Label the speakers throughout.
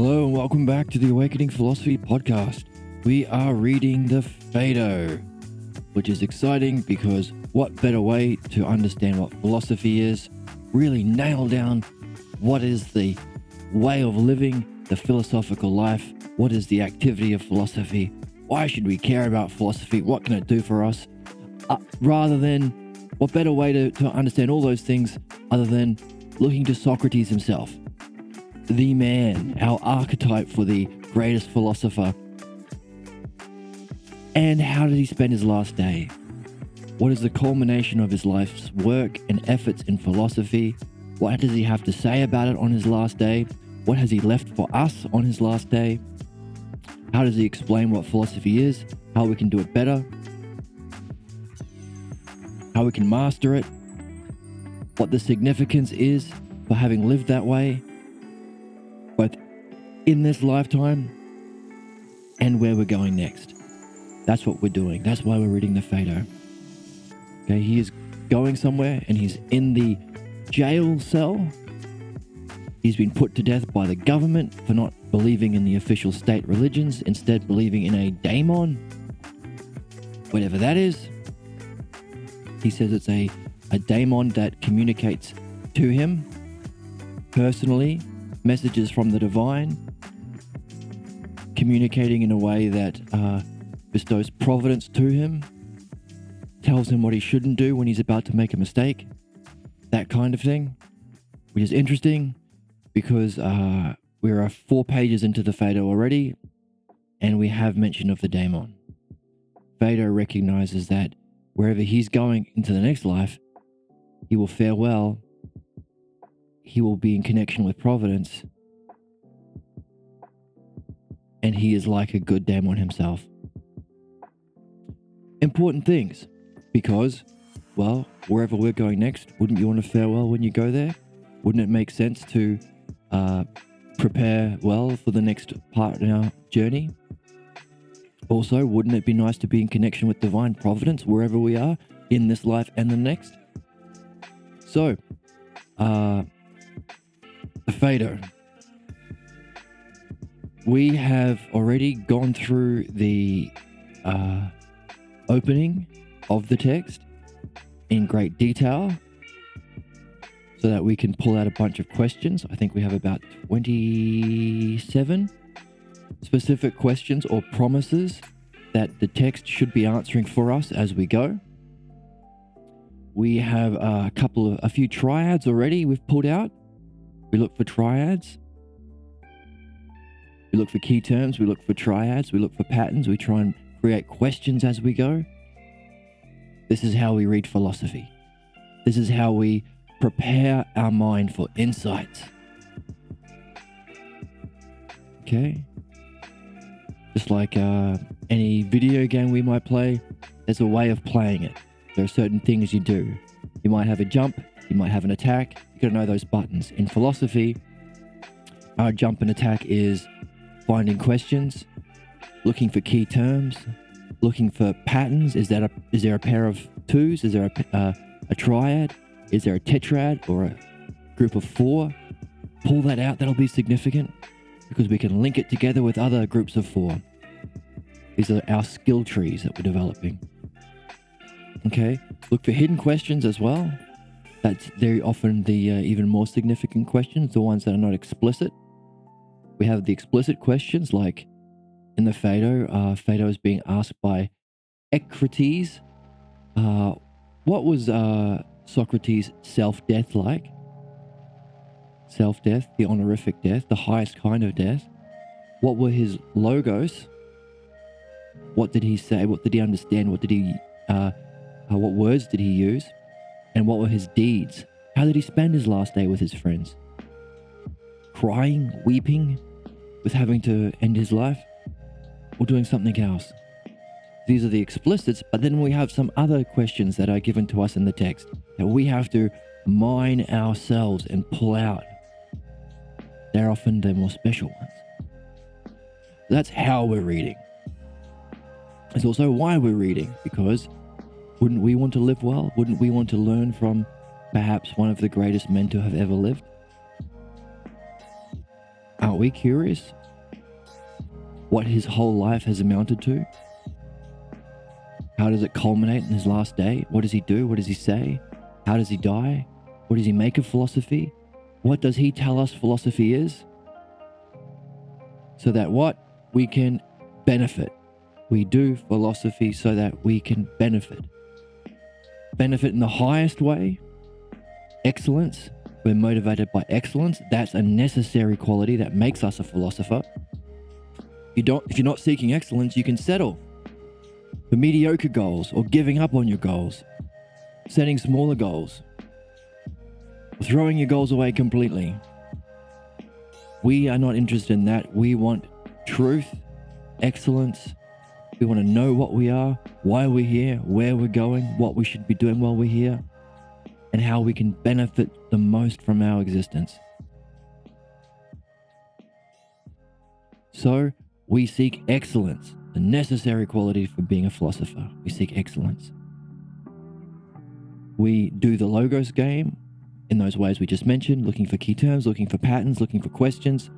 Speaker 1: Hello and welcome back to the Awakening Philosophy podcast. We are reading the Phaedo, which is exciting because what better way to understand what philosophy is, really nail down what is the way of living the philosophical life, what is the activity of philosophy, why should we care about philosophy, what can it do for us, rather than what better way to understand all those things other than looking to Socrates himself. The man, our archetype for the greatest philosopher. And how did he spend his last day? What is the culmination of his life's work and efforts in philosophy? What does he have to say about it on his last day? What has he left for us on his last day? How does he explain what philosophy is? How we can do it better? How we can master it? What the significance is for having lived that way? Both in this lifetime and where we're going next. That's what we're doing. That's why we're reading the Phaedo. Okay, he is going somewhere and he's in the jail cell. He's been put to death by the government for not believing in the official state religions, instead believing in a daemon, whatever that is. He says it's a daemon that communicates to him personally, messages from the divine, communicating in a way that bestows providence to him, tells him what he shouldn't do when he's about to make a mistake, that kind of thing, which is interesting because we're 4 pages into the Phaedo already, and we have mention of the daemon. Phaedo recognizes that wherever he's going into the next life, he will fare well. He will be in connection with providence, and he is like a good daemon himself. Important things, because, well, wherever we're going next, wouldn't you want to fare well when you go there? Wouldn't it make sense to prepare well for the next part in our journey? Also, wouldn't it be nice to be in connection with divine providence wherever we are in this life and the next? So, the Phaedo. We have already gone through the opening of the text in great detail so that we can pull out a bunch of questions. I think we have about 27 specific questions or promises that the text should be answering for us as we go. We have a few triads already we've pulled out. We look for triads. We look for key terms. We look for triads. We look for patterns. We try and create questions as we go. This is how we read philosophy. This is how we prepare our mind for insights. Okay? Just like any video game we might play, there's a way of playing it. There are certain things you do. You might have a jump. You might have an attack. You gotta know those buttons. In philosophy, our jump and attack is finding questions, looking for key terms, looking for patterns. Is there a pair of twos? Is there a triad? Is there a tetrad or a group of 4? Pull that out. That'll be significant because we can link it together with other groups of 4. These are our skill trees that we're developing. Okay. Look for hidden questions as well. That's very often the even more significant questions, the ones that are not explicit. We have the explicit questions, like in the Phaedo. Phaedo is being asked by Socrates. What was Socrates' self-death like? Self-death, the honorific death, the highest kind of death. What were his logos? What did he say? What did he understand? What words did he use? And what were his deeds? How did he spend his last day with his friends? Crying, weeping, with having to end his life? Or doing something else? These are the explicits, but then we have some other questions that are given to us in the text that we have to mine ourselves and pull out. They're often the more special ones. That's how we're reading. It's also why we're reading, because wouldn't we want to live well? Wouldn't we want to learn from perhaps one of the greatest men to have ever lived? Aren't we curious what his whole life has amounted to? How does it culminate in his last day? What does he do? What does he say? How does he die? What does he make of philosophy? What does he tell us philosophy is? So that what? We can benefit. We do philosophy so that we can benefit. Benefit in the highest way. Excellence. We're motivated by excellence. That's a necessary quality that makes us a philosopher. If you're not seeking excellence, you can settle for mediocre goals or giving up on your goals, setting smaller goals, throwing your goals away completely. We are not interested in that. We want truth, excellence. We want to know what we are, why we're here, where we're going, what we should be doing while we're here, and how we can benefit the most from our existence. So we seek excellence, the necessary quality for being a philosopher. We seek excellence. We do the logos game in those ways we just mentioned, looking for key terms, looking for patterns, looking for questions,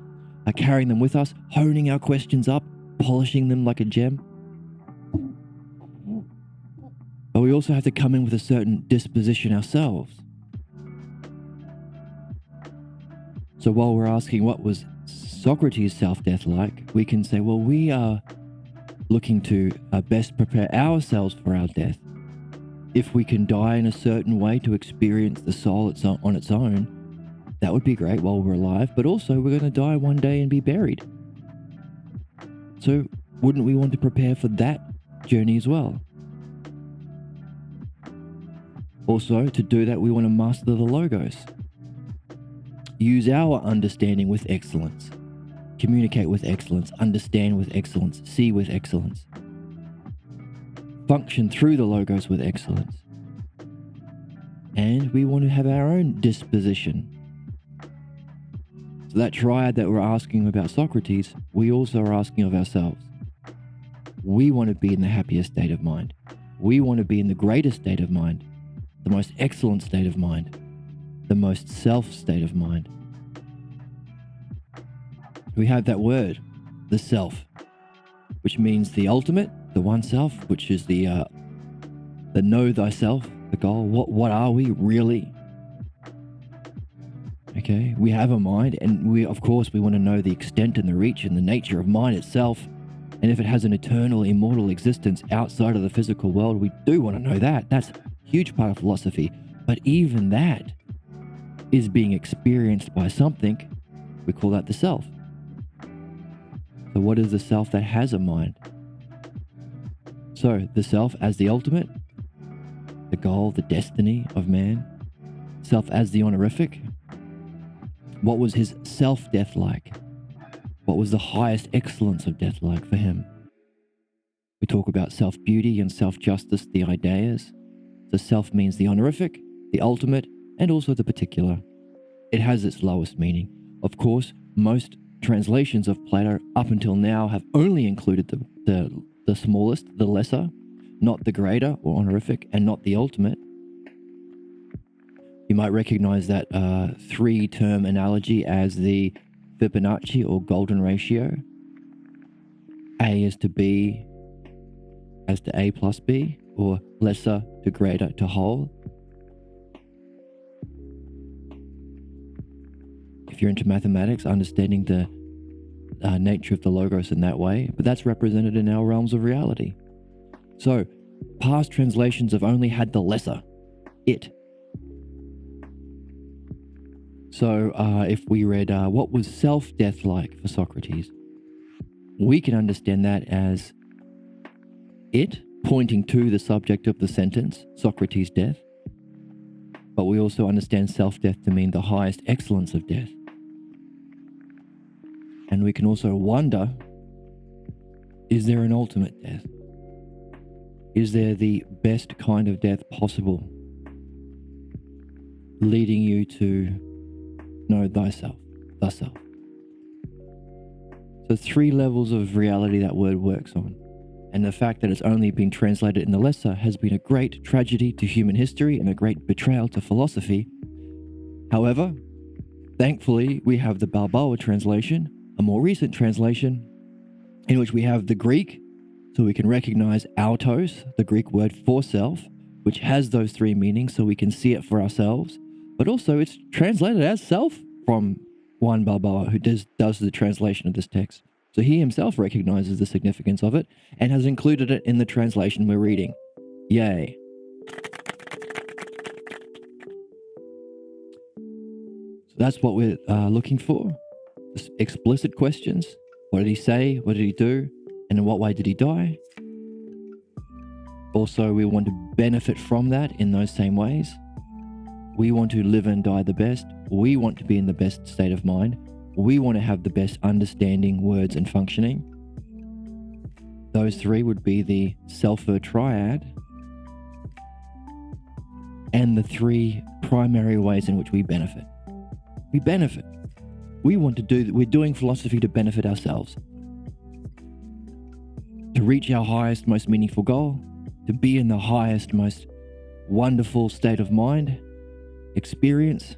Speaker 1: carrying them with us, honing our questions up, polishing them like a gem. But we also have to come in with a certain disposition ourselves. So while we're asking what was Socrates' self-death like, we can say, well, we are looking to best prepare ourselves for our death. If we can die in a certain way to experience the soul on its own, that would be great while we're alive, but also we're going to die one day and be buried. So wouldn't we want to prepare for that journey as well? Also, to do that, we want to master the logos. Use our understanding with excellence. Communicate with excellence. Understand with excellence. See with excellence. Function through the logos with excellence. And we want to have our own disposition. So that triad that we're asking about Socrates, we also are asking of ourselves. We want to be in the happiest state of mind. We want to be in the greatest state of mind, the most excellent state of mind, the most self state of mind. We have that word, the self, which means the ultimate, the one self, which is the know thyself, the goal. What are we really? Okay, we have a mind, and we want to know the extent and the reach and the nature of mind itself. And if it has an eternal, immortal existence outside of the physical world, we do want to know that. That's a huge part of philosophy. But even that is being experienced by something. We call that the self. So what is the self that has a mind? So the self as the ultimate, the goal, the destiny of man. Self as the honorific. What was his self-death like? What was the highest excellence of death like for him? We talk about self-beauty and self-justice, the ideas. So self means the honorific, the ultimate, and also the particular. It has its lowest meaning. Of course, most translations of Plato up until now have only included the smallest, the lesser, not the greater or honorific, and not the ultimate. You might recognize that three-term analogy as the Fibonacci or golden ratio. A is to B as to A plus B, or lesser to greater to whole. If you're into mathematics, understanding the nature of the logos in that way, but that's represented in our realms of reality. So, past translations have only had the lesser, it. So, if we read what was self-death like for Socrates, we can understand that as it, pointing to the subject of the sentence, Socrates' death. But we also understand self-death to mean the highest excellence of death. And we can also wonder, is there an ultimate death? Is there the best kind of death possible, leading you to know thyself, the self? So 3 levels of reality that word works on. And the fact that it's only been translated in the lesser has been a great tragedy to human history and a great betrayal to philosophy. However, Thankfully, we have the Balboa translation, a more recent translation, in which we have the Greek, so we can recognize autos, the Greek word for self, which has those three meanings, so we can see it for ourselves. But also, it's translated as self from Juan Balboa, who does the translation of this text. So he himself recognizes the significance of it and has included it in the translation we're reading. Yay. So that's what we're looking for. Just explicit questions. What did he say? What did he do? And in what way did he die? Also, we want to benefit from that in those same ways. We want to live and die the best. We want to be in the best state of mind. We want to have the best understanding, words, and functioning. Those three would be the Selfer triad and the three primary ways in which we benefit. We benefit. We're doing philosophy to benefit ourselves. To reach our highest, most meaningful goal, to be in the highest, most wonderful state of mind, experience,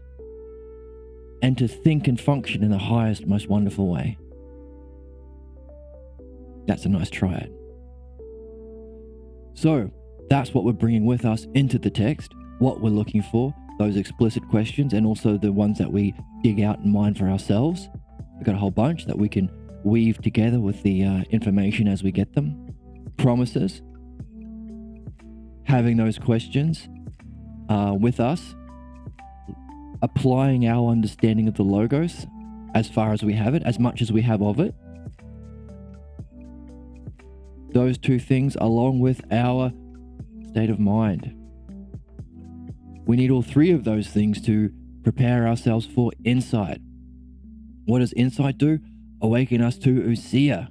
Speaker 1: and to think and function in the highest, most wonderful way. That's a nice triad. So that's what we're bringing with us into the text, what we're looking for, those explicit questions, and also the ones that we dig out and mine for ourselves. We've got a whole bunch that we can weave together with the information as we get them. Promises. Having those questions with us. Applying our understanding of the Logos as far as we have it, as much as we have of it. Those two things along with our state of mind. We need all three of those things to prepare ourselves for insight. What does insight do? Awaken us to ousia.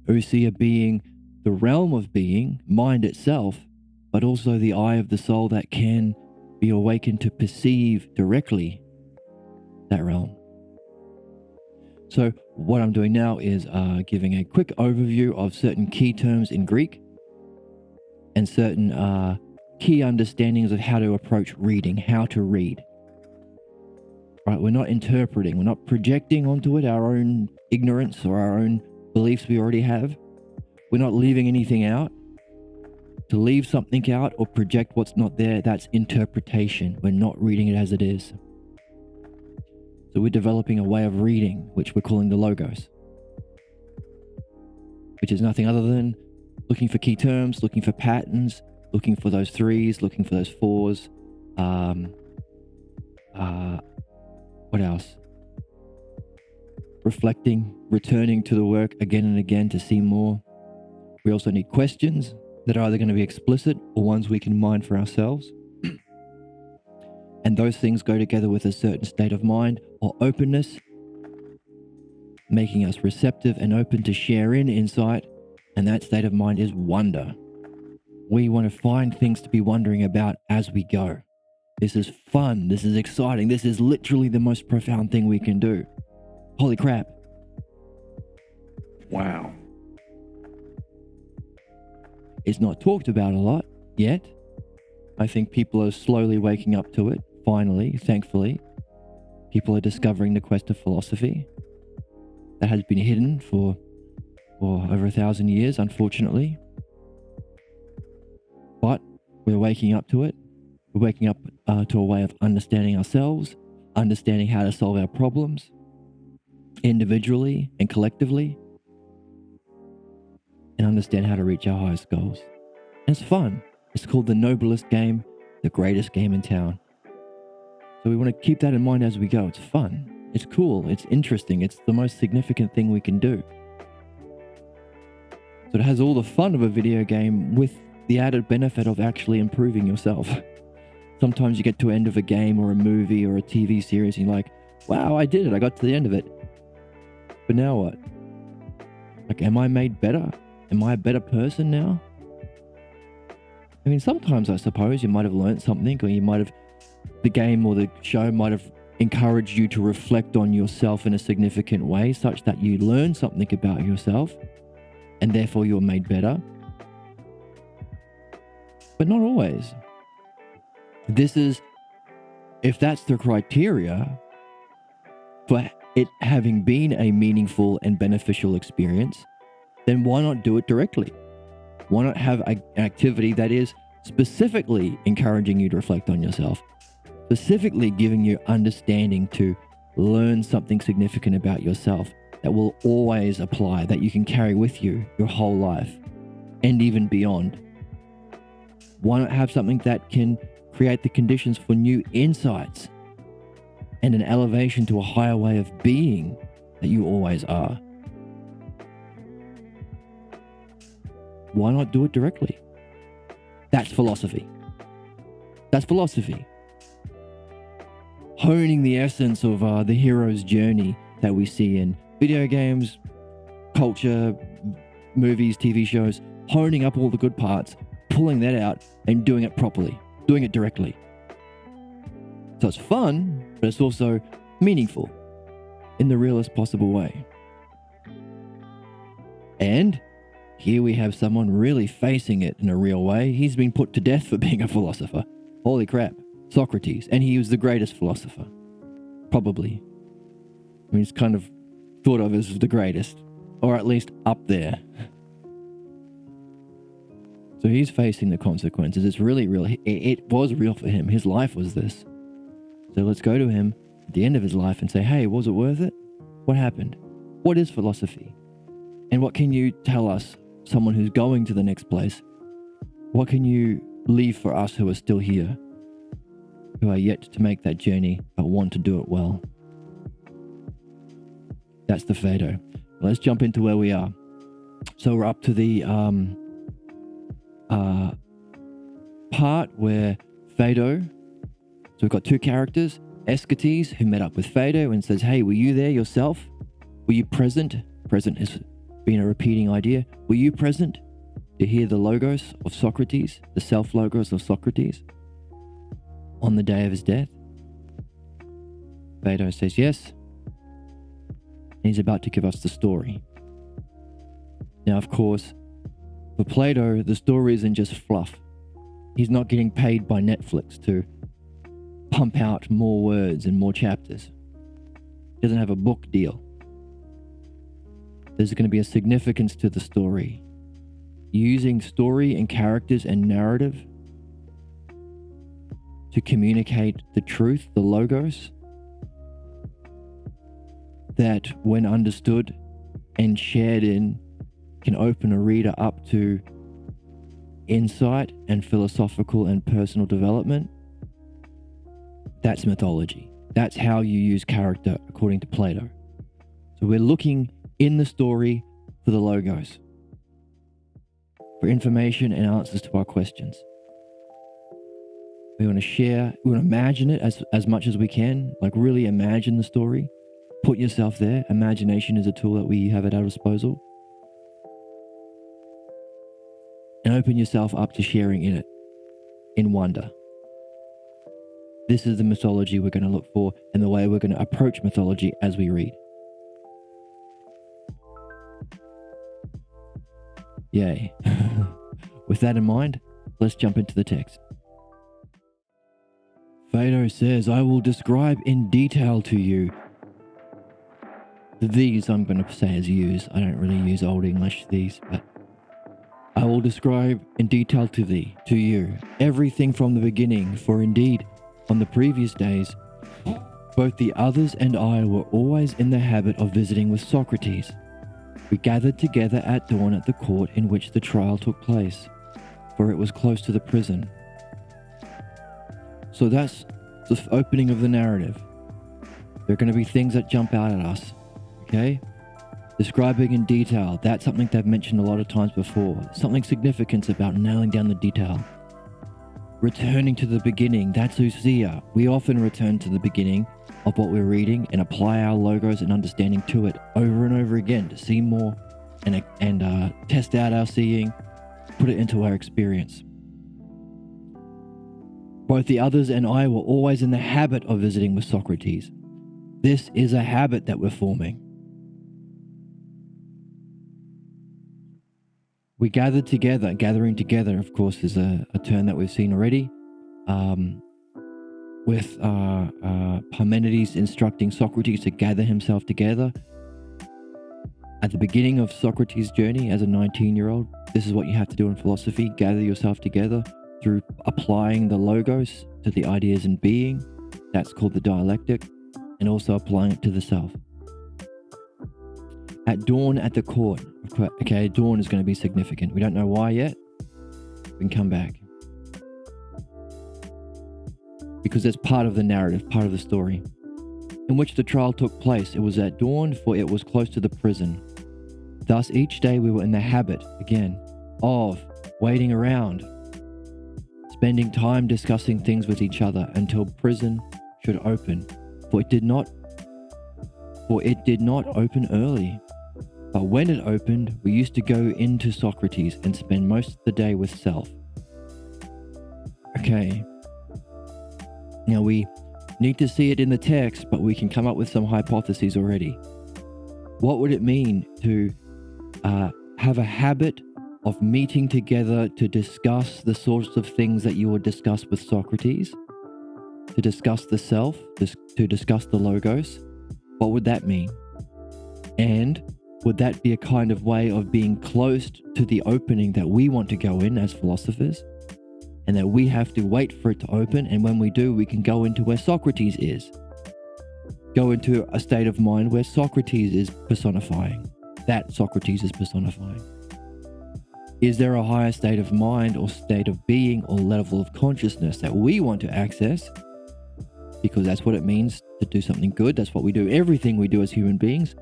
Speaker 1: Ousia being the realm of being, mind itself, but also the eye of the soul that can be awakened to perceive directly that realm. So what I'm doing now is giving a quick overview of certain key terms in Greek and certain key understandings of how to approach reading, how to read. Right, we're not interpreting, we're not projecting onto it our own ignorance or our own beliefs we already have. We're not leaving anything out. To leave something out or project what's not there, that's interpretation. We're not reading it as it is. So we're developing a way of reading, which we're calling the Logos, which is nothing other than looking for key terms, looking for patterns, looking for those threes, looking for those fours. What else? Reflecting, returning to the work again and again to see more. We also need questions that are either going to be explicit or ones we can mine for ourselves. And those things go together with a certain state of mind or openness, making us receptive and open to share in insight. And that state of mind is wonder. We want to find things to be wondering about as we go. This is fun. This is exciting. This is literally the most profound thing we can do. Holy crap.
Speaker 2: Wow.
Speaker 1: It's not talked about a lot yet. I think people are slowly waking up to it. Finally, thankfully, people are discovering the quest of philosophy that has been hidden for over 1,000 years, unfortunately. But we're waking up to it. We're waking up to a way of understanding ourselves, understanding how to solve our problems individually and collectively, and understand how to reach our highest goals. And it's fun. It's called the noblest game, the greatest game in town. So we want to keep that in mind as we go. It's fun. It's cool. It's interesting. It's the most significant thing we can do. So it has all the fun of a video game with the added benefit of actually improving yourself. Sometimes you get to the end of a game or a movie or a TV series and you're like, wow, I did it. I got to the end of it. But now what? Like, am I made better? Am I a better person now? I mean, sometimes I suppose you might have learned something, or you might have, the game or the show might have encouraged you to reflect on yourself in a significant way, such that you learn something about yourself and therefore you're made better. But not always. This is if that's the criteria for it having been a meaningful and beneficial experience, then why not do it directly? Why not have an activity that is specifically encouraging you to reflect on yourself, specifically giving you understanding to learn something significant about yourself that will always apply, that you can carry with you your whole life and even beyond? Why not have something that can create the conditions for new insights and an elevation to a higher way of being that you always are? Why not do it directly? That's philosophy. That's philosophy. Honing the essence of the hero's journey that we see in video games, culture, movies, TV shows, honing up all the good parts, pulling that out and doing it properly, doing it directly. So it's fun, but it's also meaningful in the realest possible way. And here we have someone really facing it in a real way. He's been put to death for being a philosopher. Holy crap. Socrates. And he was the greatest philosopher. Probably. I mean, he's kind of thought of as the greatest. Or at least up there. So he's facing the consequences. It's really real. It was real for him. His life was this. So let's go to him at the end of his life and say, hey, was it worth it? What happened? What is philosophy? And what can you tell us, someone who's going to the next place? What can you leave for us who are still here, who are yet to make that journey but want to do it well? That's the Phaedo. Let's jump into where we are. So we're up to the part where Phaedo, so we've got two characters, Socrates, who met up with Phaedo and says, hey, were you there yourself? Were you present? Present has been a repeating idea. Were you present to hear the logos of Socrates, the self-logos of Socrates, on the day of his death? Phaedo says yes. And he's about to give us the story. Now, of course, for Plato, the story isn't just fluff. He's not getting paid by Netflix to pump out more words and more chapters. He doesn't have a book deal. There's going to be a significance to the story. Using story and characters and narrative to communicate the truth, the logos, that when understood and shared in, can open a reader up to insight and philosophical and personal development. That's mythology. That's how you use character according to Plato. So we're looking in the story for the logos, for information and answers to our questions. We want to share, we want to imagine it as much as we can, like really imagine the story. Put yourself there. Imagination is a tool that we have at our disposal. And open yourself up to sharing in it, in wonder. This is the mythology we're going to look for and the way we're going to approach mythology as we read. Yay. With that in mind, let's jump into the text. Phaedo says, I will describe in detail to you. These I'm going to say as use. I don't really use Old English, these, but I will describe in detail to thee, to you, everything from the beginning, for indeed, on the previous days, both the others and I were always in the habit of visiting with Socrates. We gathered together at dawn at the court in which the trial took place, for it was close to the prison. So that's the opening of the narrative. There are going to be things that jump out at us, okay? Describing in detail, that's something they've mentioned a lot of times before. Something significant about nailing down the detail. Returning to the beginning, that's ousia. We often return to the beginning of what we're reading and apply our logos and understanding to it over and over again to see more and test out our seeing, put it into our experience. Both the others and I were always in the habit of visiting with Socrates. This is a habit that we're forming. We gathered together. Gathering together, of course, is a term that we've seen already. with Parmenides instructing Socrates to gather himself together. At the beginning of Socrates' journey as a 19-year-old, this is what you have to do in philosophy: gather yourself together through applying the logos to the ideas in being. That's called the dialectic, and also applying it to the self. At dawn at the court. Okay, dawn is going to be significant. We don't know why yet. We can come back, because that's part of the narrative, part of the story, in which the trial took place. It was at dawn, for it was close to the prison. Thus each day we were in the habit, again, of waiting around, spending time discussing things with each other until prison should open. For it did not open early. But when it opened, we used to go into Socrates and spend most of the day with self. Okay. Now we need to see it in the text, but we can come up with some hypotheses already. What would it mean to have a habit of meeting together to discuss the sorts of things that you would discuss with Socrates? To discuss the self, to discuss the logos? What would that mean? And would that be a kind of way of being close to the opening that we want to go in as philosophers? And that we have to wait for it to open, and when we do, we can go into where Socrates is. Go into a state of mind where Socrates is personifying. That Socrates is personifying. Is there a higher state of mind or state of being or level of consciousness that we want to access? Because that's what it means to do something good. That's what we do. Everything we do as human beings,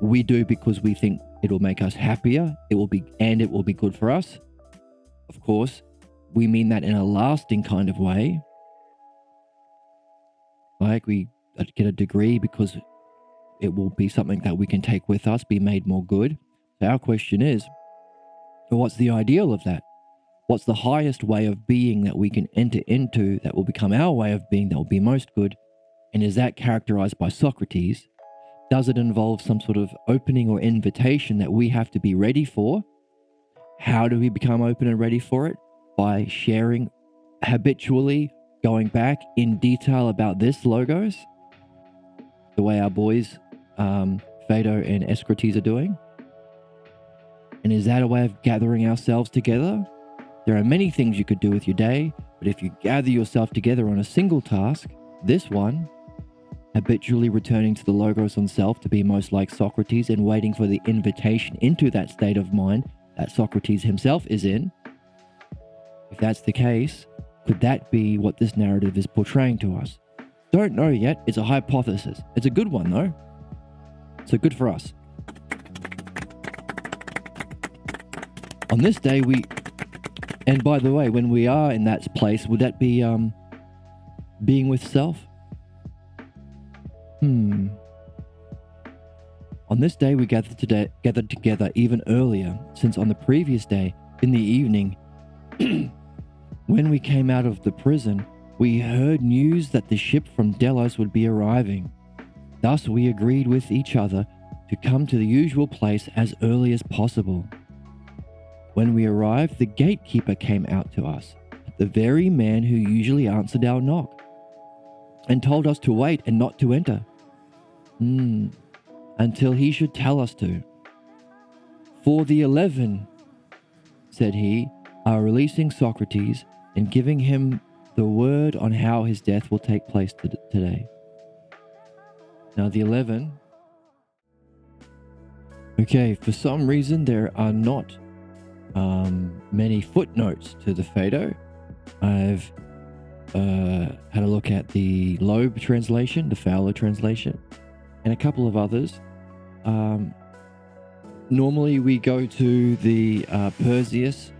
Speaker 1: we do because we think it'll make us happier. It will be good for us. Of course, we mean that in a lasting kind of way. Like we get a degree because it will be something that we can take with us, be made more good. So our question is, what's the ideal of that? What's the highest way of being that we can enter into that will become our way of being that will be most good? And is that characterized by Socrates? Does it involve some sort of opening or invitation that we have to be ready for? How do we become open and ready for it? By sharing habitually, going back in detail about this logos, the way our boys, Phaedo and Socrates, are doing? And is that a way of gathering ourselves together? There are many things you could do with your day, but if you gather yourself together on a single task, this one, habitually returning to the logos on self to be most like Socrates and waiting for the invitation into that state of mind that Socrates himself is in, if that's the case, could that be what this narrative is portraying to us? Don't know yet. It's a hypothesis. It's a good one though. So good for us. On this day and by the way, when we are in that place, would that be being with self? On this day we gathered together even earlier, since on the previous day, in the evening, when we came out of the prison, we heard news that the ship from Delos would be arriving. Thus we agreed with each other to come to the usual place as early as possible. When we arrived, the gatekeeper came out to us, the very man who usually answered our knock, and told us to wait and not to enter, until he should tell us to. For the 11, said he, are releasing Socrates and giving him the word on how his death will take place today. Now the 11, okay, for some reason there are not many footnotes to the Phaedo. I've had a look at the Loeb translation, the Fowler translation, and a couple of others. Normally we go to the Perseus,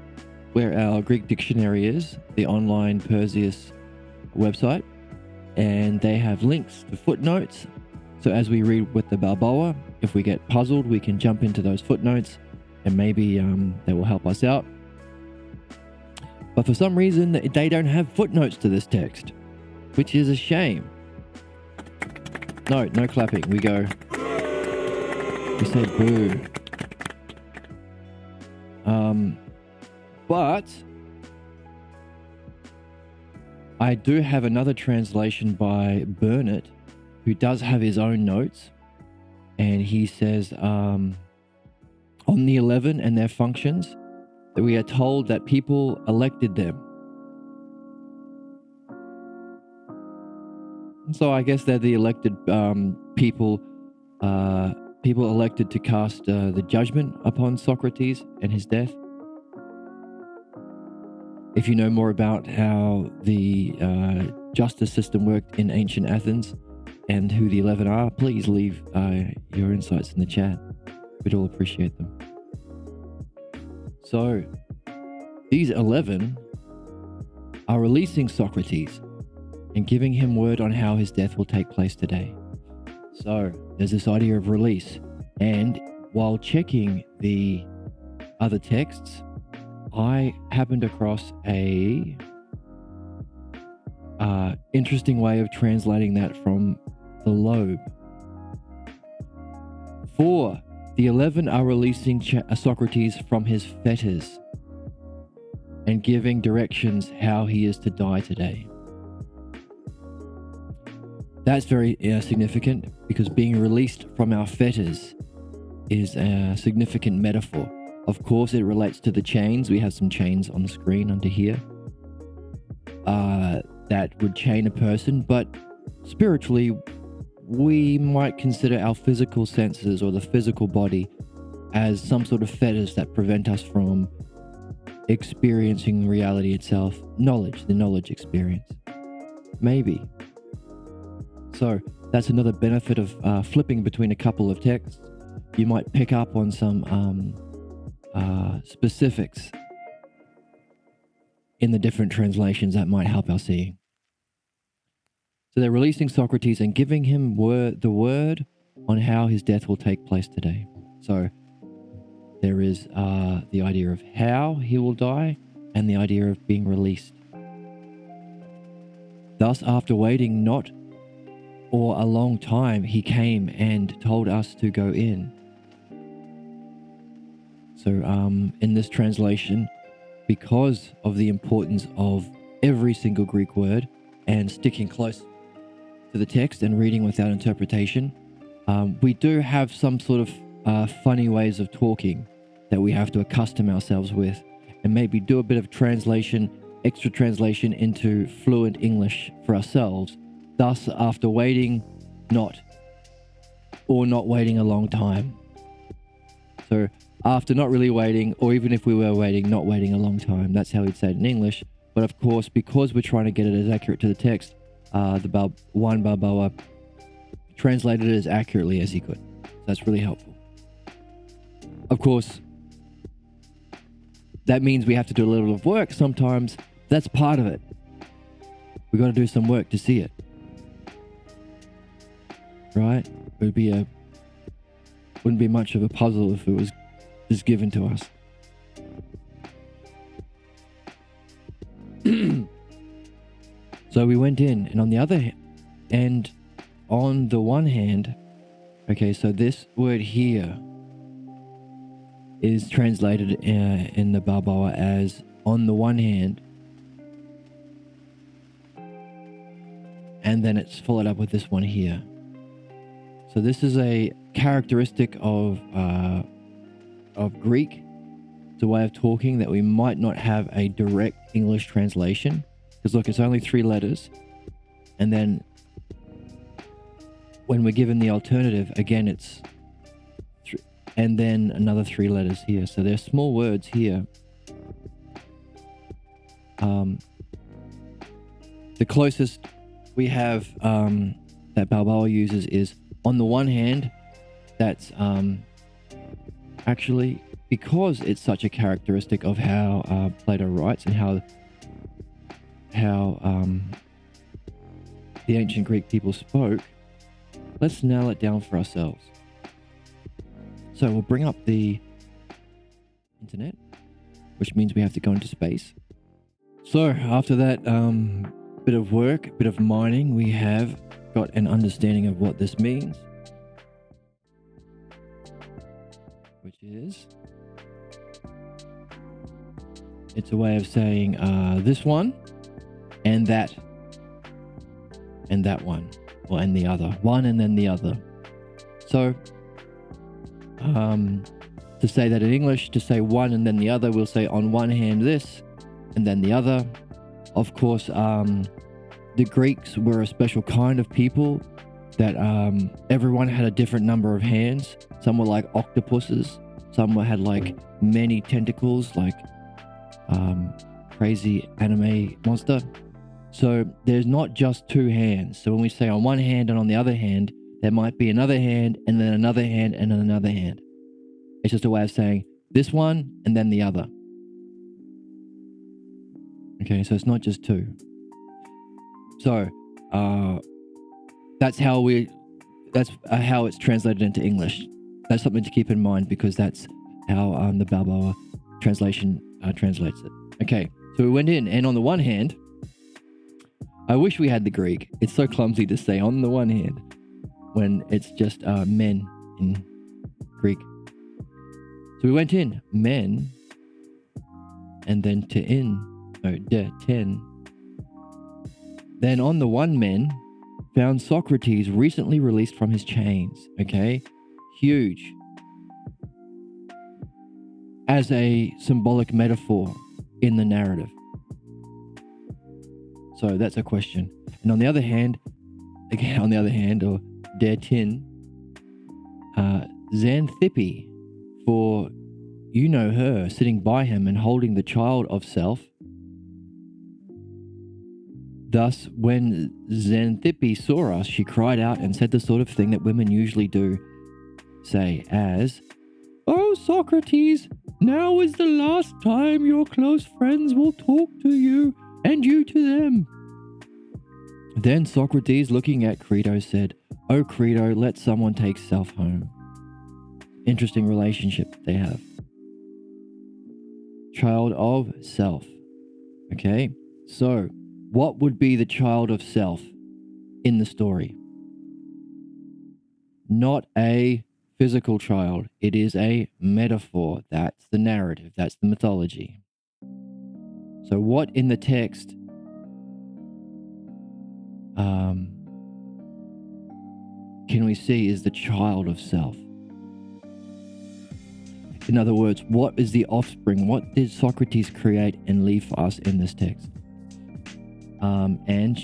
Speaker 1: where our Greek dictionary is, the online Perseus website, and they have links to footnotes. So as we read with the Balboa, if we get puzzled, we can jump into those footnotes and maybe they will help us out. But for some reason, they don't have footnotes to this text, which is a shame. No clapping. We say boo. But I do have another translation by Burnett, who does have his own notes, and he says on the 11 and their functions that we are told that people elected them. So I guess they're the elected people elected to cast the judgment upon Socrates and his death. If you know more about how the justice system worked in ancient Athens and who the 11 are, please leave your insights in the chat. We'd all appreciate them. So, these 11 are releasing Socrates and giving him word on how his death will take place today. So, there's this idea of release. And while checking the other texts, I happened across a interesting way of translating that from the Loeb. For the 11 are releasing Socrates from his fetters and giving directions how he is to die today. That's very significant, because being released from our fetters is a significant metaphor. Of course, it relates to the chains. We have some chains on the screen under here that would chain a person, but spiritually, we might consider our physical senses or the physical body as some sort of fetters that prevent us from experiencing reality itself, the knowledge experience. Maybe. So that's another benefit of flipping between a couple of texts. You might pick up on some specifics in the different translations that might help our seeing. So they're releasing Socrates and giving him the word on how his death will take place today. So there is the idea of how he will die and the idea of being released. Thus, after waiting not or a long time, he came and told us to go in. So in this translation, because of the importance of every single Greek word and sticking close to the text and reading without interpretation, we do have some sort of funny ways of talking that we have to accustom ourselves with, and maybe do a bit of extra translation into fluent English for ourselves. Thus, after waiting not waiting a long time. So after not really waiting, or even if we were waiting, not waiting a long time. That's how we'd say it in English. But of course, because we're trying to get it as accurate to the text, Juan Balboa translated it as accurately as he could. So that's really helpful. Of course, that means we have to do a little of work sometimes. That's part of it. We've got to do some work to see it. Right? It wouldn't be much of a puzzle if it was just given to us. So we went in, and on the one hand, okay, so this word here is translated in the Balboa as on the one hand, and then it's followed up with this one here. So this is a characteristic of Greek. It's a way of talking that we might not have a direct English translation. Because look, it's only 3 letters. And then when we're given the alternative, again, it's and then another 3 letters here. So there's small words here. The closest we have that Balboa uses is on the one hand. That's actually, because it's such a characteristic of how Plato writes and how the ancient Greek people spoke, let's nail it down for ourselves. So we'll bring up the internet, which means we have to go into space. So after that bit of work, bit of mining, we have got an understanding of what this means, which is, it's a way of saying this one and that and that one, or and the other. One and then the other. So, to say that in English, to say one and then the other, we'll say on one hand this, and then the other. Of course, the Greeks were a special kind of people that everyone had a different number of hands. Some were like octopuses. Some had like many tentacles, like crazy anime monster. So there's not just two hands. So when we say on one hand and on the other hand, there might be another hand and then another hand and then another hand. It's just a way of saying this one and then the other. Okay, so it's not just two. So that's how it's translated into English. That's something to keep in mind because that's how the Balboa translation translates it. Okay, so we went in, and on the one hand, I wish we had the Greek. It's so clumsy to say on the one hand when it's just men in Greek. So we went in, men, and then de, ten. Then on the one men, found Socrates recently released from his chains. Okay, huge. As a symbolic metaphor in the narrative. So that's a question. And on the other hand, or der tin, Xanthippe, for you know her, sitting by him and holding the child of self. Thus, when Xanthippe saw us, she cried out and said the sort of thing that women usually do, say, as, "Oh, Socrates, now is the last time your close friends will talk to you, and you to them." Then Socrates, looking at Crito, said, "Oh, Crito, let someone take self home." Interesting relationship they have. Child of self. Okay, so what would be the child of self in the story? Not a physical child. It is a metaphor. That's the narrative. That's the mythology. So what in the text can we see is the child of self? In other words, what is the offspring? What did Socrates create and leave for us in this text? And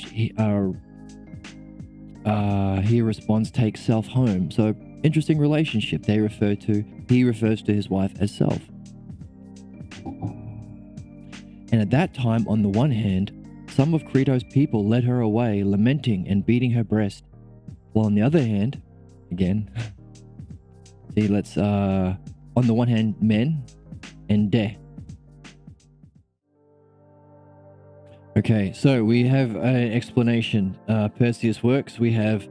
Speaker 1: he responds, "Take self home." So interesting relationship. He refers to his wife as self. And at that time, on the one hand, some of Crito's people led her away, lamenting and beating her breast. While on the other hand, again, see, let's, on the one hand, men and de. Okay, so we have an explanation. Perseus works. We have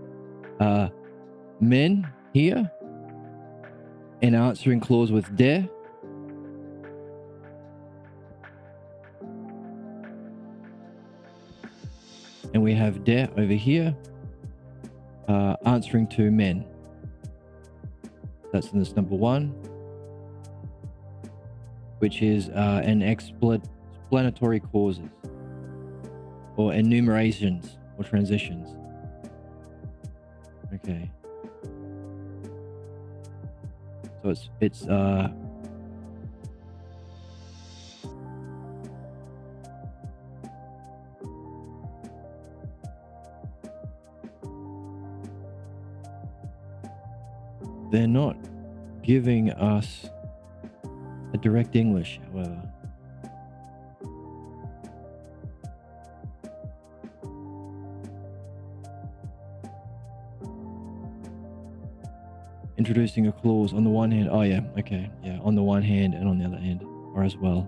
Speaker 1: men here, an answering clause with de. And we have de over here, answering to men. That's in this number one, which is an explanatory causes, or enumerations, or transitions. Okay. So it's they're not giving us a direct English, however. Introducing a clause on the one hand. Oh yeah, okay, yeah, on the one hand and on the other hand, or as well.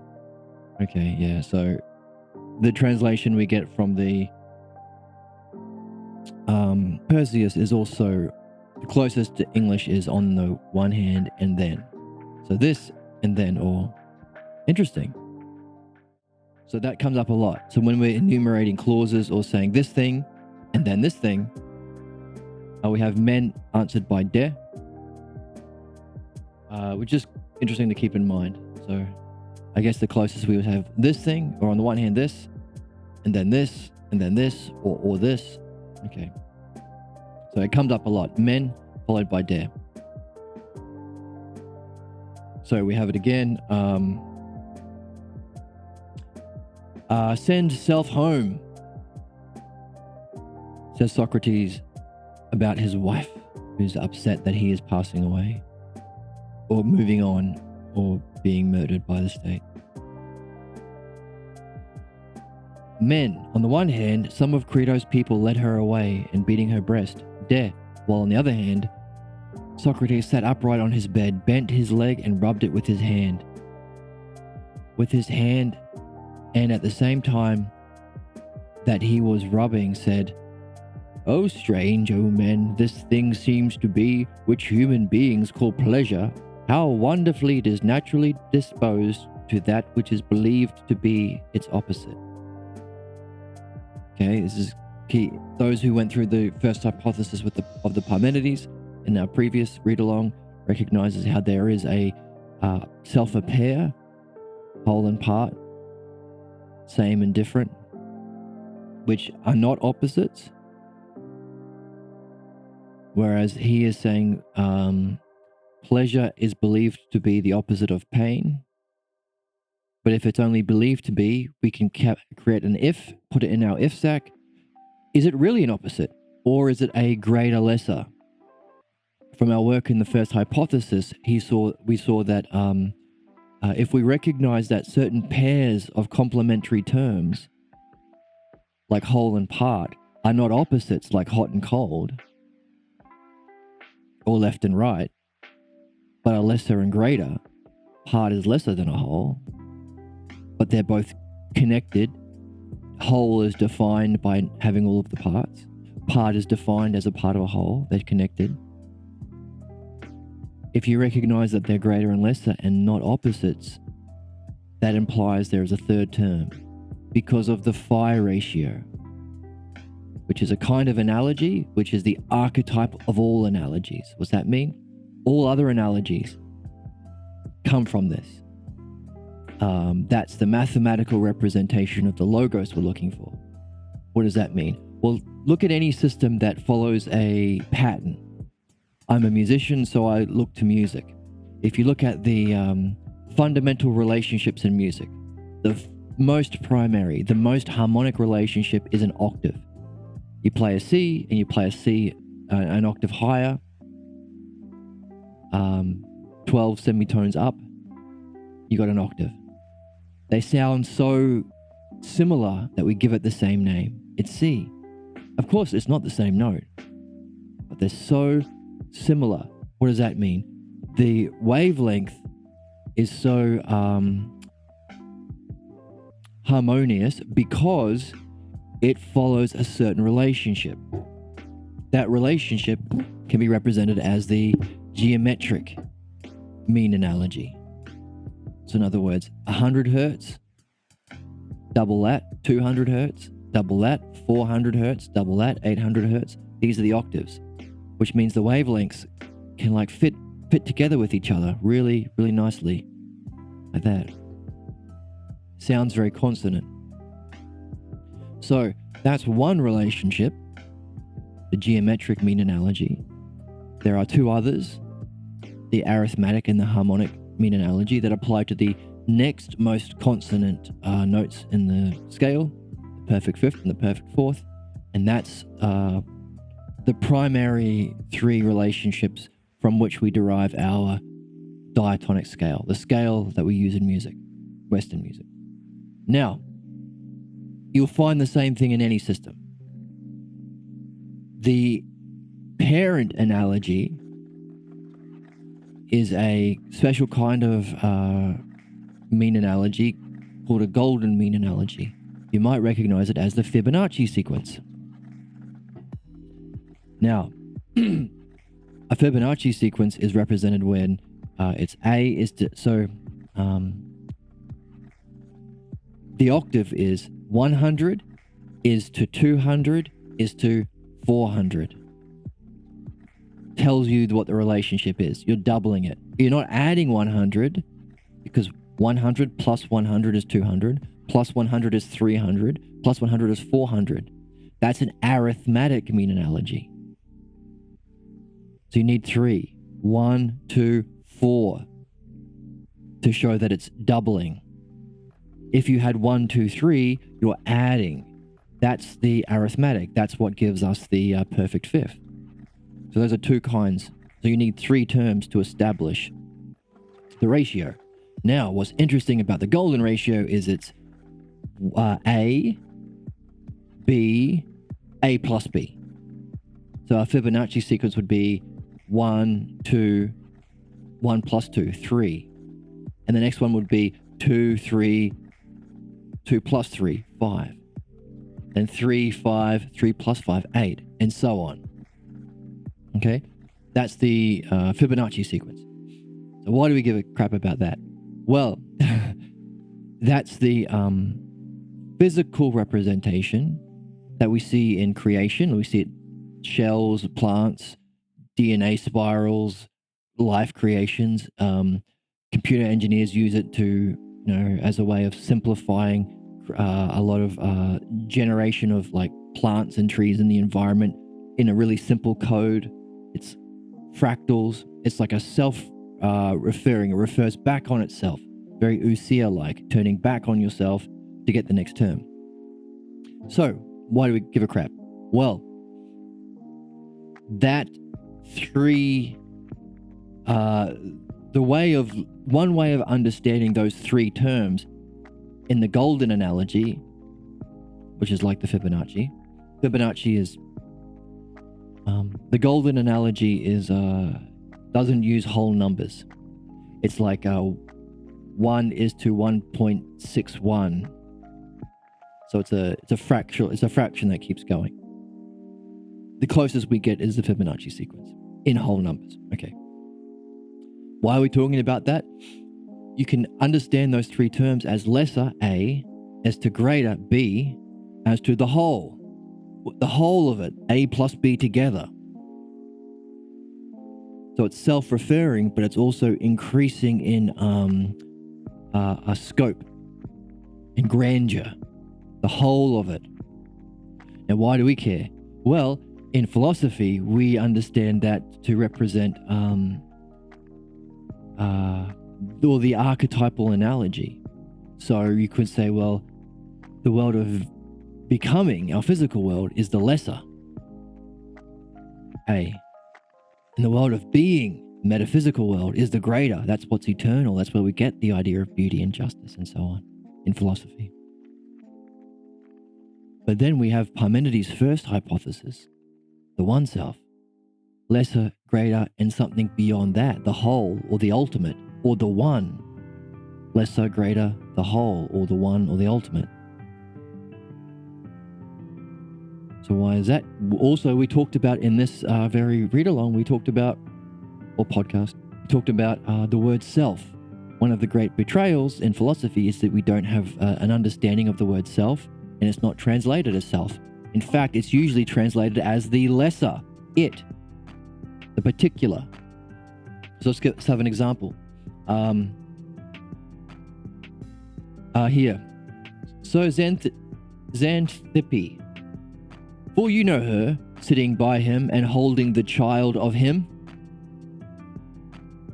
Speaker 1: Okay, yeah, so the translation we get from the Perseus is also the closest to English is on the one hand and then. So this and then, or interesting. So that comes up a lot. So when we're enumerating clauses or saying this thing and then this thing, we have men answered by de, which is interesting to keep in mind. So I guess the closest we would have this thing, or on the one hand this, and then this, and then this, or this, Okay. So it comes up a lot. Men followed by dare. So we have it again. Send self home, says Socrates about his wife, who's upset that he is passing away, or moving on, or being murdered by the state. Men, on the one hand, some of Creto's people led her away and beating her breast, dare, while on the other hand, Socrates sat upright on his bed, bent his leg and rubbed it with his hand. With his hand, and at the same time that he was rubbing, said, "O strange, O men, this thing seems to be which human beings call pleasure. How wonderfully it is naturally disposed to that which is believed to be its opposite." Okay, this is key. Those who went through the first hypothesis of the Parmenides in our previous read-along recognizes how there is a self, a pair, whole and part, same and different, which are not opposites. Whereas he is saying pleasure is believed to be the opposite of pain. But if it's only believed to be, we can create an if, put it in our if stack. Is it really an opposite? Or is it a greater lesser? From our work in the first hypothesis, we saw that if we recognize that certain pairs of complementary terms, like whole and part, are not opposites like hot and cold, or left and right, but are lesser and greater. Part is lesser than a whole, but they're both connected. Whole is defined by having all of the parts. Part is defined as a part of a whole. They're connected. If you recognize that they're greater and lesser and not opposites, that implies there is a third term because of the phi ratio, which is a kind of analogy, which is the archetype of all analogies. What's that mean? All other analogies come from this. That's the mathematical representation of the logos we're looking for. What does that mean? Well, look at any system that follows a pattern. I'm a musician, so I look to music. If you look at the fundamental relationships in music, the most primary, the most harmonic relationship is an octave. You play a C and you play a C an octave higher, 12 semitones up, you got an octave. They sound so similar that we give it the same name. It's C. Of course, it's not the same note, but they're so similar. What does that mean? The wavelength is so harmonious because it follows a certain relationship. That relationship can be represented as the geometric mean analogy. So in other words, 100 hertz, double that, 200 hertz, double that, 400 hertz, double that, 800 hertz. These are the octaves, which means the wavelengths can like fit together with each other really, really nicely, like that. Sounds very consonant. So that's one relationship, the geometric mean analogy. There are two others, the arithmetic and the harmonic mean analogy, that apply to the next most consonant notes in the scale, the perfect fifth and the perfect fourth. And that's the primary three relationships from which we derive our diatonic scale, the scale that we use in music, Western music. Now, you'll find the same thing in any system. The parent analogy is a special kind of mean analogy called a golden mean analogy. You might recognize it as the Fibonacci sequence. Now, a Fibonacci sequence is represented when it's A is to, so the octave is 100 is to 200 is to 400. Tells you what the relationship is. You're doubling it. You're not adding 100 because 100 plus 100 is 200, plus 100 is 300, plus 100 is 400. That's an arithmetic mean analogy. So you need 3. 1, 2, 4 to show that it's doubling. If you had 1, 2, 3, you're adding. That's the arithmetic. That's what gives us the perfect fifth. So those are 2 kinds. So you need 3 terms to establish the ratio. Now, what's interesting about the golden ratio is it's A, B, A plus B. So a Fibonacci sequence would be 1, 2, 1 plus 2, 3. And the next one would be 2, 3, 2 plus 3, 5. Then 3, 5, 3 plus 5, 8, and so on. Okay? That's the Fibonacci sequence. So why do we give a crap about that? Well, that's the physical representation that we see in creation. We see it shells, plants, DNA spirals, life creations. Computer engineers use it to, as a way of simplifying a lot of generation of like plants and trees in the environment in a really simple code. It's fractals. It's like a self-referring. It refers back on itself. Very Usia-like, turning back on yourself to get the next term. So, why do we give a crap? Well, that 3, one way of understanding those 3 terms in the golden analogy, which is like the Fibonacci. Fibonacci is, the golden analogy is, doesn't use whole numbers. It's like 1 is to 1.61. So it's a fraction that keeps going. The closest we get is the Fibonacci sequence in whole numbers. Okay. Why are we talking about that? You can understand those 3 terms as lesser A, as to greater B, as to the whole of it, A plus B together. So it's self-referring, but it's also increasing in a scope and grandeur, the whole of it. And why do we care? Well, in philosophy, we understand that to represent or the archetypal analogy. So you could say, well, the world of becoming, our physical world, is the lesser A. And the world of being, metaphysical world, is the greater. That's what's eternal. That's where we get the idea of beauty and justice and so on in philosophy. But then we have Parmenides' first hypothesis, the one self, lesser, greater, and something beyond that, the whole or the ultimate or the one. Lesser, greater, the whole or the one or the ultimate. So why is that? Also, we talked about in this very read-along, we talked about the word self. One of the great betrayals in philosophy is that we don't have an understanding of the word self, and it's not translated as self. In fact, it's usually translated as the lesser, it, the particular. So let's have an example. Here. So Xanthippe, for you know her, sitting by him and holding the child of him.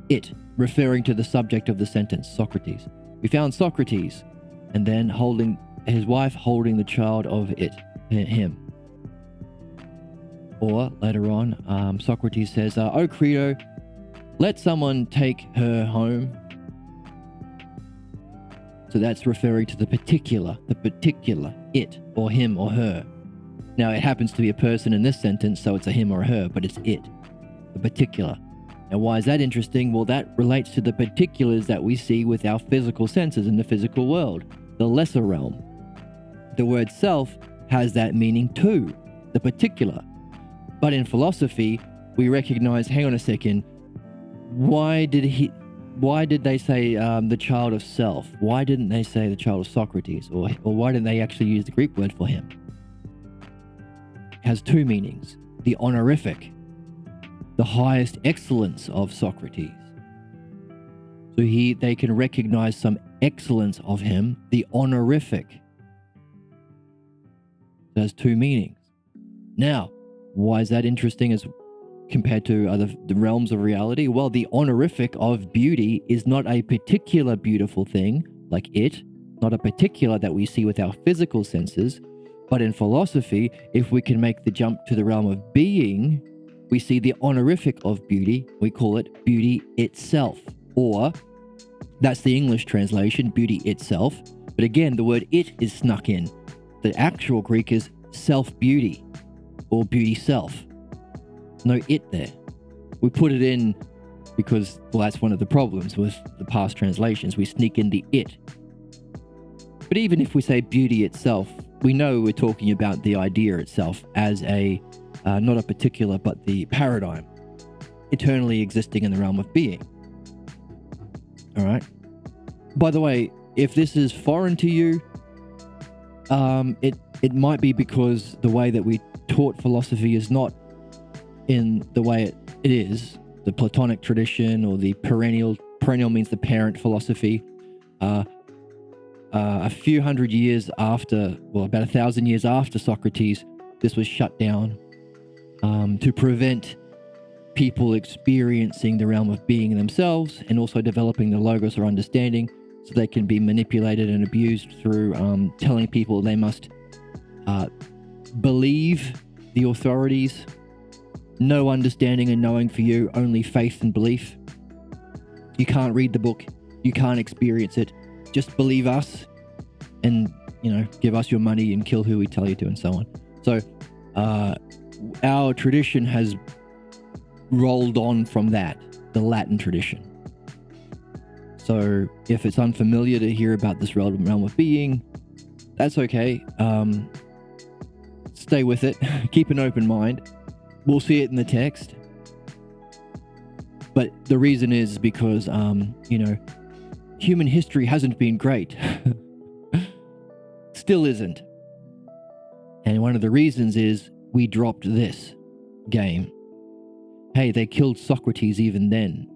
Speaker 1: It, referring to the subject of the sentence, Socrates. We found Socrates, and then holding his wife, holding the child of it, him. Or later on, Socrates says, "O Phaedo, let someone take her home." So that's referring to the particular, it, or him or her. Now it happens to be a person in this sentence, so it's a him or a her, but it's it, the particular. And why is that interesting? Well, that relates to the particulars that we see with our physical senses in the physical world, the lesser realm. The word self has that meaning too, the particular. But in philosophy, we recognize, hang on a second, why did they say the child of self? Why didn't they say the child of Socrates? Or why didn't they actually use the Greek word for him? It has 2 meanings. The honorific, the highest excellence of Socrates. So they can recognize some excellence of him, the honorific. It has 2 meanings. Now, why is that interesting as compared to the realms of reality? Well, the honorific of beauty is not a particular beautiful thing, like it, not a particular that we see with our physical senses, but in philosophy, if we can make the jump to the realm of being, we see the honorific of beauty. We call it beauty itself, or that's the English translation, beauty itself. But again, the word it is snuck in. The actual Greek is self-beauty, or beauty self. No it there. We put it in because, well, that's one of the problems with the past translations. We sneak in the it. But even if we say beauty itself, we know we're talking about the idea itself as a, not a particular, but the paradigm, eternally existing in the realm of being. All right. By the way, if this is foreign to you, it might be because the way that we taught philosophy is not in the way it is, the Platonic tradition, or the perennial means the parent philosophy. A few hundred years after, well, about 1,000 years after Socrates, this was shut down to prevent people experiencing the realm of being themselves, and also developing the logos or understanding, so they can be manipulated and abused through telling people they must believe the authorities. No understanding and knowing for you, only faith and belief. You can't read the book, you can't experience it. Just believe us and, give us your money and kill who we tell you to, and so on. So our tradition has rolled on from that, the Latin tradition. So if it's unfamiliar to hear about this realm of being, that's okay. Stay with it. Keep an open mind. We'll see it in the text. But the reason is because, human history hasn't been great. Still isn't. And one of the reasons is we dropped this game. Hey, they killed Socrates even then.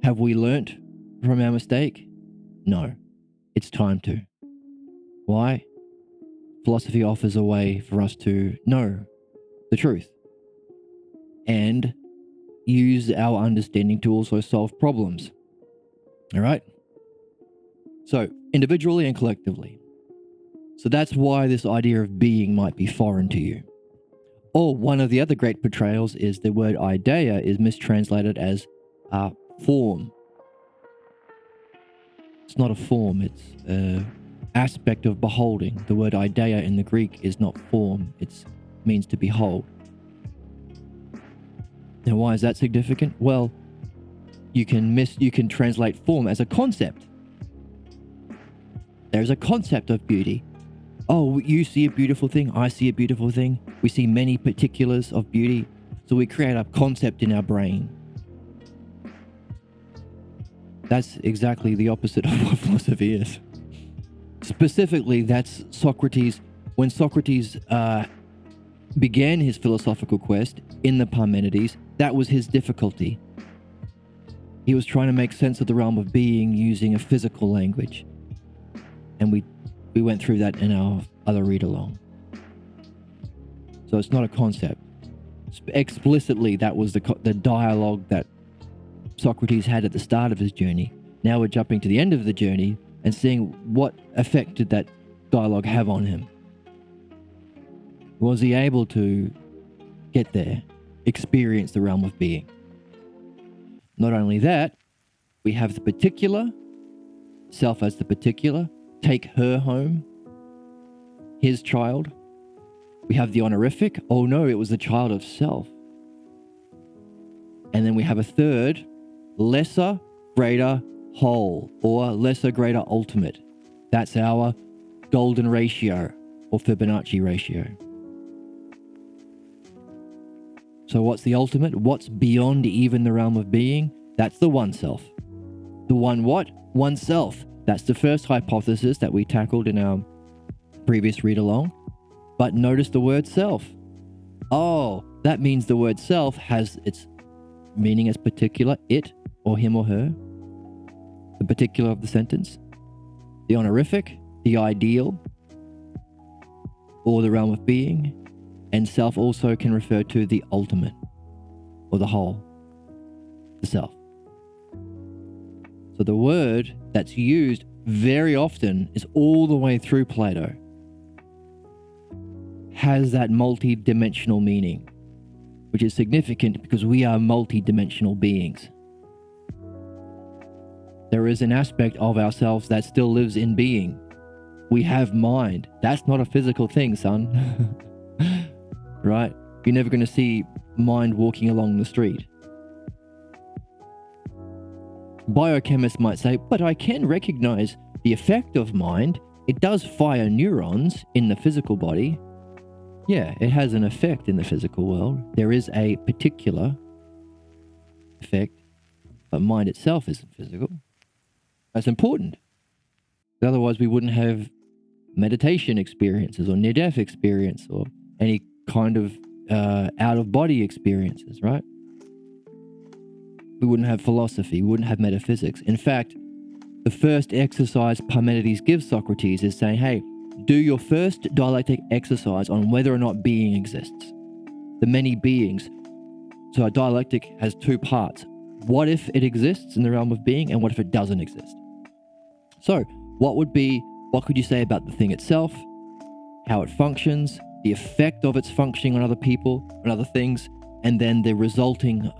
Speaker 1: Have we learnt from our mistake? No. It's time to. Why? Philosophy offers a way for us to know the truth and use our understanding to also solve problems. All right? So, individually and collectively. So that's why this idea of being might be foreign to you. Or one of the other great portrayals is the word idea is mistranslated as form. It's not a form, it's an aspect of beholding. The word idea in the Greek is not form, it means to behold. Now, why is that significant? Well, you can translate form as a concept. There's a concept of beauty. Oh, you see a beautiful thing, I see a beautiful thing. We see many particulars of beauty, so we create a concept in our brain. That's exactly the opposite of what philosophy is. Specifically, that's Socrates. When Socrates began his philosophical quest in the Parmenides, that was his difficulty. He was trying to make sense of the realm of being using a physical language. And we went through that in our other read-along. So it's not a concept. Explicitly, that was the dialogue that Socrates had at the start of his journey. Now we're jumping to the end of the journey and seeing what effect did that dialogue have on him. Was he able to get there, experience the realm of being? Not only that, we have the particular, self as the particular, take her home, his child. We have the honorific, oh no, it was the child of self. And then we have a third, lesser, greater, whole, or lesser, greater, ultimate. That's our golden ratio, or Fibonacci ratio. So what's the ultimate? What's beyond even the realm of being? That's the one self. The one what? Oneself. That's the first hypothesis that we tackled in our previous read-along. But notice the word self. Oh, that means the word self has its meaning as particular, it, or him or her. The particular of the sentence. The honorific, the ideal, or the realm of being. And self also can refer to the ultimate, or the whole, the self. So the word that's used very often is all the way through Plato, has that multi-dimensional meaning, which is significant because we are multi-dimensional beings. There is an aspect of ourselves that still lives in being. We have mind. That's not a physical thing, son. Right? You're never going to see mind walking along the street. Biochemists might say, but I can recognize the effect of mind. It does fire neurons in the physical body. Yeah, it has an effect in the physical world. There is a particular effect, but mind itself isn't physical. That's important. Otherwise, we wouldn't have meditation experiences or near-death experience or any kind of out-of-body experiences, right? We wouldn't have philosophy. We wouldn't have metaphysics. In fact, the first exercise Parmenides gives Socrates is saying, hey, do your first dialectic exercise on whether or not being exists. The many beings. So a dialectic has two parts. What if it exists in the realm of being, and what if it doesn't exist? So what could you say about the thing itself, how it functions, the effect of its functioning on other people and other things, and then the resulting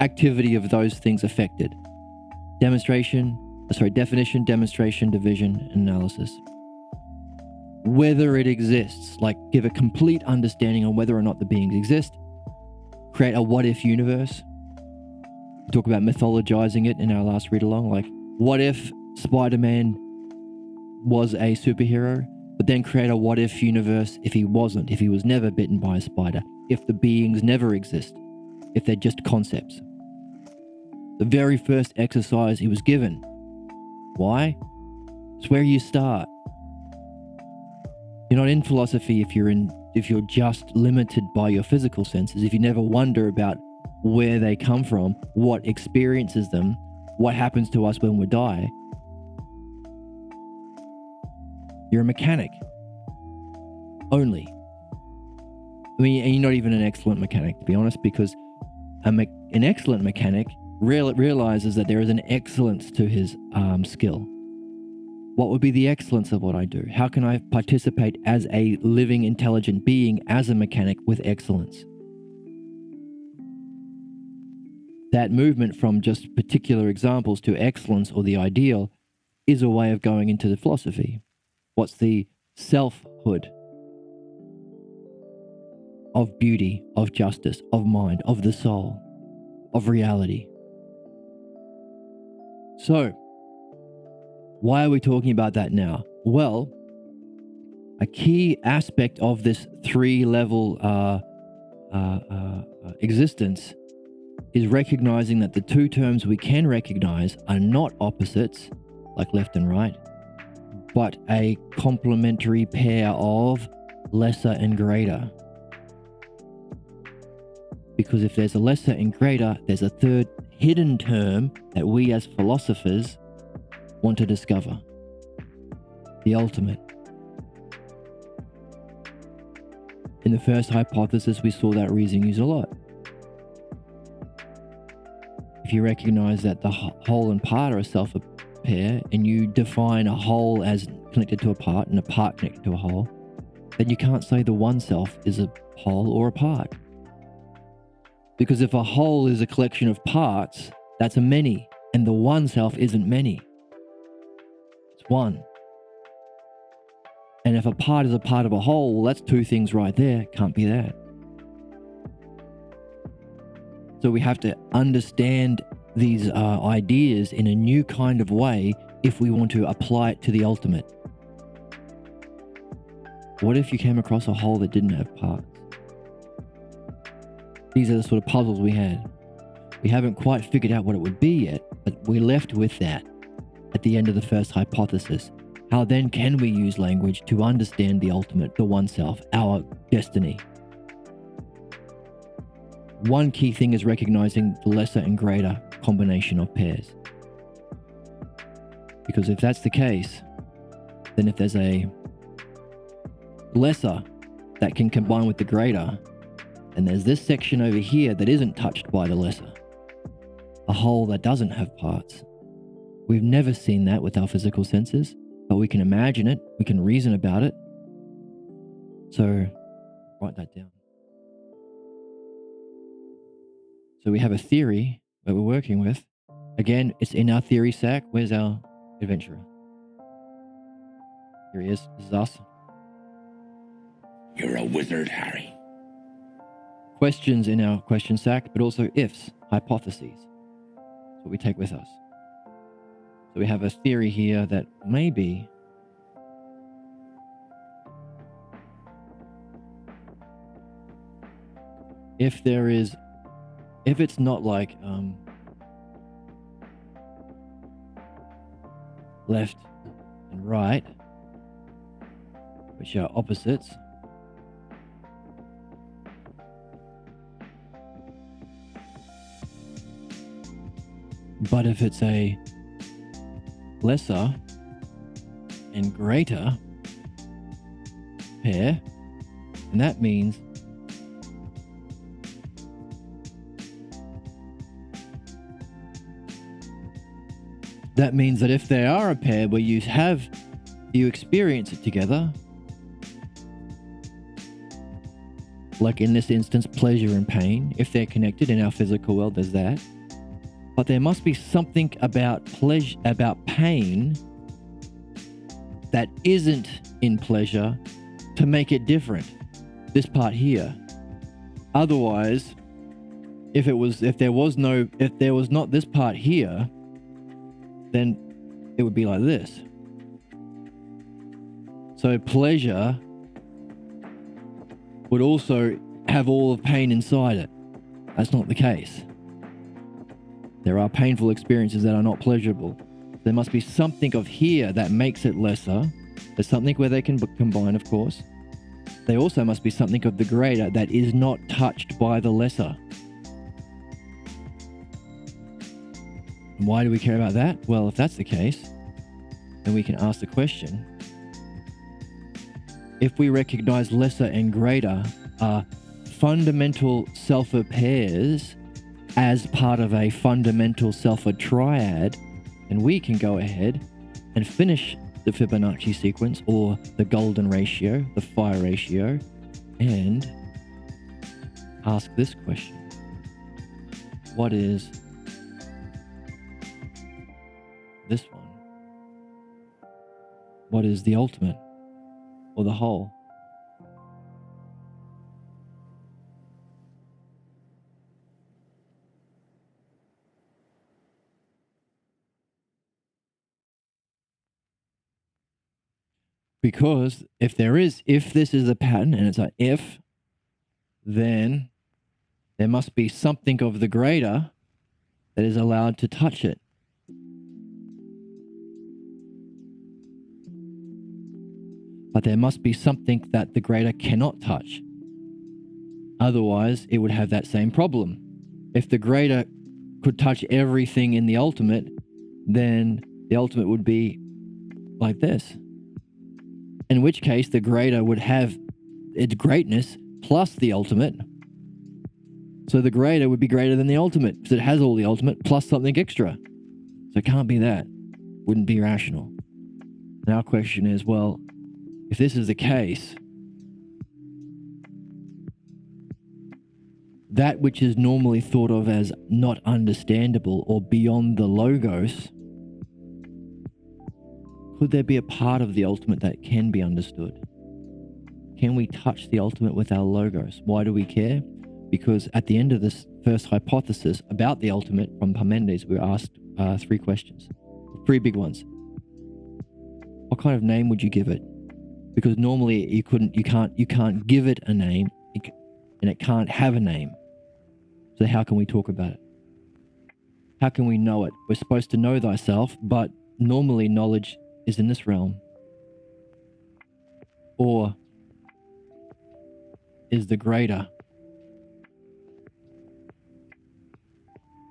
Speaker 1: activity of those things affected. Definition, demonstration, division, analysis. Whether it exists, like give a complete understanding on whether or not the beings exist. Create a what-if universe. We talk about mythologizing it in our last read-along, like what if Spider-Man was a superhero, but then create a what-if universe if he wasn't, if he was never bitten by a spider, if the beings never exist, if they're just concepts. The very first exercise he was given. Why? It's where you start. You're not in philosophy if you're just limited by your physical senses, if you never wonder about where they come from, what experiences them, what happens to us when we die. You're a mechanic. Only. I mean, and you're not even an excellent mechanic, to be honest, because an excellent mechanic realizes that there is an excellence to his skill. What would be the excellence of what I do? How can I participate as a living, intelligent being, as a mechanic, with excellence? That movement from just particular examples to excellence or the ideal is a way of going into the philosophy. What's the selfhood of beauty, of justice, of mind, of the soul, of reality? So, why are we talking about that now? Well, a key aspect of this three-level existence is recognizing that the two terms we can recognize are not opposites, like left and right, but a complementary pair of lesser and greater. Because if there's a lesser and greater, there's a third hidden term that we as philosophers want to discover. The ultimate. In the first hypothesis, we saw that reasoning used a lot. If you recognize that the whole and part are a self-pair, and you define a whole as connected to a part and a part connected to a whole, then you can't say the one self is a whole or a part. Because if a whole is a collection of parts, that's a many, and the one self isn't many. It's one. And if a part is a part of a whole, well, that's two things right there. Can't be that. So we have to understand these ideas in a new kind of way if we want to apply it to the ultimate. What if you came across a whole that didn't have parts? These are the sort of puzzles we had. We haven't quite figured out what it would be yet, but we're left with that at the end of the first hypothesis. How then can we use language to understand the ultimate, the one self, our destiny? One key thing is recognizing the lesser and greater combination of pairs. Because if that's the case, then if there's a lesser that can combine with the greater, and there's this section over here that isn't touched by the lesser. A whole that doesn't have parts. We've never seen that with our physical senses, but we can imagine it, we can reason about it. So, write that down. So we have a theory that we're working with. Again, it's in our theory sack. Where's our adventurer? Here he is. This is us.
Speaker 2: You're a wizard, Harry.
Speaker 1: Questions in our question sack, but also ifs, hypotheses. That's what we take with us. So we have a theory here that maybe if it's not like left and right, which are opposites, but if it's a lesser and greater pair, and that means that if they are a pair where you experience it together, like in this instance, pleasure and pain, if they're connected in our physical world, there's that. But there must be something about pain that isn't in pleasure to make it different. This part here. Otherwise, if there was not this part here, then it would be like this. So pleasure would also have all of pain inside it. That's not the case. There are painful experiences that are not pleasurable. There must be something of here that makes it lesser. There's something where they can combine, of course. There also must be something of the greater that is not touched by the lesser. And why do we care about that? Well, if that's the case, then we can ask the question, if we recognize lesser and greater are fundamental self pairs as part of a fundamental self triad, then we can go ahead and finish the Fibonacci sequence, or the golden ratio, the phi ratio, and ask this question. What is this one? What is the ultimate, or the whole? Because if this is a pattern and it's an if, then there must be something of the greater that is allowed to touch it. But there must be something that the greater cannot touch. Otherwise, it would have that same problem. If the greater could touch everything in the ultimate, then the ultimate would be like this. In which case, the greater would have its greatness plus the ultimate. So the greater would be greater than the ultimate, because it has all the ultimate plus something extra. So it can't be that. Wouldn't be rational. And our question is, well, if this is the case, that which is normally thought of as not understandable or beyond the logos, could there be a part of the ultimate that can be understood? Can we touch the ultimate with our logos? Why do we care? Because at the end of this first hypothesis about the ultimate from Parmenides, we were asked 3 questions, 3 big ones. What kind of name would you give it? Because normally you can't give it a name, and it can't have a name. So how can we talk about it? How can we know it? We're supposed to know thyself, but normally knowledge is in this realm. Or is the greater?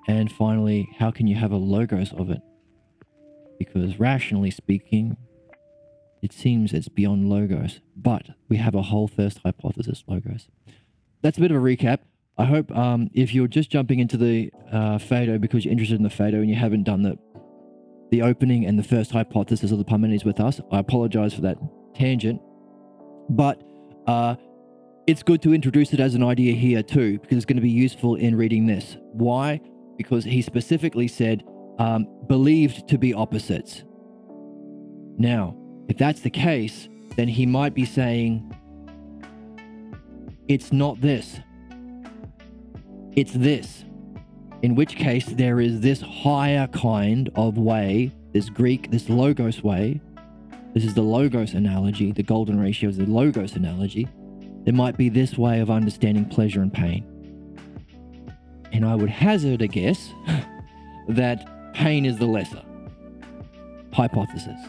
Speaker 1: And finally, how can you have a logos of it? Because rationally speaking, It seems it's beyond logos, but we have a whole first hypothesis, logos. That's a bit of a recap. I hope if you're just jumping into the Phaedo because you're interested in the Phaedo and you haven't done the opening and the first hypothesis of the Parmenides with us, I apologize for that tangent. But it's good to introduce it as an idea here too, because it's going to be useful in reading this. Why? Because he specifically said believed to be opposites. Now, if that's the case, then he might be saying it's not this, it's this. In which case there is this higher kind of way, this Greek, this logos way. This is the logos analogy. The golden ratio is the logos analogy. There might be this way of understanding pleasure and pain. And I would hazard a guess that pain is the lesser hypothesis.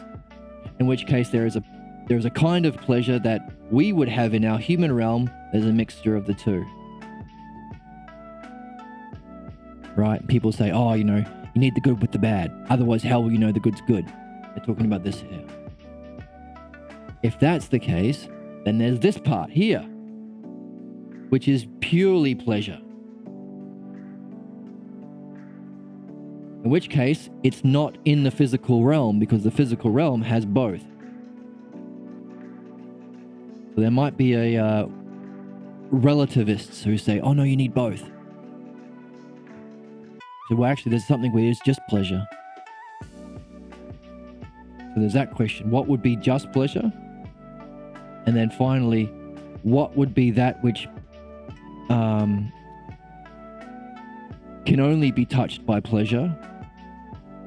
Speaker 1: In which case there is a kind of pleasure that we would have in our human realm. There's a mixture of the two. Right? People say, oh, you need the good with the bad. Otherwise, how will you know the good's good? They're talking about this here. If that's the case, then there's this part here, which is purely pleasure. In which case, it's not in the physical realm, because the physical realm has both. So there might be a relativists who say, oh no, you need both. So well, actually, there's something where it's just pleasure. So there's that question. What would be just pleasure? And then finally, what would be that which can only be touched by pleasure,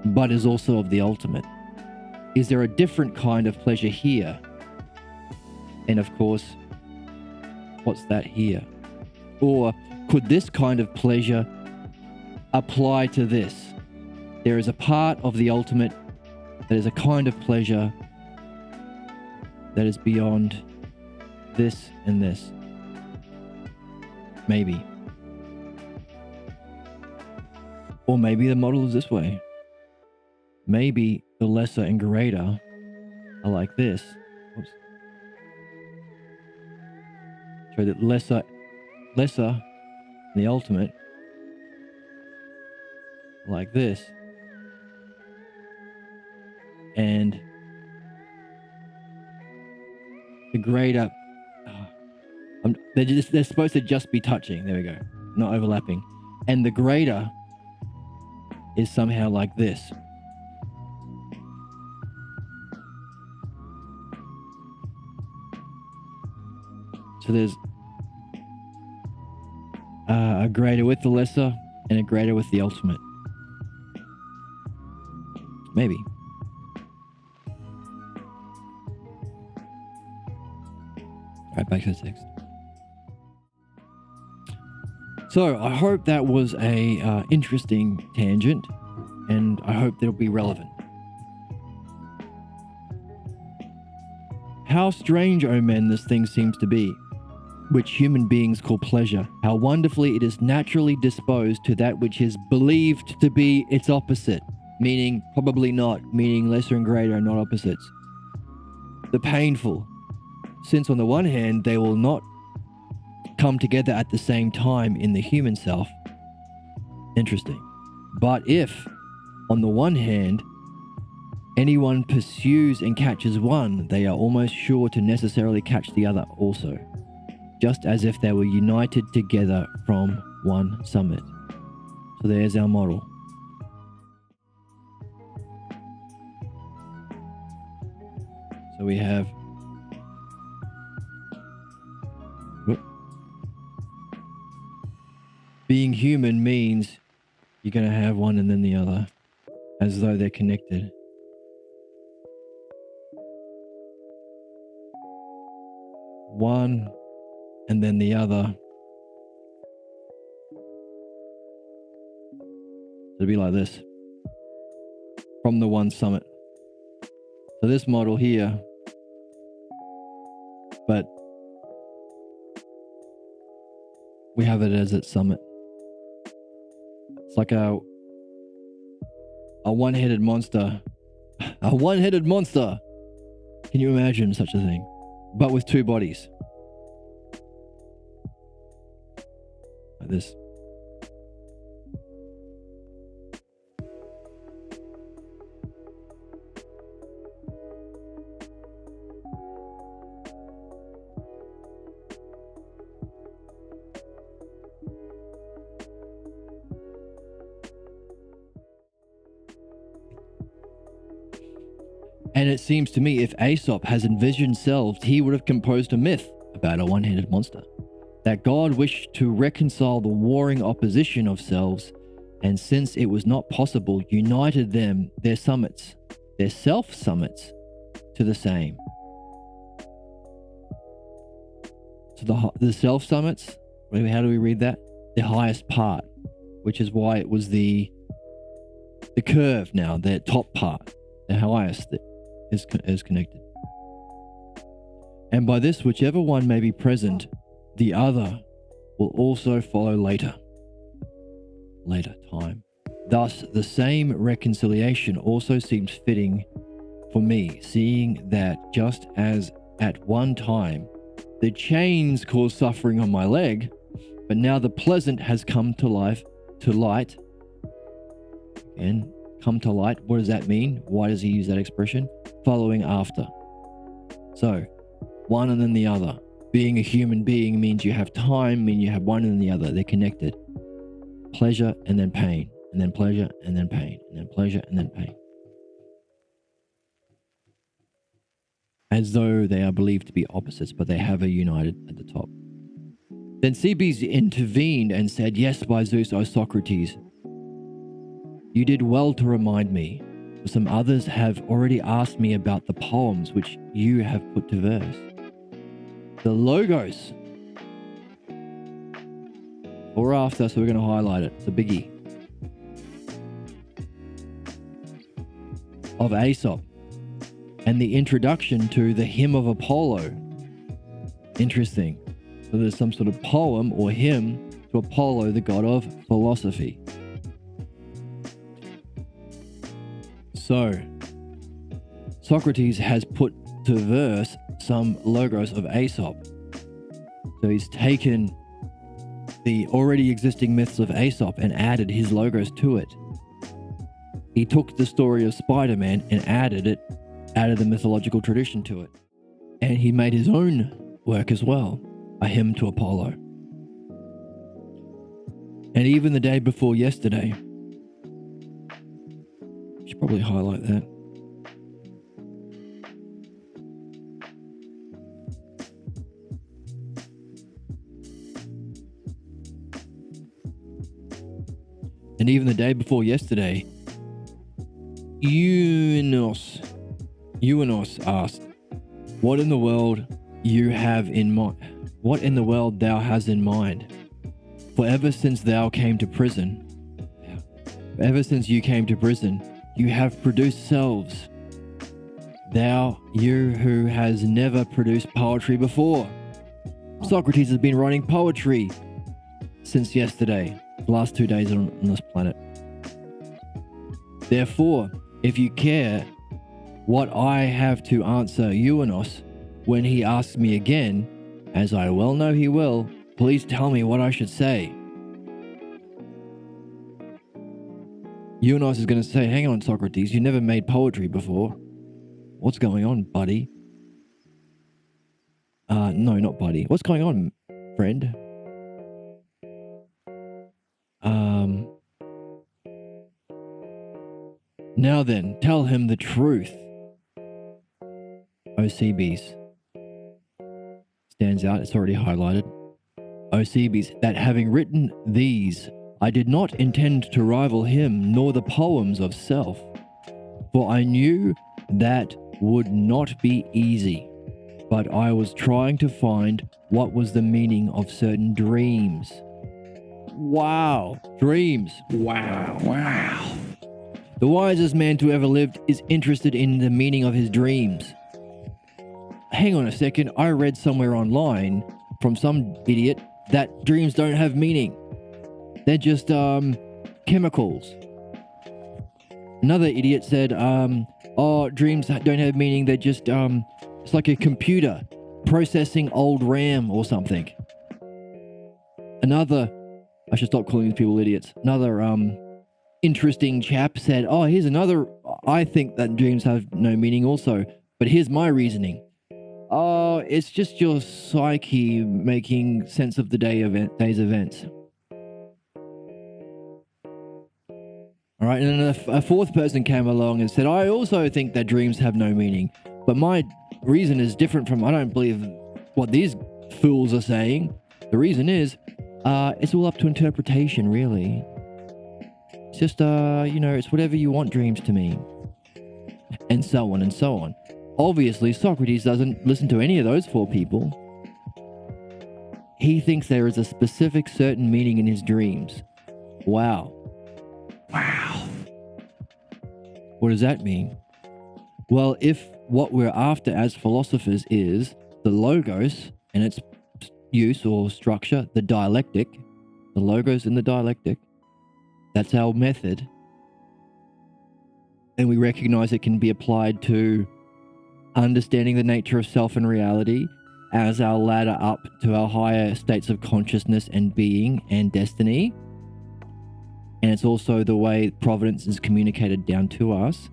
Speaker 1: but is also of the ultimate? Is there a different kind of pleasure here? And of course, what's that here? Or could this kind of pleasure apply to this? There is a part of the ultimate that is a kind of pleasure that is beyond this and this. Maybe. Or maybe the model is this way. Maybe the lesser and greater are like this. Oops. So that lesser, the ultimate, like this. And the greater, they're supposed to just be touching. There we go. Not overlapping. And the greater is somehow like this. So there's a greater with the lesser and a greater with the ultimate. Maybe. Right, back to the text. So I hope that was a interesting tangent, and I hope that'll be relevant. How strange, O men, this thing seems to be, which human beings call pleasure. How wonderfully it is naturally disposed to that which is believed to be its opposite, meaning probably not, meaning lesser and greater are not opposites. The painful, since on the one hand they will not come together at the same time in the human self. Interesting. But if, on the one hand, anyone pursues and catches one, they are almost sure to necessarily catch the other also, just as if they were united together from one summit. So there's our model. So we have being human means you're going to have one and then the other, as though they're connected. One and then the other. It'll be like this. From the one summit. So this model here, but we have it as its summit. It's like a one-headed monster. A one-headed monster Can you imagine such a thing? But with two bodies. Like this. And it seems to me if Aesop has envisioned selves, he would have composed a myth about a one-headed monster. That God wished to reconcile the warring opposition of selves, and since it was not possible, united them, their summits, their self-summits, to the same. So the self-summits, how do we read that? The highest part, which is why it was the curve now, the top part, the highest that is connected. And by this, whichever one may be present, the other will also follow later time. Thus, the same reconciliation also seems fitting for me, seeing that just as at one time the chains caused suffering on my leg, but now the pleasant has come to light. And come to light, what does that mean? Why does he use that expression? Following after. So, one and then the other. Being a human being means you have time, means you have one and then the other. They're connected. Pleasure and then pain, and then pleasure and then pain, and then pleasure and then pain. As though they are believed to be opposites, but they have a united at the top. Then Cebes intervened and said, "Yes, by Zeus, O Socrates, you did well to remind me. Some others have already asked me about the poems which you have put to verse. The logos. Or after, so we're going to highlight it. It's a biggie. Of Aesop. And the introduction to the hymn of Apollo. Interesting. So there's some sort of poem or hymn to Apollo, the god of philosophy. So, Socrates has put to verse some logos of Aesop. So he's taken the already existing myths of Aesop and added his logos to it. He took the story of Spider-Man and added the mythological tradition to it. And he made his own work as well, a hymn to Apollo. And even the day before yesterday, should probably highlight that. And even the day before yesterday, Eunos asked, "What in the world you have in mind? What in the world thou hast in mind? For ever since you came to prison, you have produced selves. You who has never produced poetry before." Socrates has been writing poetry since yesterday, the last 2 days on this planet. Therefore, if you care what I have to answer Eunos when he asks me again, as I well know he will, please tell me what I should say. Eunos is going to say, "Hang on, Socrates, you never made poetry before. What's going on, buddy?" No, not buddy. What's going on, friend? Now then, tell him the truth. Cebes stands out, it's already highlighted. Cebes, that having written these, I did not intend to rival him nor the poems of self, for I knew that would not be easy, but I was trying to find what was the meaning of certain dreams. Wow, dreams. Wow. The wisest man to ever lived is interested in the meaning of his dreams. Hang on a second, I read somewhere online from some idiot that dreams don't have meaning. They're just chemicals. Another idiot said, dreams don't have meaning, they're just It's like a computer processing old RAM or something. I should stop calling these people idiots. Another interesting chap said, oh, here's another, I think that dreams have no meaning also, but here's my reasoning. Oh, it's just your psyche making sense of the day's events. All right, and then a fourth person came along and said, I also think that dreams have no meaning, but my reason is different from, I don't believe what these fools are saying. The reason is, it's all up to interpretation, really. It's just, it's whatever you want dreams to mean. And so on and so on. Obviously, Socrates doesn't listen to any of those four people. He thinks there is a specific certain meaning in his dreams. Wow. What does that mean? Well, if what we're after as philosophers is the logos and its use or structure, the dialectic, the logos in the dialectic, that's our method. And we recognize it can be applied to understanding the nature of self and reality as our ladder up to our higher states of consciousness and being and destiny. And it's also the way providence is communicated down to us.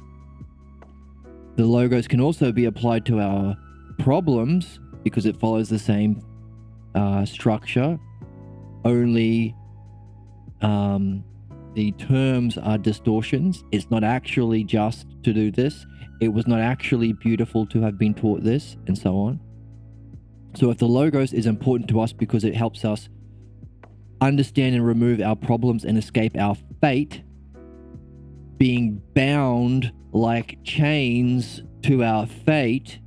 Speaker 1: The logos can also be applied to our problems because it follows the same structure. Only the terms are distortions. It's not actually just to do this. It was not actually beautiful to have been taught this, and so on. So if the logos is important to us because it helps us understand and remove our problems and escape our fate, being bound like chains to our fate,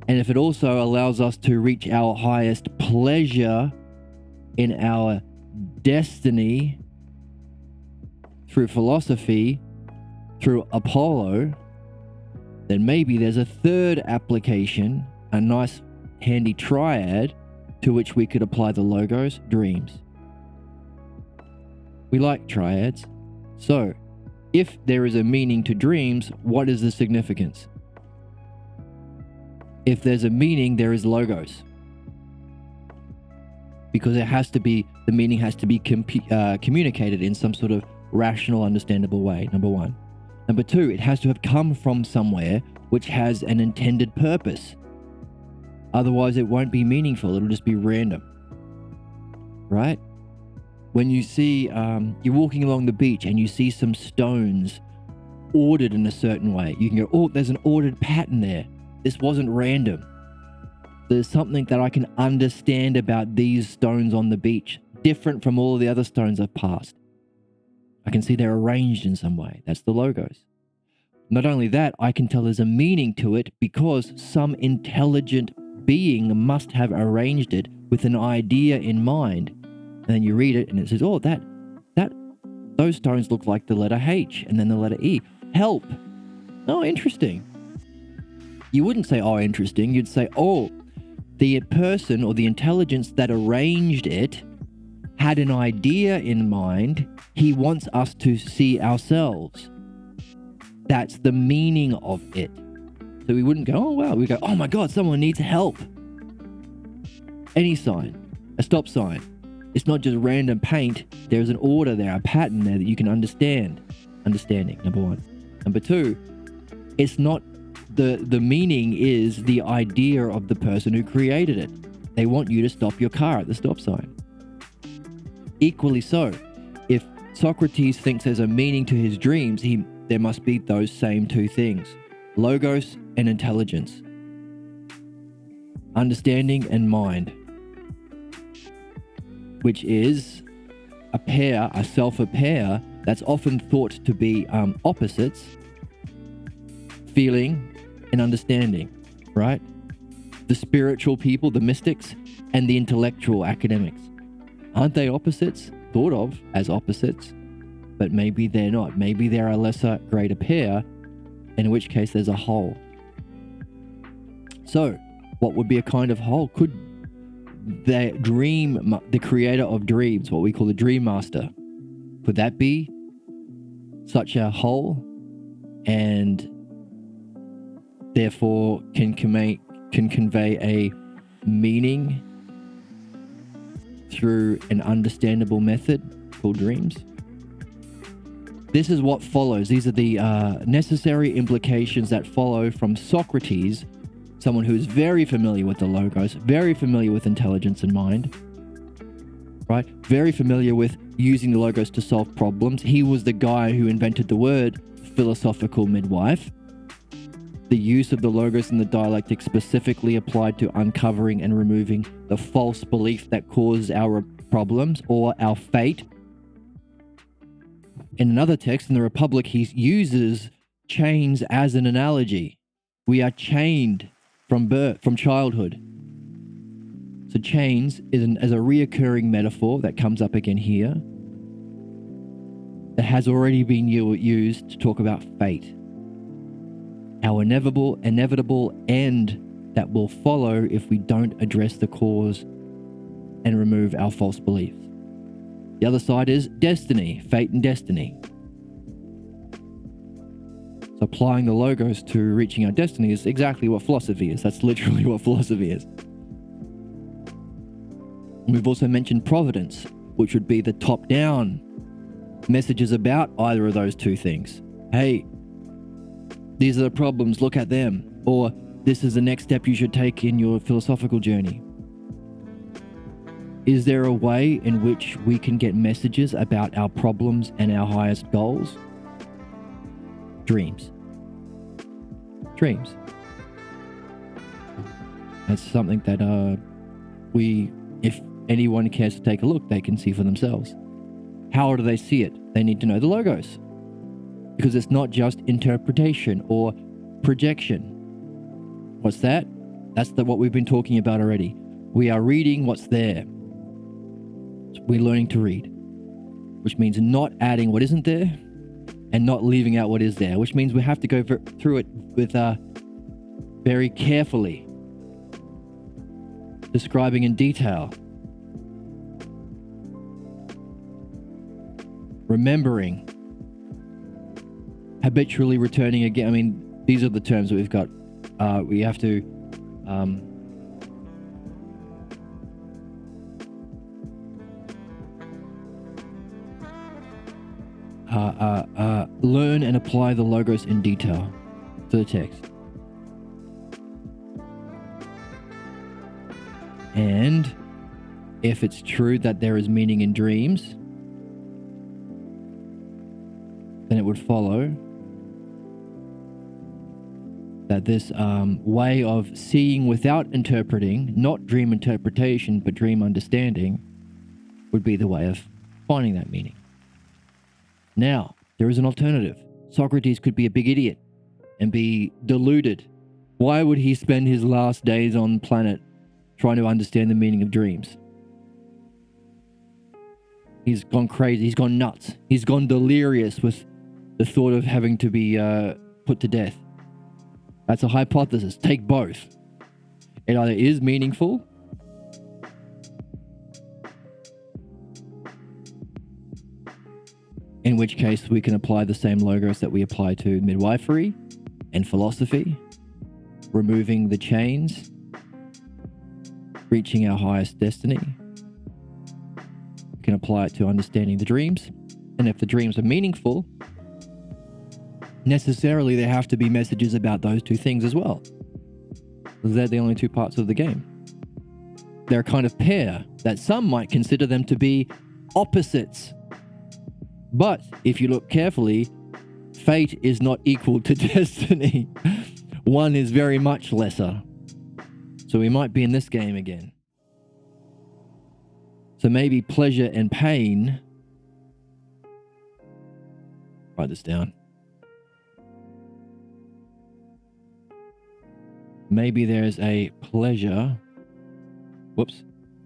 Speaker 1: and if it also allows us to reach our highest pleasure in our destiny through philosophy, through Apollo, then maybe there's a third application, a nice handy triad to which we could apply the logos, dreams. We like triads. So, if there is a meaning to dreams, what is the significance? If there's a meaning, there is logos. Because it has to be, the meaning has to be communicated in some sort of rational, understandable way, number one. Number two, it has to have come from somewhere which has an intended purpose. Otherwise, it won't be meaningful. It'll just be random. Right? When you see, you're walking along the beach and you see some stones ordered in a certain way, you can go, oh, there's an ordered pattern there. This wasn't random. There's something that I can understand about these stones on the beach, different from all of the other stones I've passed. I can see they're arranged in some way. That's the logos. Not only that, I can tell there's a meaning to it because some intelligent being must have arranged it with an idea in mind. And then you read it and it says, oh, those stones look like the letter H and then the letter E. Help. Oh, interesting. You wouldn't say, oh, interesting. You'd say, oh, the person or the intelligence that arranged it had an idea in mind. He wants us to see ourselves. That's the meaning of it. So we wouldn't go, oh, wow. We go, oh my God, someone needs help. Any sign, a stop sign. It's not just random paint. There's an order there, a pattern there that you can understand. Understanding, number one. Number two, it's not the meaning is the idea of the person who created it. They want you to stop your car at the stop sign. Equally so, if Socrates thinks there's a meaning to his dreams, there must be those same two things, logos and intelligence, understanding and mind, which is a pair, a pair that's often thought to be opposites, feeling and understanding, right? The spiritual people, the mystics, and the intellectual academics. Aren't they opposites? Thought of as opposites, but maybe they're not. Maybe they're a lesser, greater pair, in which case there's a whole. So, what would be a kind of whole? Could the creator of dreams, what we call the dream master, could that be such a whole? And therefore can convey a meaning through an understandable method called dreams. This is what follows. These are the necessary implications that follow from Socrates, someone who is very familiar with the logos, very familiar with intelligence and mind, right? Very familiar with using the logos to solve problems. He was the guy who invented the word philosophical midwife. The use of the logos in the dialectic specifically applied to uncovering and removing the false belief that causes our problems or our fate. In another text in the Republic, he uses chains as an analogy. We are chained from birth, from childhood. So chains is a reoccurring metaphor that comes up again here that has already been used to talk about fate. Our inevitable end that will follow if we don't address the cause and remove our false beliefs. The other side is destiny, fate and destiny. So applying the logos to reaching our destiny is exactly what philosophy is. That's literally what philosophy is. We've also mentioned providence, which would be the top-down messages about either of those two things. Hey, these are the problems, look at them. Or this is the next step you should take in your philosophical journey. Is there a way in which we can get messages about our problems and our highest goals? Dreams. Dreams. That's something that if anyone cares to take a look, they can see for themselves. How do they see it? They need to know the logos. Because it's not just interpretation or projection. What's that? That's what we've been talking about already. We are reading what's there. We're learning to read, which means not adding what isn't there and not leaving out what is there, which means we have to go through it with very carefully, describing in detail, remembering, habitually returning again. I mean, these are the terms that we've got. We have to learn and apply the logos in detail to the text. And if it's true that there is meaning in dreams, then it would follow that this way of seeing without interpreting, not dream interpretation, but dream understanding, would be the way of finding that meaning. Now, there is an alternative. Socrates could be a big idiot and be deluded. Why would he spend his last days on the planet trying to understand the meaning of dreams? He's gone crazy. He's gone nuts. He's gone delirious with the thought of having to be put to death. That's a hypothesis. Take both. It either is meaningful, in which case we can apply the same logos that we apply to midwifery and philosophy, removing the chains, reaching our highest destiny. We can apply it to understanding the dreams. And if the dreams are meaningful, necessarily there have to be messages about those two things as well. They're the only two parts of the game. They're a kind of pair that some might consider them to be opposites. But if you look carefully, fate is not equal to destiny. One is very much lesser. So we might be in this game again. So maybe pleasure and pain. Write this down. Maybe there's a pleasure. Whoops.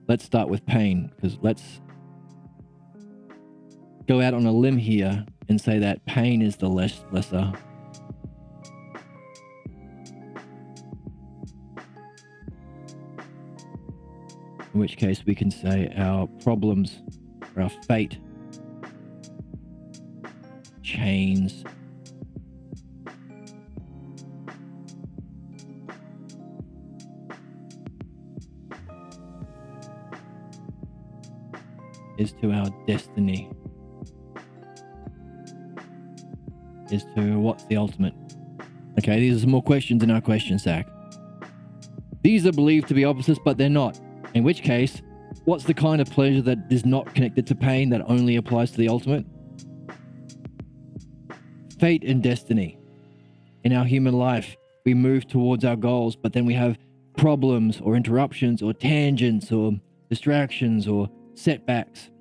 Speaker 1: Let's start with pain, because let's go out on a limb here and say that pain is the lesser. In which case we can say our problems, or our fate, chains, is to our destiny, is to what's the ultimate. Okay, these are some more questions in our question stack. These are believed to be opposites, but they're not. In which case, what's the kind of pleasure that is not connected to pain that only applies to the ultimate? Fate and destiny. In our human life, we move towards our goals, but then we have problems or interruptions or tangents or distractions or setbacks.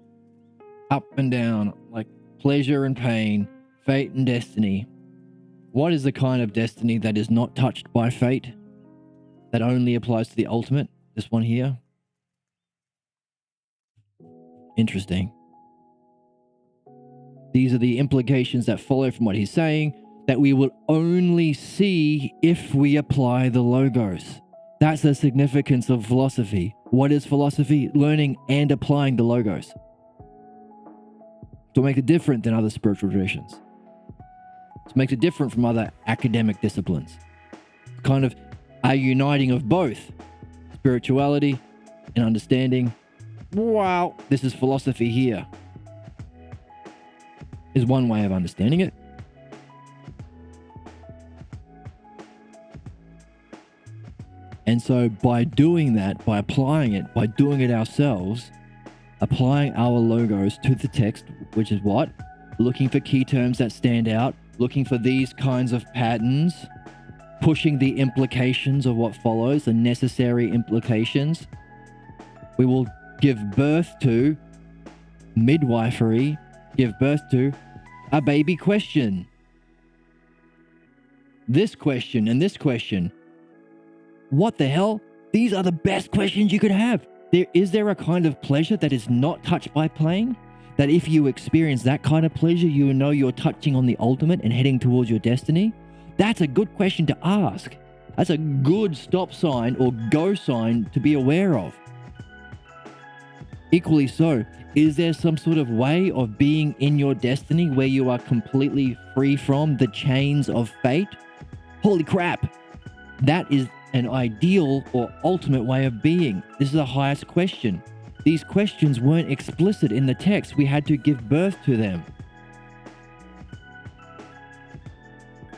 Speaker 1: Up and down, like pleasure and pain, fate and destiny. What is the kind of destiny that is not touched by fate, that only applies to the ultimate? This one here. Interesting. These are the implications that follow from what he's saying, that we will only see if we apply the logos. That's the significance of philosophy. What is philosophy? Learning and applying the logos to make it different than other spiritual traditions. To make it different from other academic disciplines. Kind of a uniting of both spirituality and understanding. Wow, this is philosophy here. Is one way of understanding it. And so by doing that, by applying it, by doing it ourselves, applying our logos to the text, which is what? Looking for key terms that stand out, looking for these kinds of patterns, pushing the implications of what follows, the necessary implications. We will give birth to midwifery, give birth to a baby question. This question and this question. What the hell? These are the best questions you could have. Is there a kind of pleasure that is not touched by pain? That if you experience that kind of pleasure, you know you're touching on the ultimate and heading towards your destiny? That's a good question to ask. That's a good stop sign or go sign to be aware of. Equally so, is there some sort of way of being in your destiny where you are completely free from the chains of fate? Holy crap! That is an ideal or ultimate way of being. This is the highest question. These questions weren't explicit in the text. We had to give birth to them.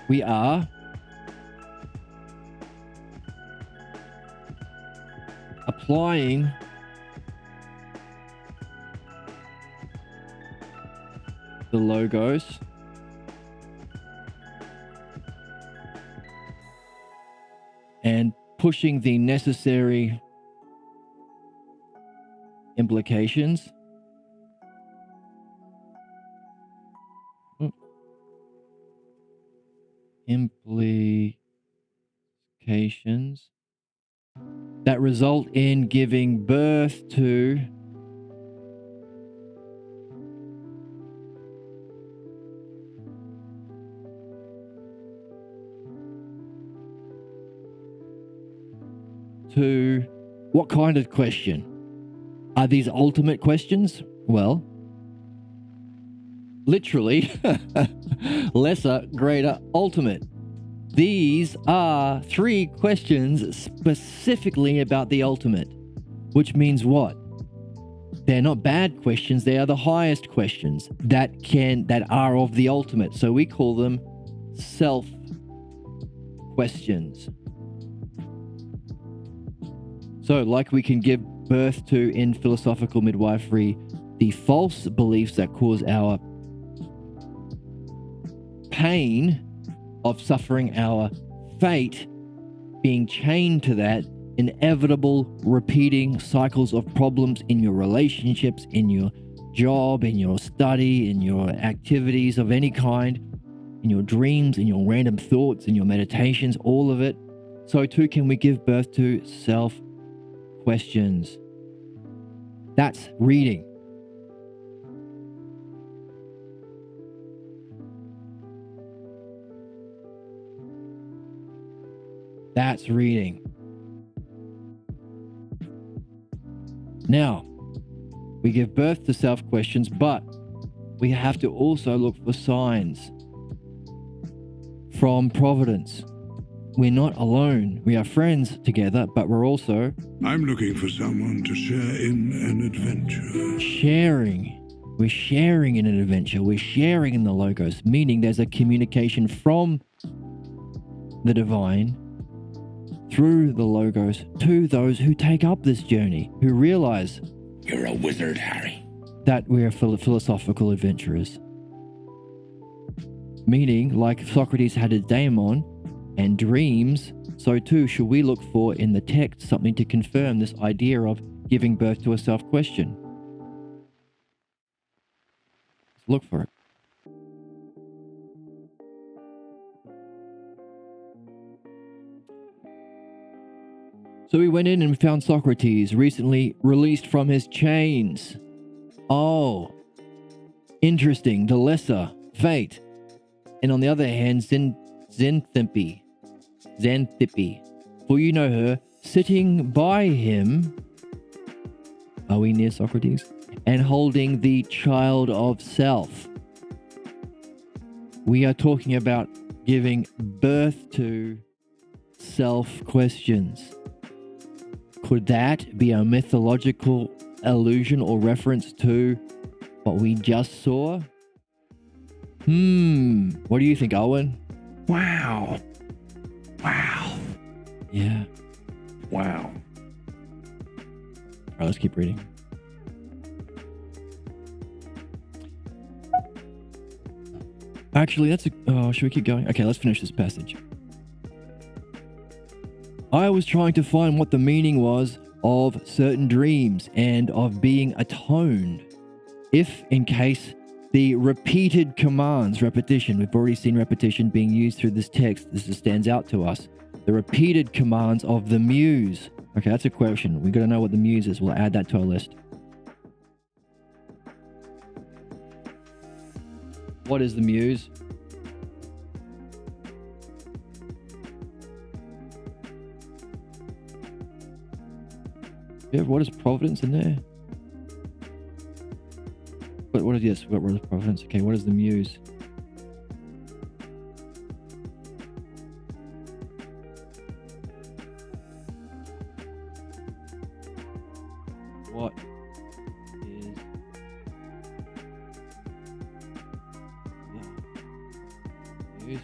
Speaker 1: We are applying the logos and pushing the necessary implications. Implications that result in giving birth to what kind of question? Are these ultimate questions? Well, literally, lesser, greater, ultimate. These are 3 questions specifically about the ultimate, which means what? They're not bad questions. They are the highest questions that are of the ultimate. So we call them self questions. So like we can give birth to in philosophical midwifery, the false beliefs that cause our pain of suffering, our fate, being chained to that, inevitable repeating cycles of problems in your relationships, in your job, in your study, in your activities of any kind, in your dreams, in your random thoughts, in your meditations, all of it. So too can we give birth to self-questions. That's reading. That's reading. Now, we give birth to self-questions, but we have to also look for signs from providence. we're not alone. We are friends together, but we're also
Speaker 2: I'm looking for someone to share in an adventure.
Speaker 1: sharing. We're sharing in an adventure. We're sharing in the Logos, meaning there's a communication from the divine through the Logos to those who take up this journey, who realize
Speaker 3: You're a wizard, Harry.
Speaker 1: that we are philosophical adventurers. Meaning, like Socrates had a daemon and dreams, so too should we look for in the text something to confirm this idea of giving birth to a self-question. Look for it. So we went in and found Socrates, recently released from his chains. Oh, interesting. The lesser, Fate. And on the other hand, Xanthippe. For you know her, sitting by him. Are we near Socrates? And holding the child of self. We are talking about giving birth to self-questions. Could that be a mythological allusion or reference to what we just saw? What do you think, Owen?
Speaker 3: Wow. Wow.
Speaker 1: Yeah.
Speaker 3: Wow.
Speaker 1: All right, let's keep reading. Actually, should we keep going? Okay, let's finish this passage. I was trying to find what the meaning was of certain dreams and of being atoned. If, in case, the repeated commands, repetition, we've already seen repetition being used through this text. This just stands out to us. The repeated commands of the muse. Okay, that's a question. We've got to know what the muse is. We'll add that to our list. What is the muse? Yeah, what is providence in there? What is providence? Okay, what is the muse? What is the muse?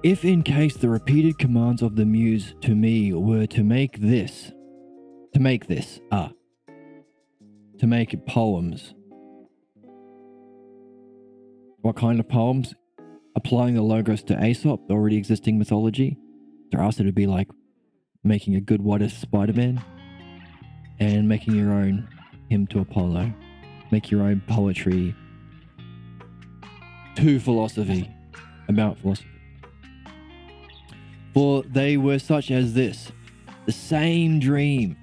Speaker 1: If in case the repeated commands of the muse to me were to make poems. What kind of poems? Applying the Logos to Aesop, the already existing mythology. To us, it would be like making a good What If Spider-Man and making your own hymn to Apollo. Make your own poetry to philosophy, about philosophy. For they were such as this, the same dream,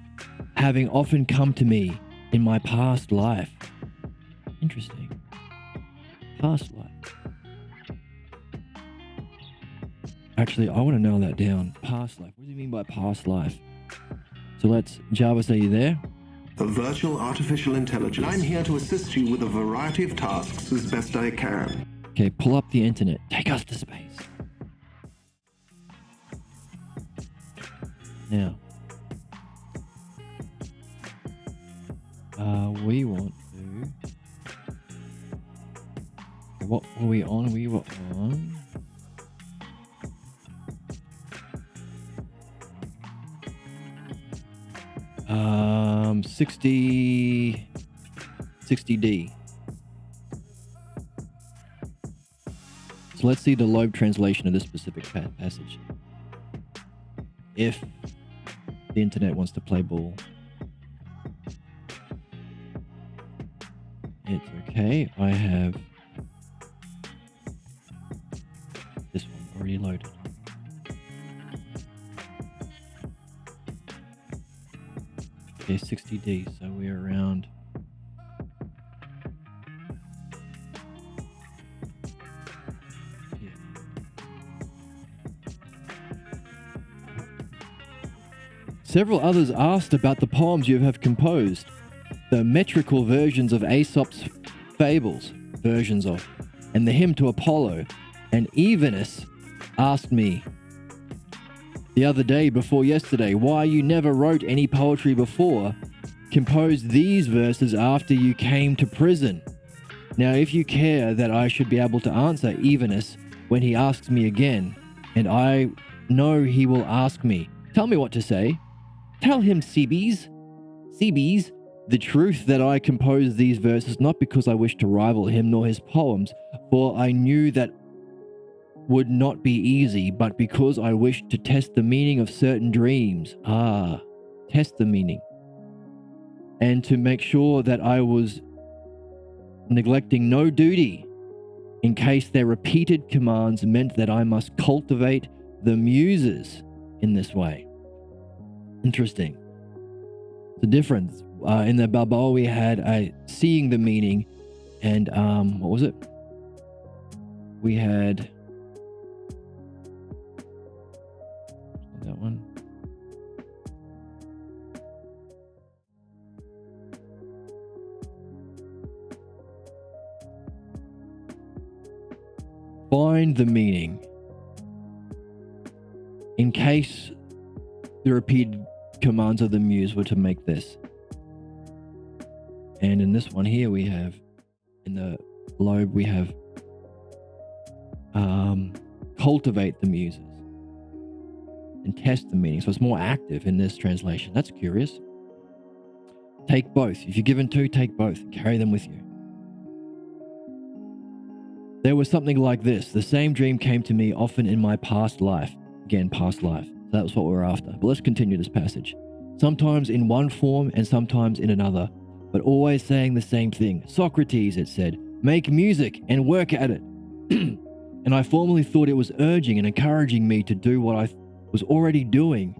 Speaker 1: having often come to me in my past life. Interesting. Past life. Actually, I want to nail that down. Past life. What do you mean by past life? So let's, Jarvis, are you there?
Speaker 4: A virtual artificial intelligence. I'm here to assist you with a variety of tasks as best I can.
Speaker 1: Okay, pull up the internet. Take us to space. Now, we want to... What were we on? We were on... 60D. So let's see the Loeb translation of this specific passage. If the internet wants to play ball. It's okay. I have this one already loaded. Okay, 60D, so we're around here. Several others asked about the poems you have composed. the metrical versions of Aesop's fables, and the hymn to Apollo. And Evenus asked me the other day before yesterday why you never wrote any poetry before, composed these verses after you came to prison. Now, if you care that I should be able to answer Evenus when he asks me again, and I know he will ask me, tell me what to say. Tell him, Cebes, the truth that I composed these verses not because I wished to rival him nor his poems, for I knew that would not be easy, but because I wished to test the meaning of certain dreams. Test the meaning. And to make sure that I was neglecting no duty in case their repeated commands meant that I must cultivate the muses in this way. Interesting. The difference. In the Balboa we had seeing the meaning, and what was it? We had that one. Find the meaning in case the repeated commands of the muse were to make this. And in this one here we have, in the lobe we have cultivate the muses and test the meaning. So it's more active in this translation. That's curious. Take both. If you're given two, take both. Carry them with you. There was something like this. The same dream came to me often in my past life. Again, past life. That was what we're after. But let's continue this passage. Sometimes in one form and sometimes in another, but always saying the same thing. Socrates, it said, make music and work at it. And I formerly thought it was urging and encouraging me to do what I was already doing.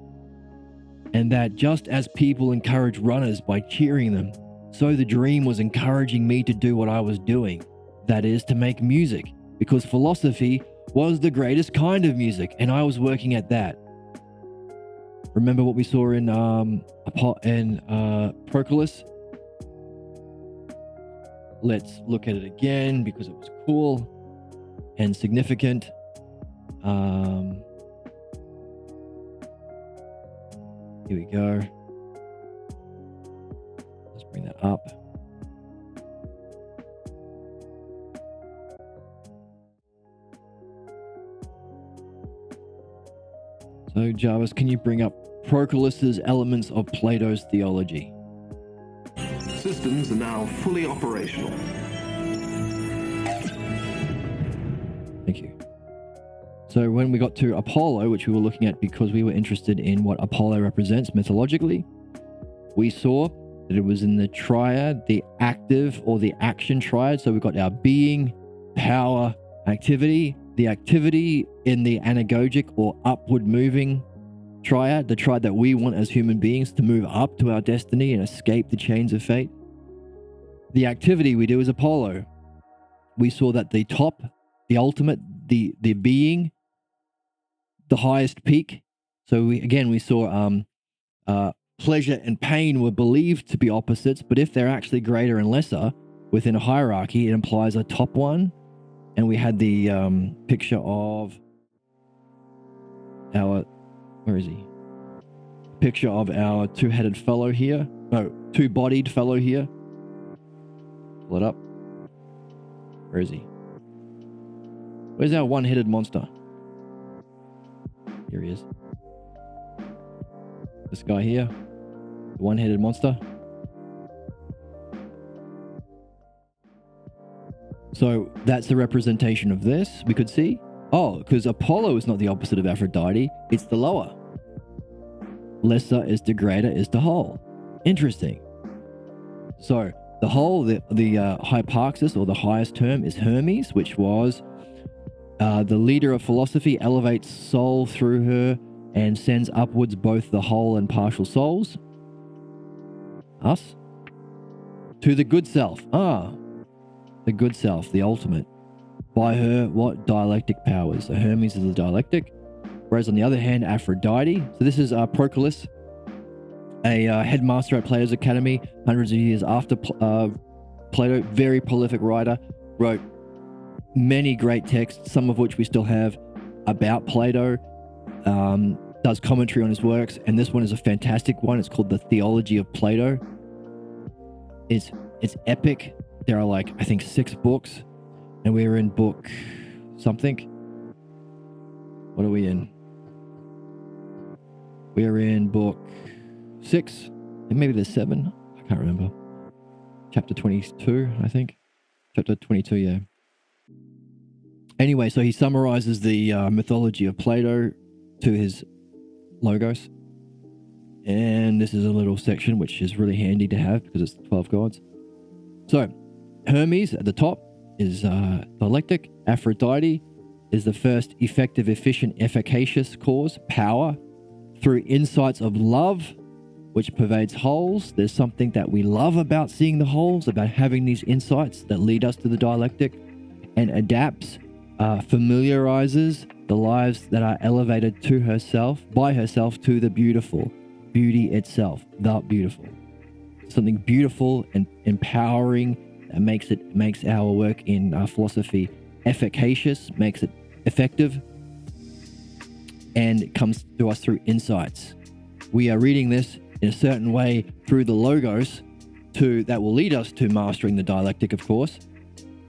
Speaker 1: And that just as people encourage runners by cheering them, so the dream was encouraging me to do what I was doing. That is, to make music, because philosophy was the greatest kind of music, and I was working at that. Remember what we saw in Proclus? Let's look at it again because it was cool and significant. Here we go. Let's bring that up. So Jarvis, can you bring up Proclus's Elements of Plato's Theology?
Speaker 4: Systems are now fully operational.
Speaker 1: Thank you. So when we got to Apollo, which we were looking at because we were interested in what Apollo represents mythologically, we saw that it was in the triad, the active or the action triad. So we've got our being, power, activity. The activity in the anagogic or upward moving triad, the triad that we want as human beings to move up to our destiny and escape the chains of fate. The activity we do is Apollo. We saw that the top, the ultimate, the being, the highest peak. So we saw pleasure and pain were believed to be opposites, but if they're actually greater and lesser within a hierarchy, it implies a top one. And we had the picture of our, where is he? Picture of our two-headed fellow here. No, two-bodied fellow here. Pull it up. Where is he? Where's our one-headed monster? Here he is. This guy here. The one-headed monster. So that's the representation of this, we could see. Oh, because Apollo is not the opposite of Aphrodite, it's the lower. Lesser is to greater is to whole. Interesting. So the whole, the hyparxis or the highest term is Hermes, which was the leader of philosophy, elevates soul through her and sends upwards both the whole and partial souls. Us. To the good self. The good self, the ultimate. By her, what? Dialectic powers. So Hermes is the dialectic. Whereas on the other hand, Aphrodite. So this is Proclus. a headmaster at Plato's Academy, hundreds of years after Plato. Very prolific writer, wrote many great texts, some of which we still have about Plato. Does commentary on his works, and this one is a fantastic one. It's called The Theology of Plato. It's epic. There are like, I think, 6 books, and we're in book something. What are we in? We're in book 6, and maybe there's 7. I can't remember. Chapter 22, I think. Chapter 22, yeah. Anyway, so he summarizes the mythology of Plato to his Logos. And this is a little section which is really handy to have because it's 12 gods. So, Hermes at the top is dialectic. Aphrodite is the first effective, efficient, efficacious cause, power, through insights of love, which pervades wholes. There's something that we love about seeing the wholes, about having these insights that lead us to the dialectic, and adapts, familiarizes the lives that are elevated to herself, by herself, to the beautiful, beauty itself, the beautiful. Something beautiful and empowering that makes our work in philosophy efficacious, makes it effective, and it comes to us through insights. We are reading this in a certain way through the Logos that will lead us to mastering the dialectic, of course,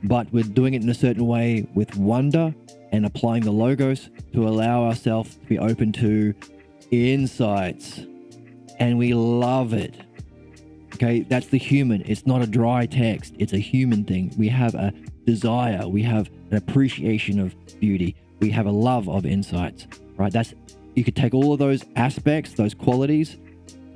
Speaker 1: but we're doing it in a certain way with wonder and applying the Logos to allow ourselves to be open to insights. And we love it. Okay, that's the human. It's not a dry text. It's a human thing. We have a desire. We have an appreciation of beauty. We have a love of insights, right? You could take all of those aspects, those qualities,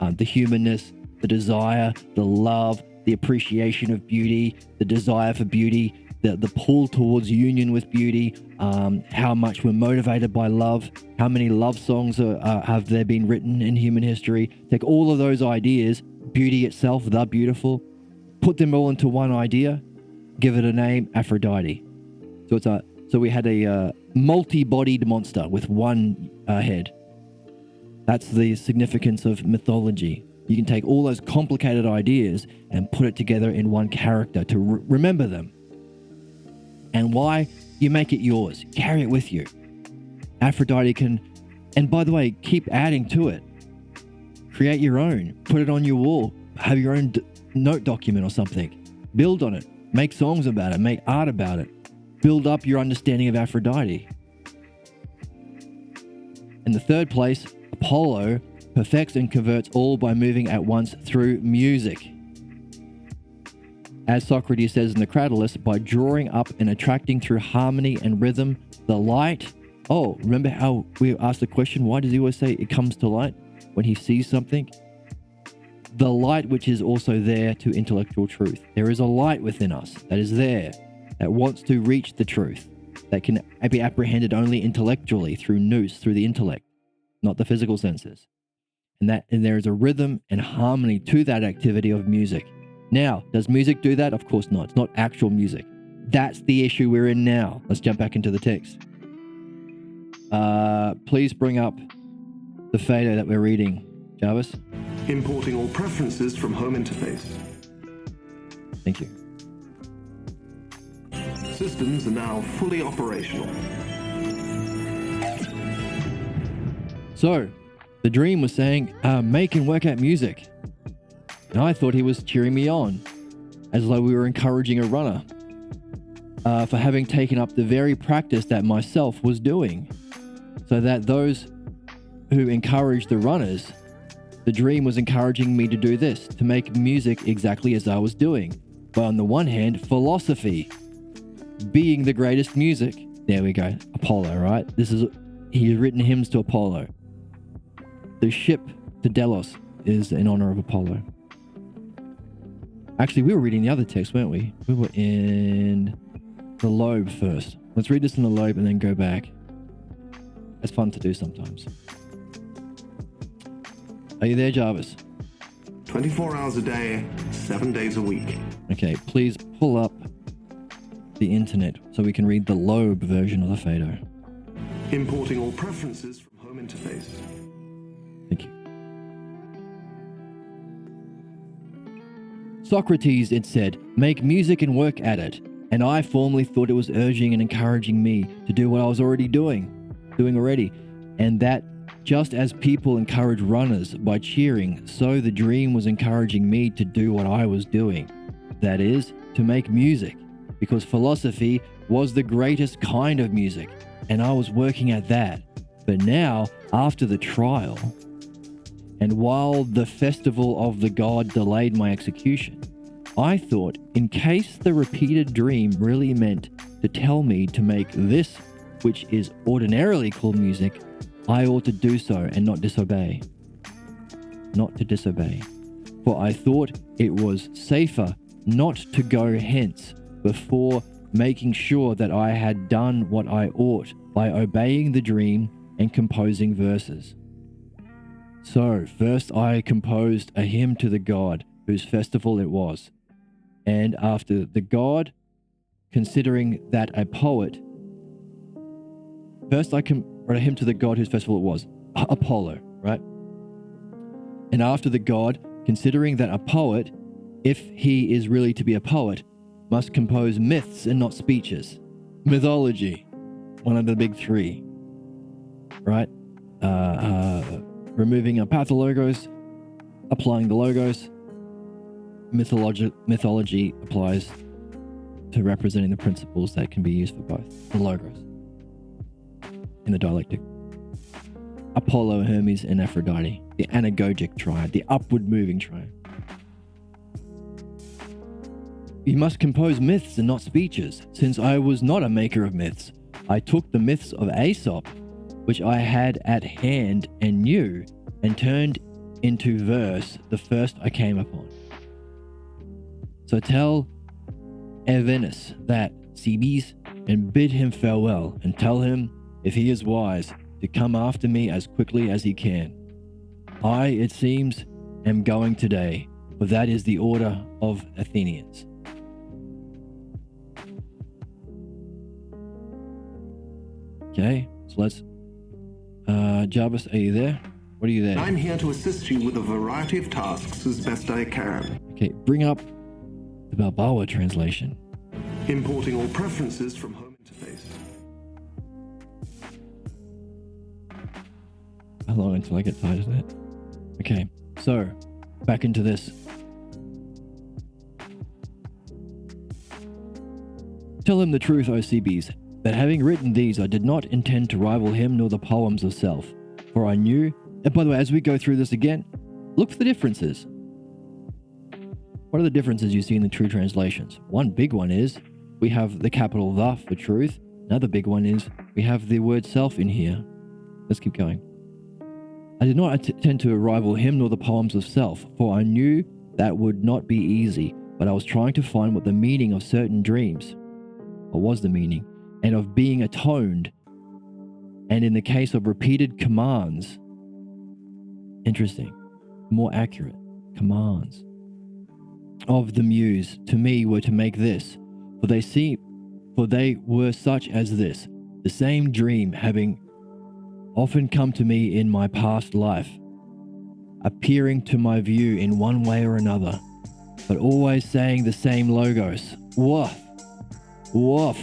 Speaker 1: the humanness, the desire, the love, the appreciation of beauty, the desire for beauty, the pull towards union with beauty, how much we're motivated by love, how many love songs have there been written in human history. Take all of those ideas, beauty itself, the beautiful, put them all into one idea, give it a name, Aphrodite. So we had a multi-bodied monster with one head. That's the significance of mythology. You can take all those complicated ideas and put it together in one character to remember them. And why? You make it yours. Carry it with you. Aphrodite can, and by the way, keep adding to it. Create your own. Put it on your wall. Have your own note document or something. Build on it. Make songs about it. Make art about it. Build up your understanding of Aphrodite. In the third place, Apollo perfects and converts all by moving at once through music. As Socrates says in the Cratylus, by drawing up and attracting through harmony and rhythm, the light. Oh, remember how we asked the question, why does he always say it comes to light when he sees something? The light which is also there to intellectual truth. There is a light within us that is there, that wants to reach the truth, that can be apprehended only intellectually through nous, through the intellect, not the physical senses. And there is a rhythm and harmony to that activity of music. Now, does music do that? Of course not. It's not actual music. That's the issue we're in now. Let's jump back into the text. Please bring up the Phaedo that we're reading, Jarvis.
Speaker 4: Importing all preferences from home interface.
Speaker 1: Thank you.
Speaker 4: Systems are now fully operational.
Speaker 1: So, the dream was saying, make and work out music. And I thought he was cheering me on, as though we were encouraging a runner, for having taken up the very practice that myself was doing. So that those who encouraged the runners, the dream was encouraging me to do this, to make music exactly as I was doing. But on the one hand, philosophy, being the greatest music. There we go, Apollo, right? He's written hymns to Apollo. The ship to Delos is in honor of Apollo. Actually, we were reading the other text, weren't we? We were in the Lobe first. Let's read this in the Lobe and then go back. It's fun to do sometimes. Are you there, Jarvis?
Speaker 4: 24 hours a day, 7 days a week.
Speaker 1: Okay, please pull up the internet so we can read the Lobe version of the Phaedo.
Speaker 4: Importing all preferences from home interface.
Speaker 1: Thank you. Socrates, it said, make music and work at it. And I formerly thought it was urging and encouraging me to do what I was already doing already. And that just as people encourage runners by cheering, so the dream was encouraging me to do what I was doing. That is, to make music, because philosophy was the greatest kind of music, and I was working at that. But now, after the trial, and while the festival of the god delayed my execution, I thought, in case the repeated dream really meant to tell me to make this, which is ordinarily called music, I ought to do so and not disobey. Not to disobey. For I thought it was safer not to go hence before making sure that I had done what I ought by obeying the dream and composing verses. So first I composed a hymn to the god whose festival it was. And after the god, considering that a poet, first I wrote a hymn to the god whose festival it was, Apollo, right? And after the god, considering that a poet, if he is really to be a poet, must compose myths and not speeches. Mythology, one of the big three, right? Removing a pathologos, applying the logos. Mythology applies to representing the principles that can be used for both. The logos in the dialectic. Apollo, Hermes, and Aphrodite, the anagogic triad, the upward moving triad. You must compose myths and not speeches. Since I was not a maker of myths, I took the myths of Aesop, which I had at hand and knew, and turned into verse the first I came upon. So tell Evenus that, Cebes, and bid him farewell, and tell him, if he is wise, to come after me as quickly as he can. I, it seems, am going today, for that is the order of Athenians. Okay, so let's... Jarvis, are you there? What are you there?
Speaker 4: I'm here to assist you with a variety of tasks as best I can.
Speaker 1: Okay, bring up the Balboa translation.
Speaker 4: Importing all preferences from home interface.
Speaker 1: How long until I get tired of that? Okay, so back into this. Tell him the truth, O Cebes, that having written these, I did not intend to rival him nor the poems of self, for I knew. And by the way, as we go through this again, look for the differences. What are the differences you see in the true translations? One big one is we have the capital the for truth. Another big one is we have the word self in here. Let's keep going. I did not intend to rival him nor the poems of self, for I knew that would not be easy, but I was trying to find what the meaning of certain dreams, or was the meaning, and of being atoned, and in the case of repeated commands, interesting, more accurate, commands, of the muse to me were to make this, for they were such as this, the same dream having often come to me in my past life, appearing to my view in one way or another, but always saying the same logos. Woof. Woof.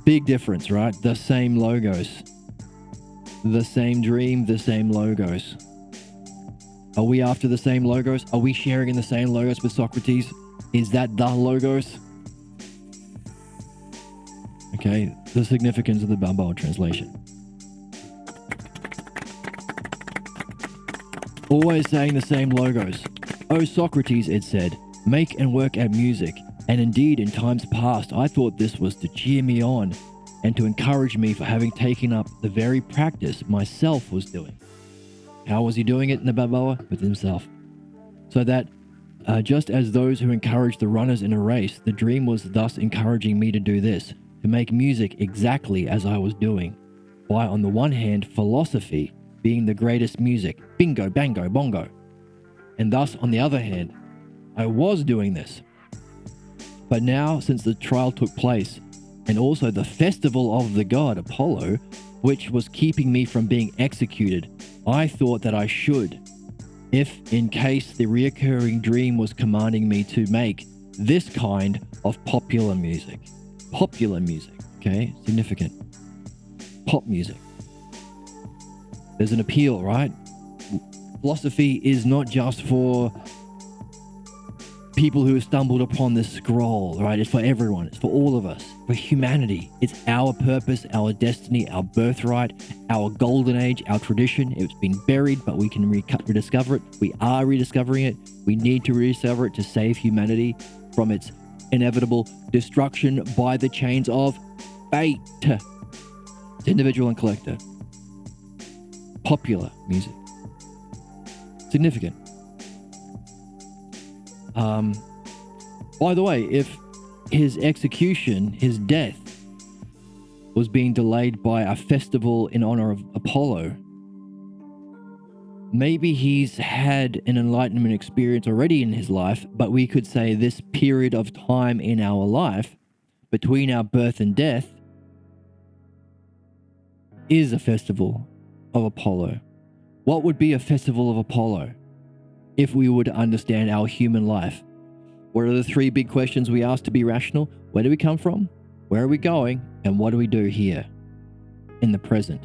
Speaker 1: Big difference, right? The same logos. The same dream, the same logos. Are we after the same logos? Are we sharing in the same logos with Socrates? Is that the logos? Okay, the significance of the Balboa translation. Always saying the same logos. O Socrates, it said, make and work at music. And indeed, in times past, I thought this was to cheer me on and to encourage me for having taken up the very practice myself was doing. How was he doing it in the Balboa? With himself. So that just as those who encourage the runners in a race, the dream was thus encouraging me to do this, to make music exactly as I was doing. By, on the one hand, philosophy being the greatest music, bingo, bango, bongo. And thus, on the other hand, I was doing this. But now, since the trial took place, and also the festival of the god Apollo, which was keeping me from being executed, I thought that I should, if in case the reoccurring dream was commanding me to make this kind of popular music. Popular music, okay? Significant. Pop music. There's an appeal, right? Philosophy is not just for people who have stumbled upon this scroll, right? It's for everyone. It's for all of us. For humanity. It's our purpose, our destiny, our birthright, our golden age, our tradition. It's been buried, but we can rediscover it. We are rediscovering it. We need to rediscover it to save humanity from its inevitable destruction by the chains of fate. It's individual and collective. Popular music. Significant. By the way, if his execution, his death, was being delayed by a festival in honor of Apollo, maybe he's had an enlightenment experience already in his life, but we could say this period of time in our life between our birth and death is a festival of Apollo. What would be a festival of Apollo if we were to understand our human life? What are the three big questions we ask to be rational? Where do we come from? Where are we going? And what do we do here in the present?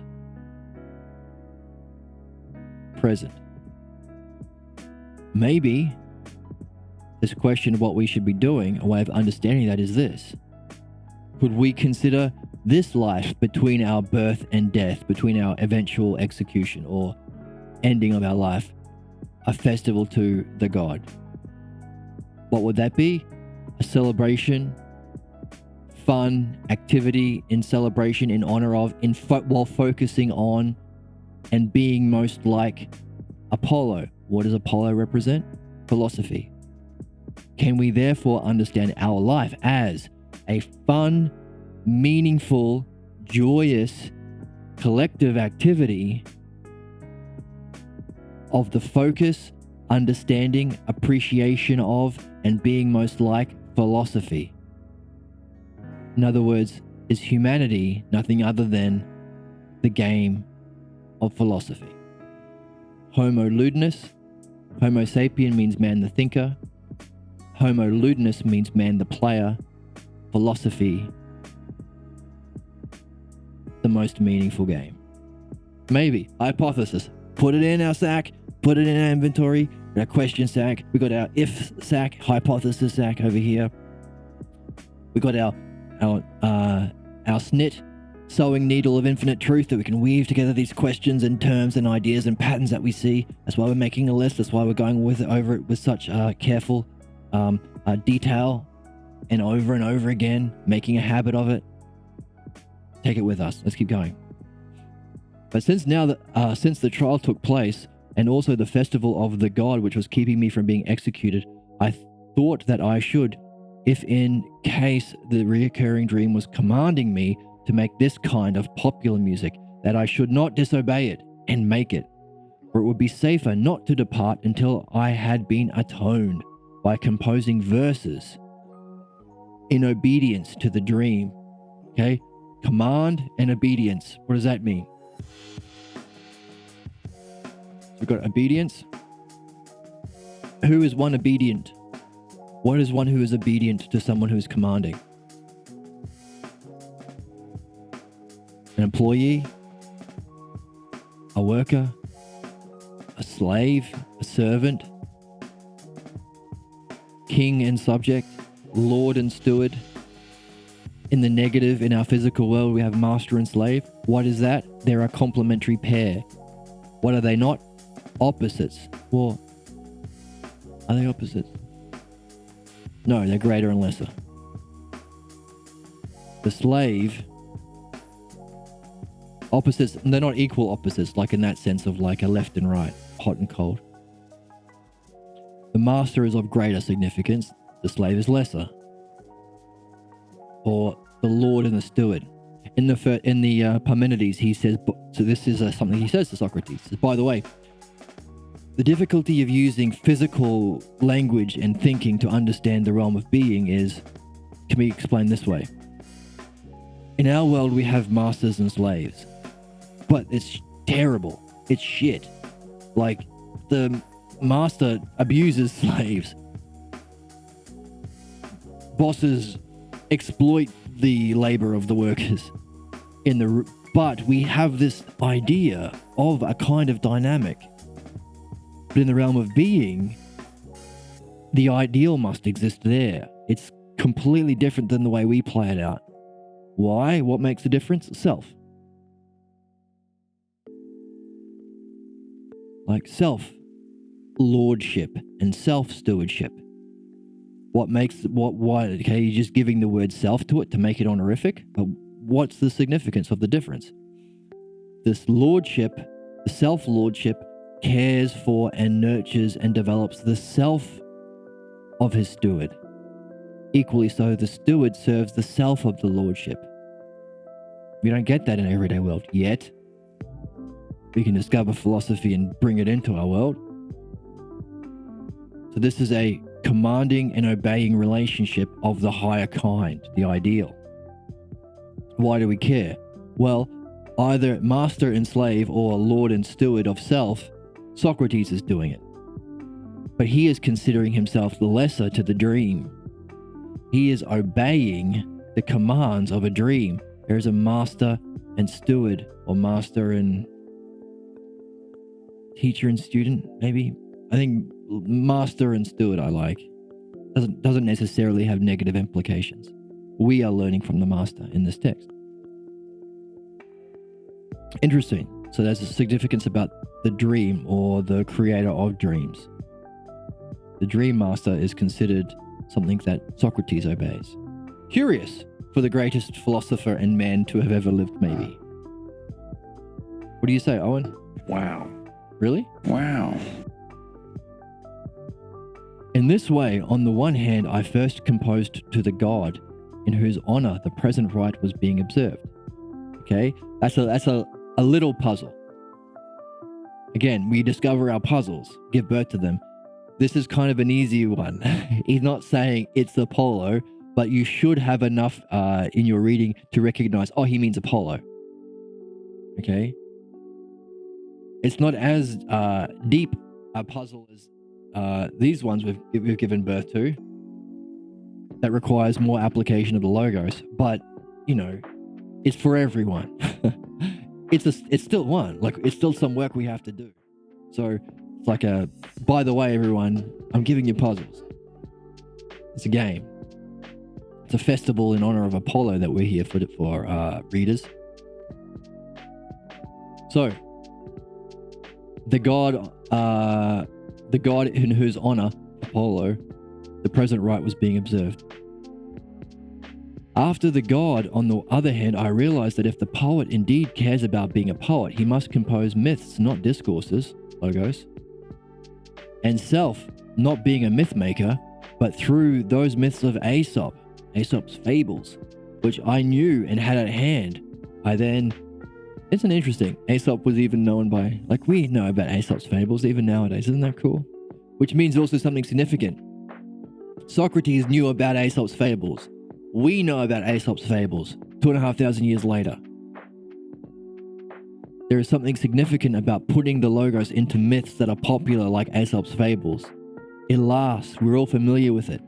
Speaker 1: Present. Maybe this question of what we should be doing, a way of understanding that is this. Could we consider this life between our birth and death, between our eventual execution or ending of our life, a festival to the god? What would that be? A celebration, fun, activity in celebration, in honor of, while focusing on and being most like Apollo. What does Apollo represent? Philosophy. Can we therefore understand our life as a fun, meaningful, joyous, collective activity of the focus, understanding, appreciation of, and being most like philosophy? In other words, is humanity nothing other than the game of philosophy? Homo ludinus. Homo sapien means man the thinker. Homo ludinus means man the player. Philosophy, the most meaningful game. Maybe. Hypothesis. Put it in our sack. Put it in our inventory. Our question sack. We got our if sack, hypothesis sack over here. We got our snit, sewing needle of infinite truth that we can weave together these questions and terms and ideas and patterns that we see. That's why we're making a list. That's why we're going over it with such careful detail and over again, making a habit of it. Take it with us. Let's keep going. But since the trial took place, and also the festival of the god, which was keeping me from being executed, I thought that I should, if in case the reoccurring dream was commanding me to make this kind of popular music, that I should not disobey it and make it, for it would be safer not to depart until I had been atoned by composing verses in obedience to the dream. Okay? Command and obedience. What does that mean? We've got obedience. Who is one obedient? What is one who is obedient to someone who is commanding? An employee? A worker? A slave? A servant? King and subject? Lord and steward? In the negative, in our physical world, we have master and slave. What is that? They're a complementary pair. What are they not? Opposites. Well, are they opposites? No, they're greater and lesser. The slave, opposites, they're not equal opposites, like in that sense of like a left and right, hot and cold. The master is of greater significance, the slave is lesser. Or the lord and the steward. In the Parmenides, he says, so this is something he says to Socrates. He says, by the way, the difficulty of using physical language and thinking to understand the realm of being can be explained this way. In our world, we have masters and slaves, but it's terrible. It's shit. Like the master abuses slaves. Bosses exploit the labor of the workers but we have this idea of a kind of dynamic. But in the realm of being, the ideal must exist there. It's completely different than the way we play it out. Why? What makes the difference? Self. Like self-lordship and self-stewardship. Okay, you're just giving the word self to it to make it honorific, but what's the significance of the difference? This lordship, the self-lordship, cares for and nurtures and develops the self of his steward. Equally so, the steward serves the self of the lordship. We don't get that in the everyday world yet. We can discover philosophy and bring it into our world. So this is a commanding and obeying relationship of the higher kind, the ideal. Why do we care? Well, either master and slave or lord and steward of self, Socrates is doing it. But he is considering himself the lesser to the dream. He is obeying the commands of a dream. There is a master and steward, or master and teacher and student, maybe. I think master and steward I like. Doesn't necessarily have negative implications. We are learning from the master in this text. Interesting. So there's a significance about the dream or the creator of dreams. The dream master is considered something that Socrates obeys. Curious for the greatest philosopher and man to have ever lived, maybe. What do you say, Owen?
Speaker 3: Wow.
Speaker 1: Really?
Speaker 3: Wow.
Speaker 1: In this way, on the one hand, I first composed to the god in whose honor the present rite was being observed. Okay, that's a little puzzle. Again, we discover our puzzles, give birth to them. This is kind of an easy one. He's not saying it's Apollo, but you should have enough in your reading to recognize, oh, he means Apollo. Okay? It's not as deep a puzzle as these ones we've given birth to. That requires more application of the logos, but it's for everyone. It's still one. Like, it's still some work we have to do. So it's like by the way, everyone, I'm giving you puzzles. It's a game. It's a festival in honor of Apollo that we're here for readers. So the god in whose honor, Apollo, the present rite was being observed. After the god, on the other hand, I realized that if the poet indeed cares about being a poet, he must compose myths, not discourses, logos. And self, not being a myth maker, but through those myths of Aesop's fables, which I knew and had at hand, isn't interesting. Aesop was even known by, we know about Aesop's fables even nowadays. Isn't that cool? Which means also something significant. Socrates knew about Aesop's fables. We know about Aesop's fables 2,500 years later. There is something significant about putting the logos into myths that are popular like Aesop's fables. It lasts. We're all familiar with it.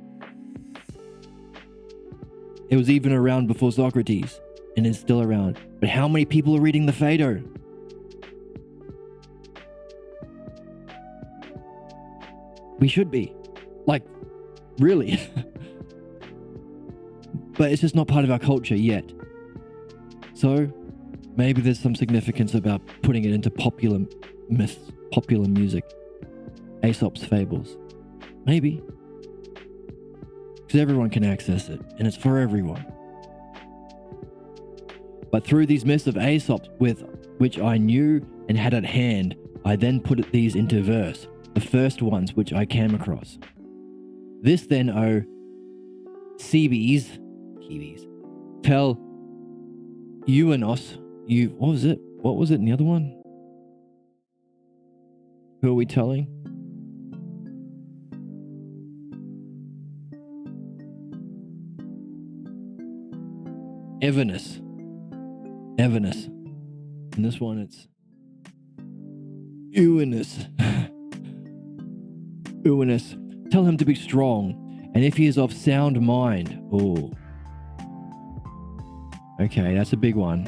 Speaker 1: It was even around before Socrates, and it's still around. But how many people are reading the Phaedo? We should be. Really. But it's just not part of our culture yet. So maybe there's some significance about putting it into popular myths, popular music, Aesop's fables. Maybe. Because everyone can access it, and it's for everyone. But through these myths of Aesop, with which I knew and had at hand, I then put these into verse, the first ones which I came across. This then, O Kiwis, tell Euanos, what was it? What was it in the other one? Who are we telling? Evernus. In this one, it's Euanus. Uranus, tell him to be strong, and if he is of sound mind. Oh. Okay, that's a big one.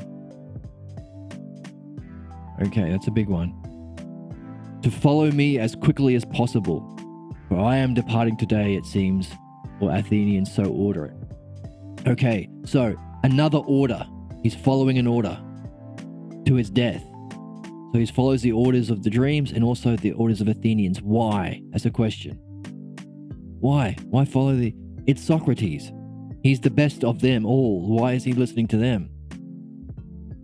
Speaker 1: Okay, that's a big one. To follow me as quickly as possible, for I am departing today, it seems, or Athenians so order it. Okay, so another order. He's following an order to his death. So he follows the orders of the dreams and also the orders of Athenians. Why? That's a question. Why? Why follow the... It's Socrates. He's the best of them all. Why is he listening to them?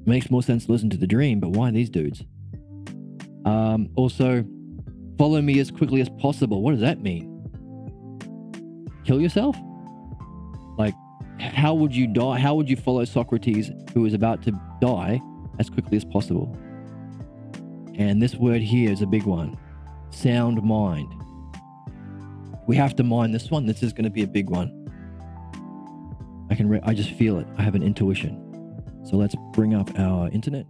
Speaker 1: Makes more sense to listen to the dream, but why these dudes? Also, follow me as quickly as possible. What does that mean? Kill yourself? Like, how would you die? How would you follow Socrates, who is about to die, as quickly as possible? And this word here is a big one. Sound mind. We have to mind this one. This is going to be a big one. I just feel it. I have an intuition. So let's bring up our internet.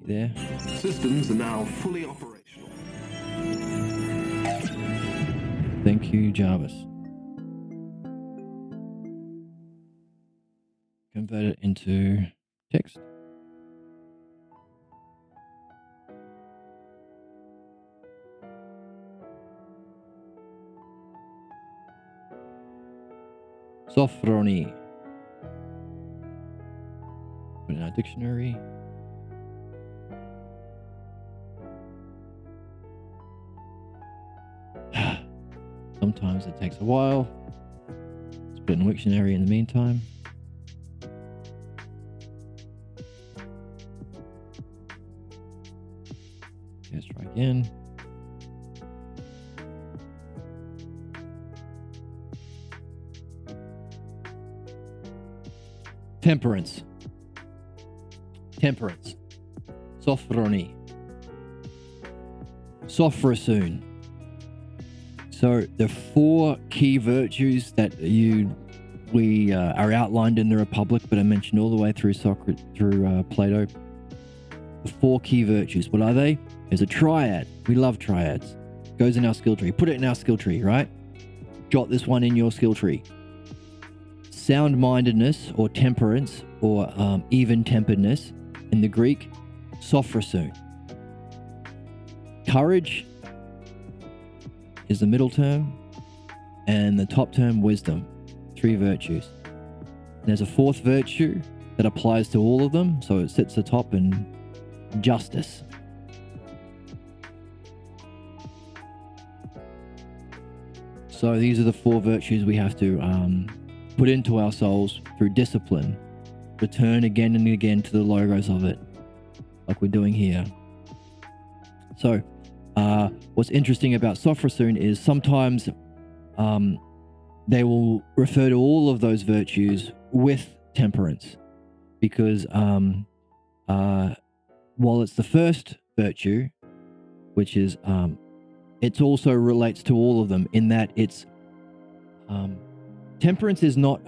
Speaker 1: There.
Speaker 4: Systems are now fully operational.
Speaker 1: Thank you, Jarvis. Convert it into text. Sophrony. Put in our dictionary. Sometimes it takes a while. Let's put it in the dictionary in the meantime. Let's try again. Temperance. Temperance. Sophrony. Sophrosoon. So the 4 key virtues that we are outlined in the Republic, but I mentioned all the way through Socrates, through Plato. The 4 key virtues. What are they? There's a triad. We love triads. Goes in our skill tree. Put it in our skill tree, right? Jot this one in your skill tree. Sound-mindedness or temperance or even-temperedness in the Greek, sophrosoon. Courage is the middle term, and the top term, wisdom. 3 virtues. And there's a 4th virtue that applies to all of them, so it sits atop, and justice. So these are the 4 virtues we have to put into our souls through discipline. Return again and again to the logos of it, like we're doing here. So, what's interesting about sophrosoon is sometimes they will refer to all of those virtues with temperance, because while it's the first virtue, which is it also relates to all of them in that it's temperance is not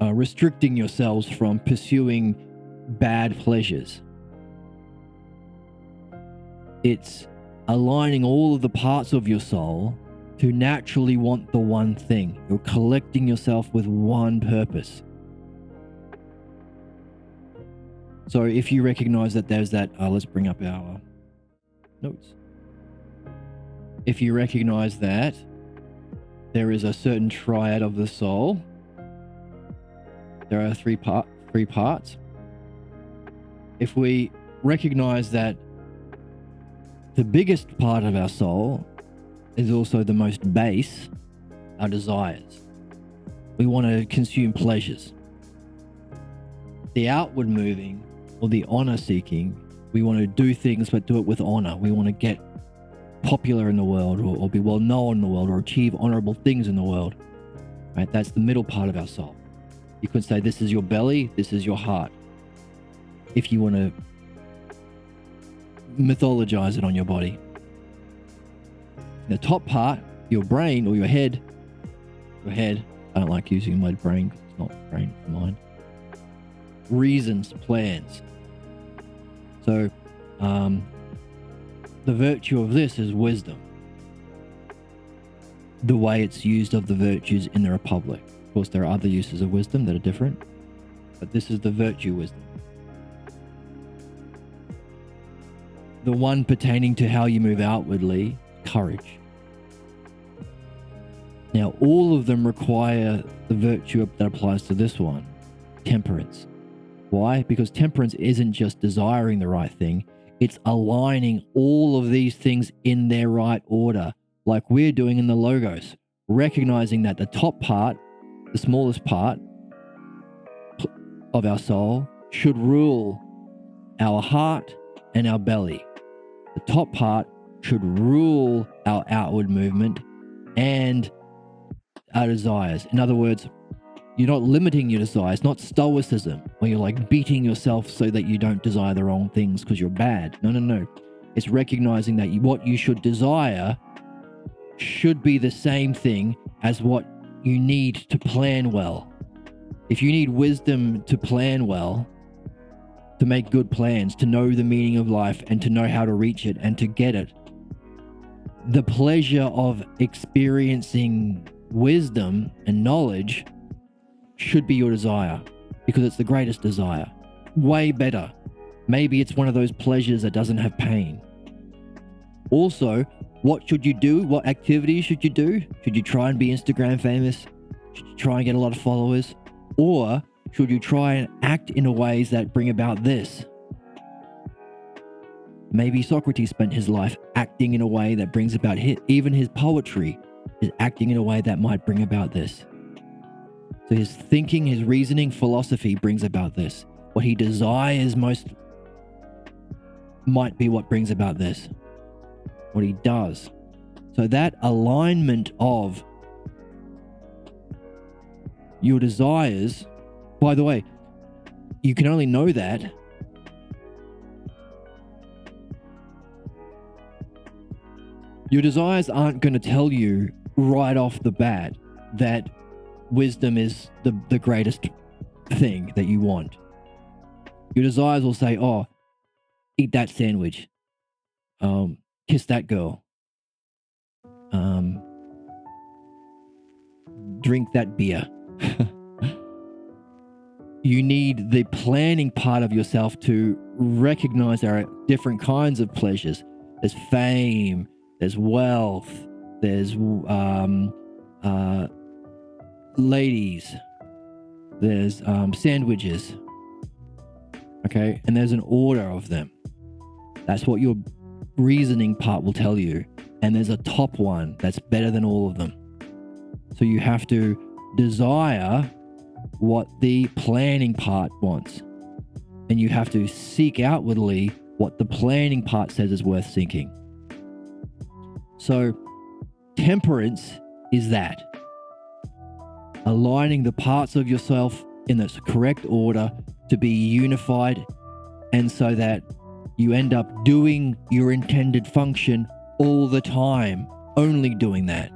Speaker 1: restricting yourselves from pursuing bad pleasures. It's aligning all of the parts of your soul to naturally want the one thing. You're collecting yourself with one purpose. So if you recognize that there's that, let's bring up our notes. If you recognize that there is a certain triad of the soul, there are three parts. If we recognize that the biggest part of our soul is also the most base, our desires. We want to consume pleasures. The outward moving or the honor seeking, we want to do things but do it with honor. We want to get popular in the world or be well known in the world or achieve honorable things in the world. Right? That's the middle part of our soul. You could say this is your belly, this is your heart. If you want to mythologize it on your body. The top part, your brain or your head, I don't like using my brain because it's not brain, it's mind. Reasons, plans. So, the virtue of this is wisdom. the way it's used of the virtues in the Republic. Of course, there are other uses of wisdom that are different, but this is the virtue wisdom. The one pertaining to how you move outwardly, courage. Now, all of them require the virtue that applies to this one, temperance. Why? Because temperance isn't just desiring the right thing, it's aligning all of these things in their right order, like we're doing in the Logos, recognizing that the top part, the smallest part of our soul, should rule our heart and our belly. The top part should rule our outward movement and our desires. In other words, you're not limiting your desires, not stoicism, where you're like beating yourself so that you don't desire the wrong things because you're bad. No. It's recognizing that what you should desire should be the same thing as what you need to plan well. If you need wisdom to plan well, to make good plans, to know the meaning of life and to know how to reach it and to get it, the pleasure of experiencing wisdom and knowledge should be your desire, because it's the greatest desire. Way better. Maybe it's one of those pleasures that doesn't have pain. Also, what should you do? What activities should you do? Should you try and be Instagram famous? Should you try and get a lot of followers? Or should you try and act in ways that bring about this? Maybe Socrates spent his life acting in a way that brings about even his poetry is acting in a way that might bring about this. So his thinking, his reasoning, philosophy brings about this. What he desires most might be what brings about this. What he does. So that alignment of your desires, by the way, you can only know that your desires aren't going to tell you right off the bat that wisdom is the greatest thing that you want. Your desires will say, oh, eat that sandwich. Kiss that girl. Drink that beer. You need the planning part of yourself to recognize there are different kinds of pleasures. There's fame, there's wealth, there's ladies, there's sandwiches. Okay, and there's an order of them. That's what your reasoning part will tell you. And there's a top one that's better than all of them. So you have to desire what the planning part wants. And you have to seek outwardly what the planning part says is worth seeking. So temperance is that. Aligning the parts of yourself in the correct order to be unified, and so that you end up doing your intended function all the time, only doing that.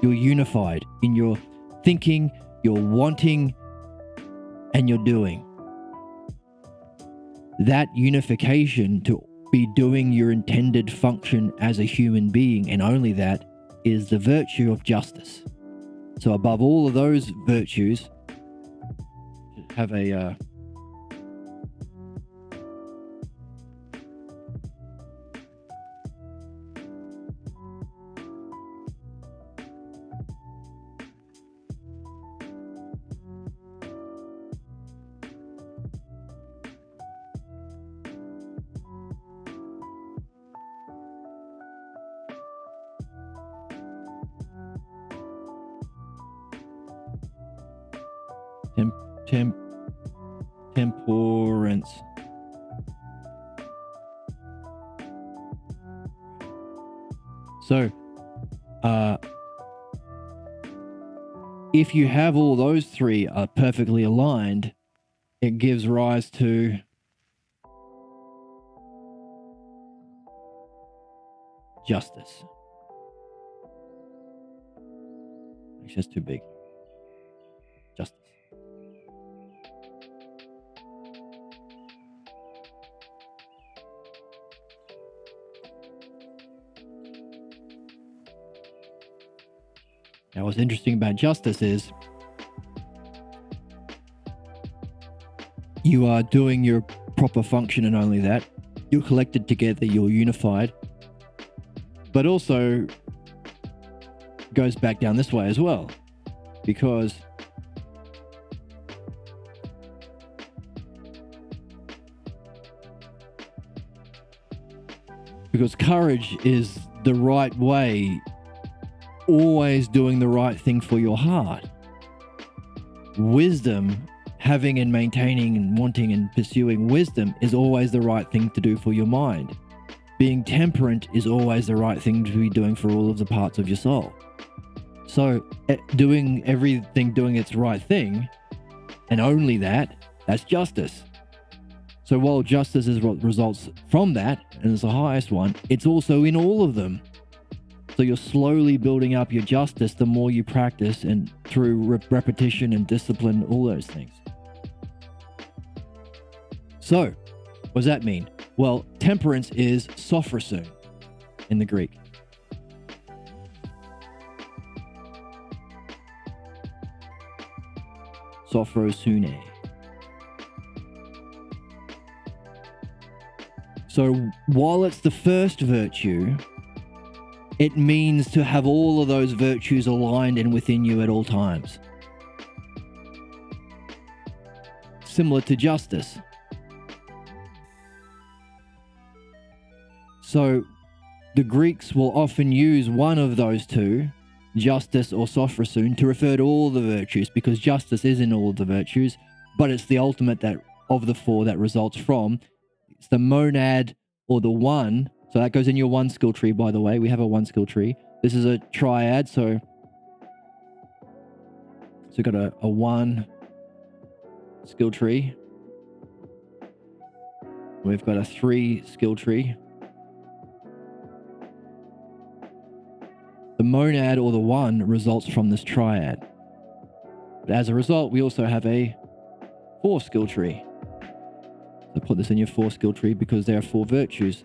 Speaker 1: You're unified in your thinking, your wanting, and your doing. That unification to be doing your intended function as a human being, and only that, is the virtue of justice. So above all of those virtues, have a temperance. So, if you have all those three are perfectly aligned, it gives rise to justice. It's just too big. Justice. Now, what's interesting about justice is you are doing your proper function, and only that. You're collected together, you're unified. But also goes back down this way as well. Because courage is the right way, always doing the right thing for your heart. Wisdom, having and maintaining and wanting and pursuing wisdom, is always the right thing to do for your mind. Being temperate is always the right thing to be doing for all of the parts of your soul. So doing everything, doing its right thing, and only that, that's justice. So while justice is what results from that, and is the highest one, it's also in all of them. So you're slowly building up your justice the more you practice, and through repetition and discipline, all those things. So, what does that mean? Well, temperance is sophrosun in the Greek. Sophrosune. So while it's the first virtue, it means to have all of those virtues aligned and within you at all times. Similar to justice. So the Greeks will often use one of those two, justice or sophrosun, to refer to all the virtues, because justice is in all of the virtues, but it's the ultimate that of the four that results from. It's the monad or the one. So that goes in your one skill tree, by the way. We have a one skill tree. This is a triad, so we've got a one skill tree. We've got a 3 skill tree. The monad or the one results from this triad. But as a result, we also have a 4 skill tree. So put this in your 4 skill tree because there are 4 virtues.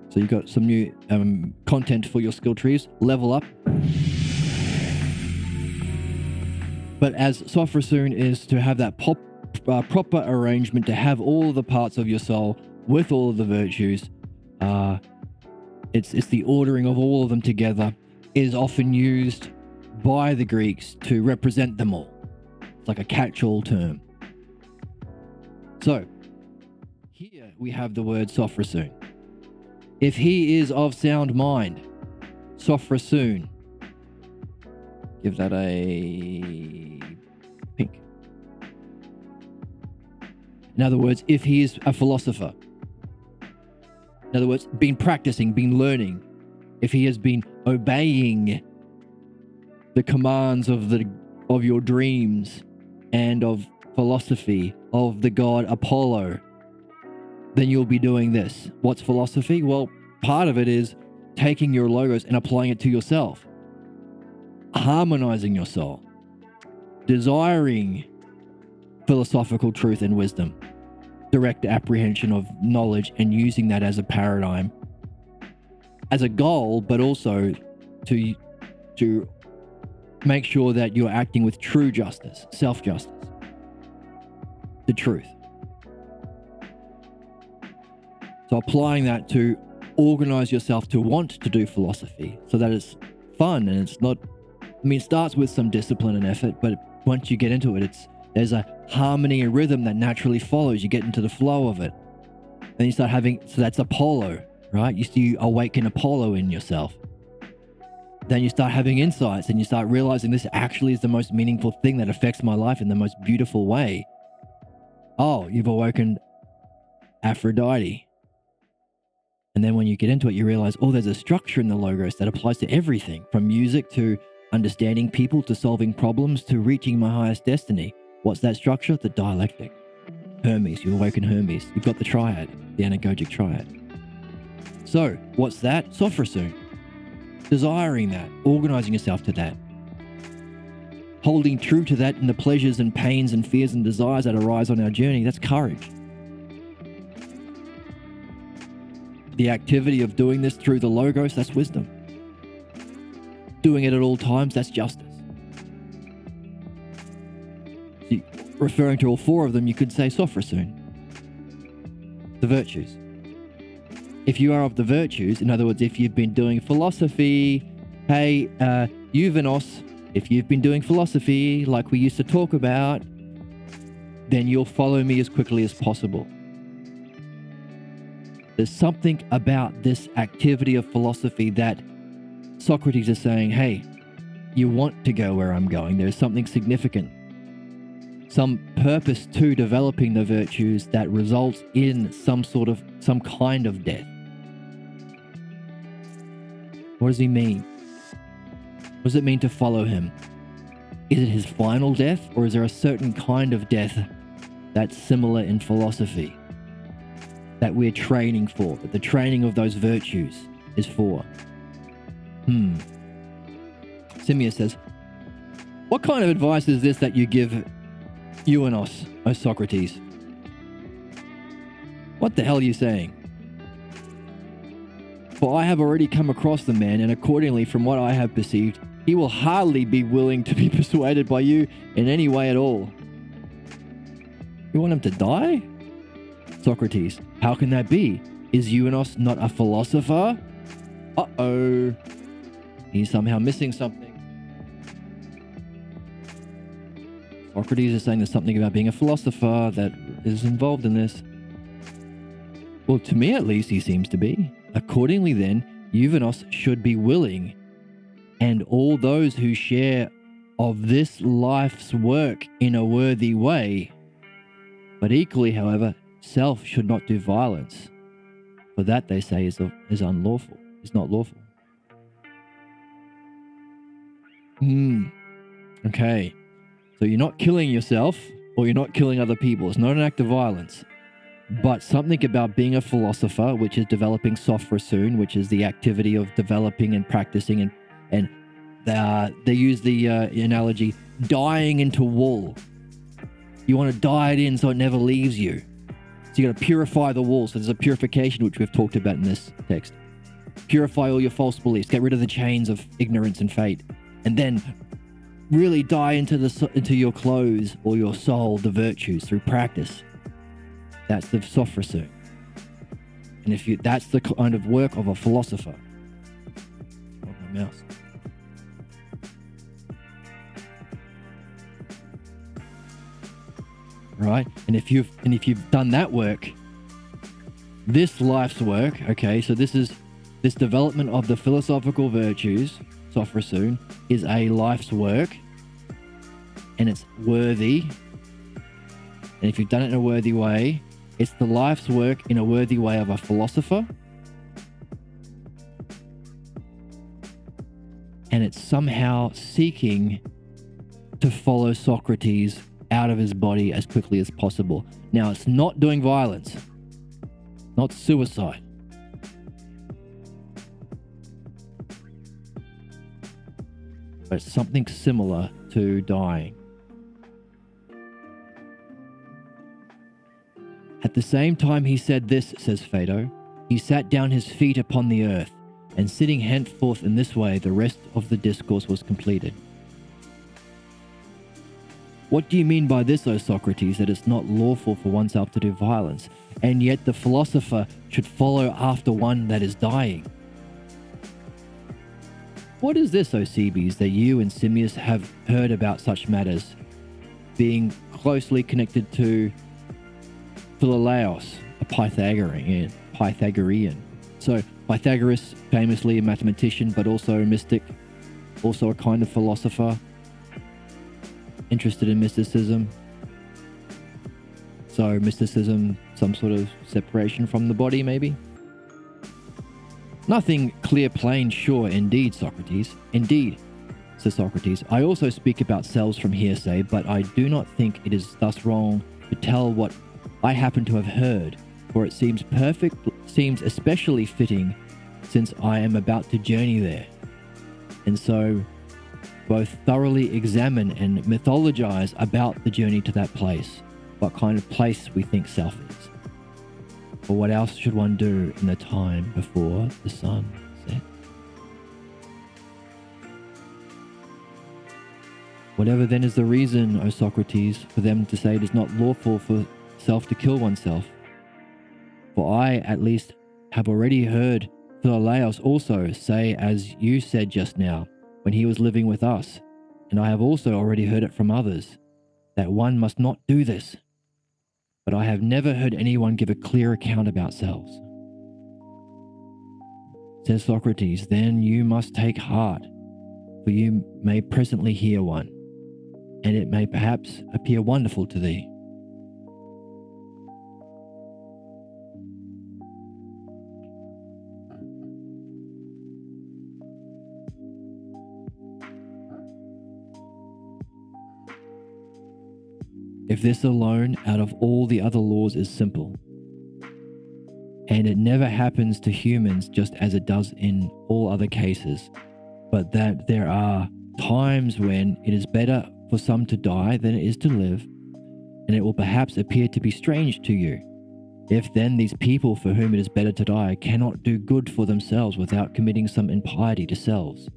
Speaker 1: So you've got some new content for your skill trees. Level up. But as sophrosun is to have that proper arrangement, to have all the parts of your soul with all of the virtues, it's the ordering of all of them together, is often used by the Greeks to represent them all. It's like a catch-all term. So here we have the word sophrosun. If he is of sound mind, sophrosun. Give that a pink. In other words, if he is a philosopher. In other words, been practicing, been learning. If he has been obeying the commands of your dreams and of philosophy, of the god Apollo, then you'll be doing this. What's philosophy? Well, part of it is taking your logos and applying it to yourself. Harmonizing your soul. Desiring philosophical truth and wisdom. Direct apprehension of knowledge and using that as a paradigm. As a goal, but also to make sure that you're acting with true justice, self-justice. The truth. So applying that to organize yourself to want to do philosophy so that it's fun and it's not, it starts with some discipline and effort, but once you get into it, there's a harmony and rhythm that naturally follows. You get into the flow of it. Then you start having, so that's Apollo, right? You awaken Apollo in yourself. Then you start having insights and you start realizing this actually is the most meaningful thing that affects my life in the most beautiful way. Oh, you've awoken Aphrodite. And then when you get into it, you realize, oh, there's a structure in the logos that applies to everything, from music to understanding people to solving problems to reaching my highest destiny. What's that structure? The dialectic. Hermes, you awoken Hermes. You've got the triad, the anagogic triad. So what's that? Sophrosun. Desiring that, organizing yourself to that. Holding true to that in the pleasures and pains and fears and desires that arise on our journey, that's courage. The activity of doing this through the logos, that's wisdom. doing it at all times, that's justice. See, referring to all four of them, you could say sophrosoon. The virtues. If you are of the virtues, in other words, if you've been doing philosophy, hey, euvenos, if you've been doing philosophy like we used to talk about, then you'll follow me as quickly as possible. There's something about this activity of philosophy that Socrates is saying, hey, you want to go where I'm going. There's something significant, some purpose to developing the virtues that results in some kind of death. What does he mean? What does it mean to follow him? Is it his final death, or is there a certain kind of death that's similar in philosophy that we're training for, that the training of those virtues is for? Simmias says, what kind of advice is this that you give Euenos, O Socrates? What the hell are you saying? For I have already come across the man, and accordingly from what I have perceived, he will hardly be willing to be persuaded by you in any way at all. You want him to die? Socrates, how can that be? Is Euenos not a philosopher? Uh-oh. He's somehow missing something. Socrates is saying there's something about being a philosopher that is involved in this. Well, to me at least, he seems to be. Accordingly then, Euenos should be willing, and all those who share of this life's work in a worthy way. But equally, however, self should not do violence, for that, they say, is unlawful, is not lawful. Okay. So you're not killing yourself, or you're not killing other people. It's not an act of violence. But something about being a philosopher, which is developing sophrosoon, which is the activity of developing and practicing, and they use the analogy, dyeing into wool. You want to dye it in so it never leaves you. So you got to purify the wool. So there's a purification, which we've talked about in this text. Purify all your false beliefs. Get rid of the chains of ignorance and fate. And then really dye into your clothes or your soul the virtues through practice. That's the sophrosoon. And that's the kind of work of a philosopher. Oh, my mouse. Right? And if you've done that work, this life's work, okay, so this development of the philosophical virtues, sophrosoon, is a life's work, and it's worthy. And if you've done it in a worthy way, it's the life's work in a worthy way of a philosopher. And it's somehow seeking to follow Socrates out of his body as quickly as possible. Now, it's not doing violence, not suicide. But it's something similar to dying. At the same time he said this, says Phaedo, he sat down his feet upon the earth, and sitting henceforth in this way, the rest of the discourse was completed. What do you mean by this, O Socrates, that it's not lawful for oneself to do violence, and yet the philosopher should follow after one that is dying? What is this, O Cebes, that you and Simmias have heard about such matters, being closely connected to Philolaos, a Pythagorean. So Pythagoras, famously a mathematician, but also a mystic, also a kind of philosopher, interested in mysticism. So mysticism, some sort of separation from the body, maybe? Nothing clear, plain, sure, indeed, Socrates. Indeed, says Socrates, I also speak about selves from hearsay, but I do not think it is thus wrong to tell what I happen to have heard, for it seems especially fitting since I am about to journey there, and so both thoroughly examine and mythologize about the journey to that place, what kind of place we think self is. For what else should one do in the time before the sun sets? Whatever then is the reason, O Socrates, for them to say it is not lawful for self to kill oneself? For I, at least, have already heard Philolaus also say as you said just now, when he was living with us, and I have also already heard it from others, that one must not do this. But I have never heard anyone give a clear account about selves. Says Socrates, then you must take heart, for you may presently hear one, and it may perhaps appear wonderful to thee. If this alone out of all the other laws is simple, and it never happens to humans just as it does in all other cases, but that there are times when it is better for some to die than it is to live, and it will perhaps appear to be strange to you. If then these people for whom it is better to die cannot do good for themselves without committing some impiety to selves.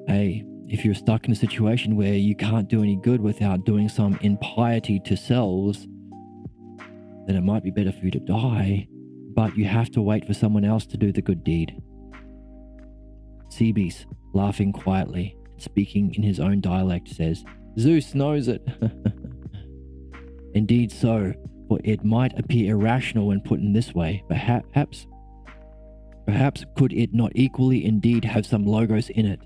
Speaker 1: Hey, if you're stuck in a situation where you can't do any good without doing some impiety to selves, then it might be better for you to die, but you have to wait for someone else to do the good deed. Cebes, laughing quietly, speaking in his own dialect, says, Zeus knows it. Indeed so, for it might appear irrational when put in this way, but perhaps could it not equally indeed have some logos in it?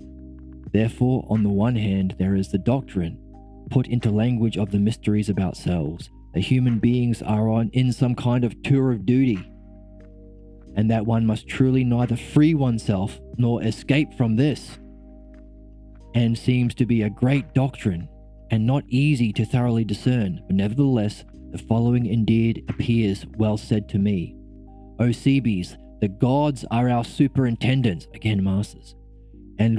Speaker 1: Therefore, on the one hand, there is the doctrine, put into language of the mysteries about selves, that human beings are in some kind of tour of duty, and that one must truly neither free oneself nor escape from this, and seems to be a great doctrine, and not easy to thoroughly discern, but nevertheless, the following indeed appears well said to me. O Cebes, the gods are our superintendents, again masters, and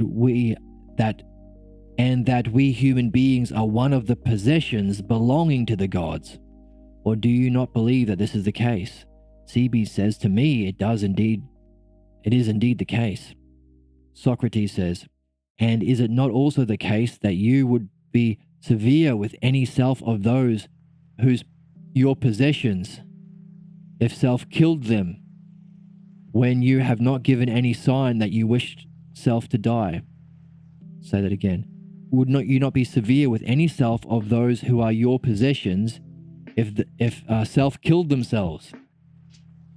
Speaker 1: that we human beings are one of the possessions belonging to the gods. Or do you not believe that this is the case? Cebes says to me, it is indeed the case. Socrates says, and is it not also the case that you would be severe with any self of those whose your possessions, if self killed them, when you have not given any sign that you wished self to die? Say that again. Would not you not be severe with any self of those who are your possessions if self killed themselves?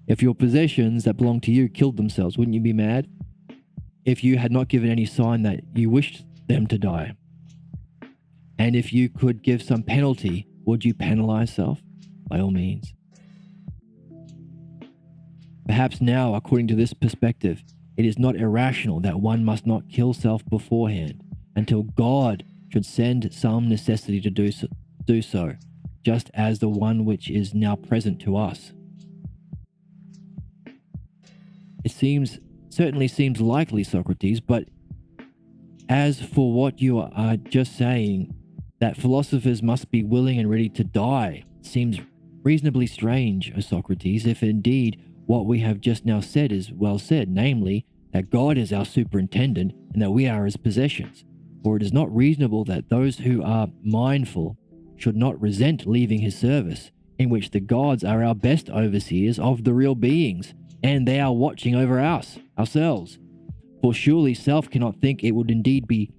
Speaker 1: If your possessions that belong to you killed themselves, wouldn't you be mad? If you had not given any sign that you wished them to die? And if you could give some penalty, would you penalize self? By all means. Perhaps now, according to this perspective, it is not irrational that one must not kill self beforehand, until God should send some necessity to do so, just as the one which is now present to us. It certainly seems likely, Socrates, but as for what you are just saying, that philosophers must be willing and ready to die, seems reasonably strange, O Socrates, if indeed what we have just now said is well said, namely, that God is our superintendent and that we are his possessions. For it is not reasonable that those who are mindful should not resent leaving his service, in which the gods are our best overseers of the real beings, and they are watching over ourselves. For surely self cannot think it would indeed be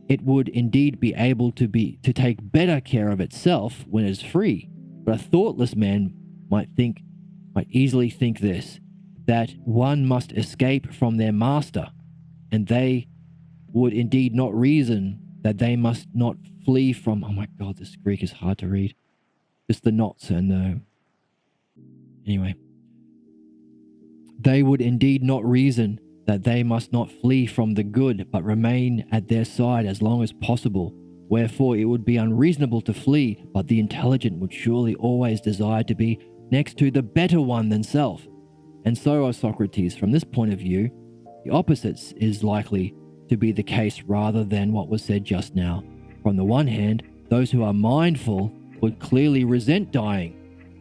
Speaker 1: able to take better care of itself when it is free. But a thoughtless man might easily think this, that one must escape from their master, and they would indeed not reason that they must not flee from, oh my god, this Greek is hard to read. Just the knots and the, anyway. They would indeed not reason that they must not flee from the good, but remain at their side as long as possible. Wherefore it would be unreasonable to flee, but the intelligent would surely always desire to be next to the better one than self. And so, O Socrates, from this point of view, the opposite is likely to be the case rather than what was said just now. From the one hand, those who are mindful would clearly resent dying,